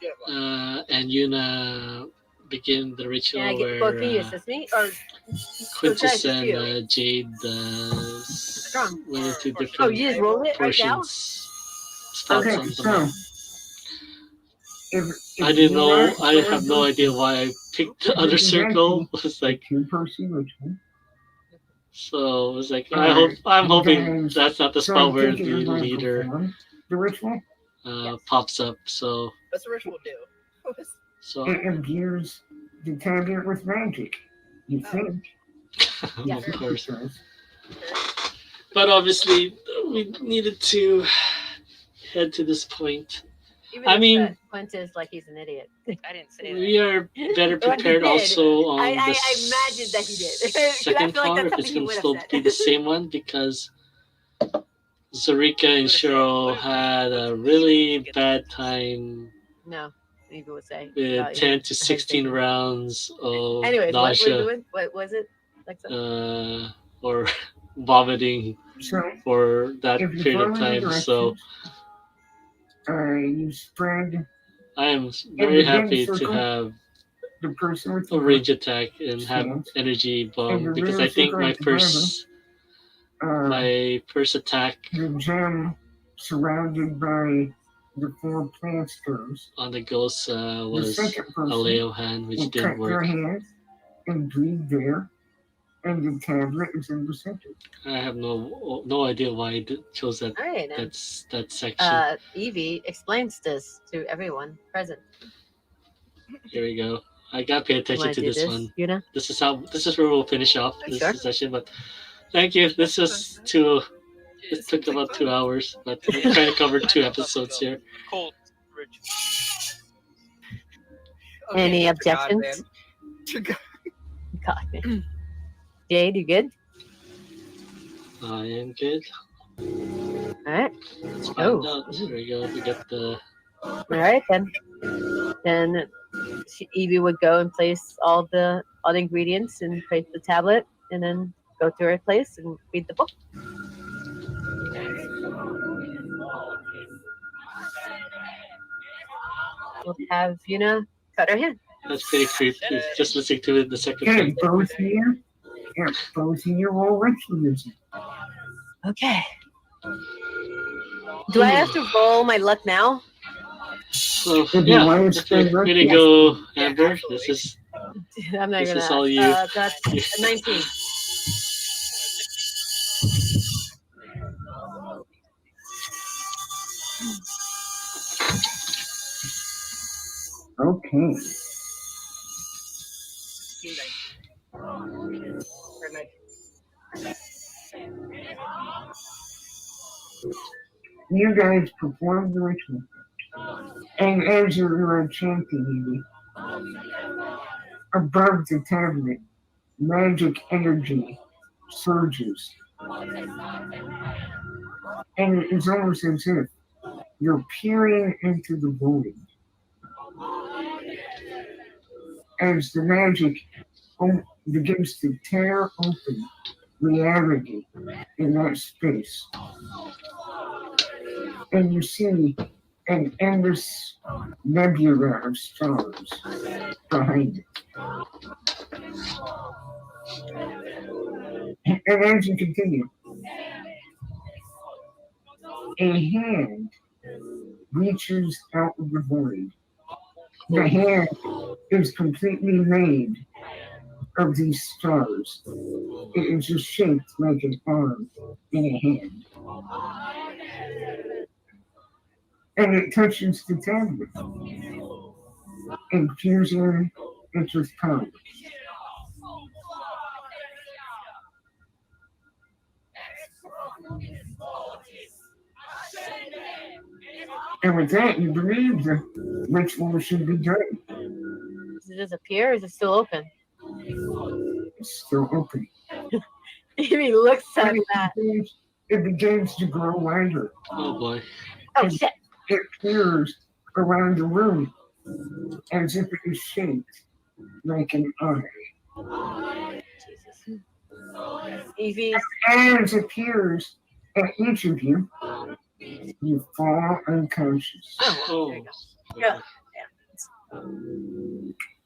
Yeah, well, and Yuna begin the ritual Can I get the book? Can you where assist me? Or Quintus assist you? and Jade Strong. went into different Oh, you just rolled it right now? portions. Stops Okay, on the so map. if I didn't you know. are I have no idea why I picked the other circle. It was like two-person ritual. so. It was like Alright, I'm hoping guys, that's not the So spell I where think the you're going to leader perform the ritual. Yes. pops up. So what's the ritual do? so It imbues the target with magic. You think? Yeah. of course. It does. But obviously we needed to head to this point. Even I if, mean- Quintus like he's an idiot. I didn't say that. We are better Well, he prepared did. also on I the imagined that he did. 'Cause I second feel like part, that's if it's something he going to would still have be said. the same one, because Zarika and Cheryl had a really bad time No, maybe would say. with about 10 you. to 16 rounds of Anyways, what were you nausea doing? What was it? Lexxo? or vomiting So for that if you period follow of the time. So directions, you spread I am very the happy big to circle, have the person with a the range attack and have stance, energy And bomb the because real I think secret my is to first attack the gem surrounded by the four plant stones. on the ghost The was second a person lay of hand, which will didn't cut their work. hand and breathe there, and the tablet is in the center. I have no idea why I chose that All right, then. that section. Evie explains this to everyone present. Here we go. I gotta pay You attention wanna to do this this, one. Yuna? This is where we'll finish off this Sure. session. But thank you. This was it took about 2 hours, but we're trying to cover 2 episodes here. Cold ritual. Any to God, objections? man. To God. God, man. Jade, you good? I am good. All right. Let's find Oh. out. Here we go. We got the. All right then. Then Evie would go and place all the ingredients and place the tablet, and then go to her place and read the book. We'll have Yuna cut her hand. That's pretty creepy. Just listening to it the second Okay, time. both here. Yeah, both of you roll ritualism. Okay. Do I have to roll my luck now? So If you yeah, want to that's spend way to luck, go, Yeah, Ambur. absolutely. This is I'm not This gonna is ask. all you. That's a 19. okay. 19. Or 19. You guys perform the ritual. And as you are chanting, above the tablet, magic energy surges. And it's almost as if you're peering into the void. As the magic begins to tear open reality in that space. And you see an endless nebula of stars behind it. And as you continue, a hand reaches out of the void. The hand is completely made of these stars. It is just shaped like an arm in a hand. And it touches the tablet, infusing it with power. And with that, you believe the ritual should be done. Does it disappear or is it still open? It's still open. Evie looks at And that. it begins to grow wider. Oh boy. Oh shit. It appears around the room as if it is shaped like an eye. Jesus. Evie. As it appears at each of you, you fall unconscious. Oh, there you go. Yeah.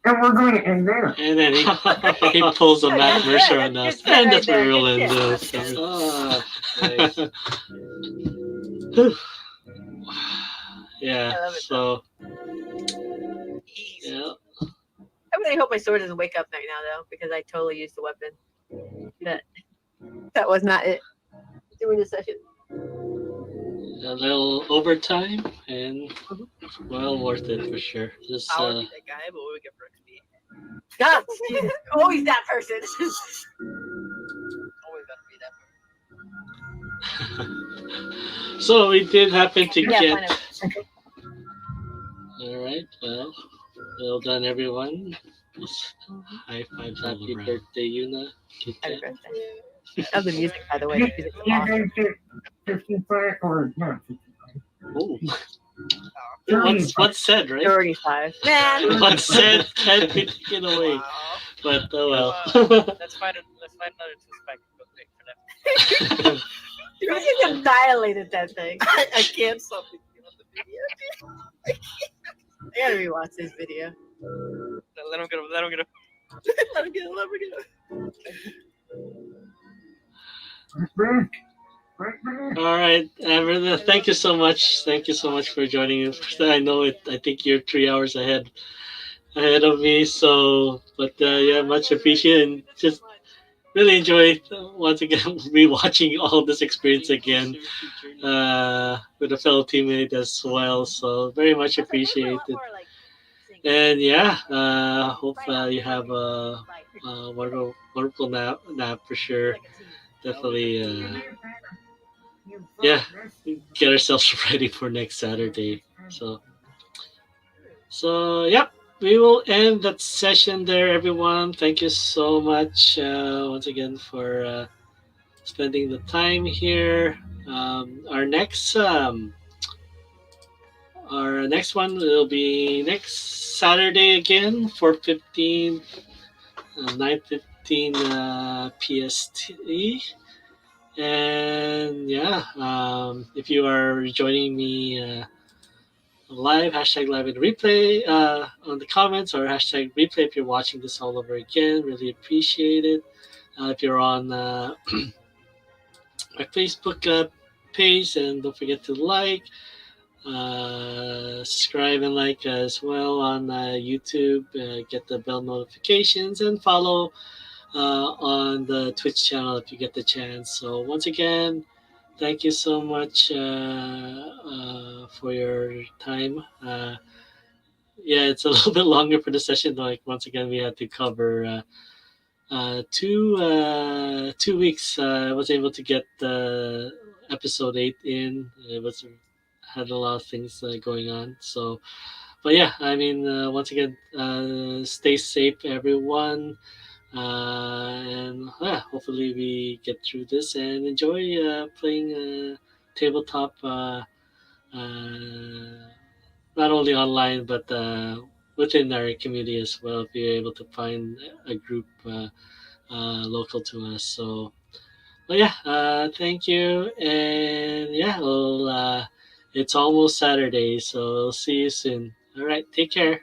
And we're going to end there. And then he pulls a Matt Mercer on us. Good shit And right that's where there. we'll end Good this. Ah, nice. Yeah, I love it, so Easy. yeah. I really hope my sword doesn't wake up right now though, because I totally used the weapon. That was not it. Doing the session. A little overtime and well worth it for sure. Just I would be that guy, but what would we get for XP? God, Jesus. Always that person. Always gotta be that person. so we did happen to Yeah, get fine. alright, well done everyone. High fives all Happy around. birthday, Yuna. Happy birthday. Love the music, by the way. You The music's you awesome. guys get 55 or not 55. Oh. Thirty-five. What's said, right? 35. Man. What's said can't be taken away. Wow. But oh well. Let's find another suspect real quick for them. You just annihilated that thing. I can't stop thinking about the video. I gotta rewatch this video. Let him get him. Let him get him. Let him get it. Right back. All right, Amber, thank you so much. Thank you so much for joining us. I know it. I think you're 3 hours ahead of me. So, but yeah, much appreciated. And just really enjoyed once again rewatching all this experience again with a fellow teammate as well. So very much appreciated. And yeah, hope you have a wonderful nap for sure. Definitely. Yeah, get ourselves ready for next Saturday. So yeah, we will end that session there, everyone. Thank you so much once again for spending the time here. Our next one will be next Saturday again, 4:15, 9:15 PST. And yeah, if you are joining me live, hashtag live and replay on the comments, or hashtag replay if you're watching this all over again. Really appreciate it. If you're on my Facebook page, and don't forget to like, subscribe, and like as well on YouTube. Get the bell notifications and follow on the Twitch channel if you get the chance. So once again, thank you so much for your time. Yeah, it's a little bit longer for the session. Like once again, we had to cover 2 weeks. I was able to get episode 8 in. It was had a lot of things going on. So, but yeah, I mean, once again, stay safe, everyone. And yeah, hopefully we get through this and enjoy playing tabletop. Not only online but within our community as well. If you're able to find a group local to us, so well, yeah. Thank you, and yeah, well, it's almost Saturday, so we'll see you soon. All right, take care.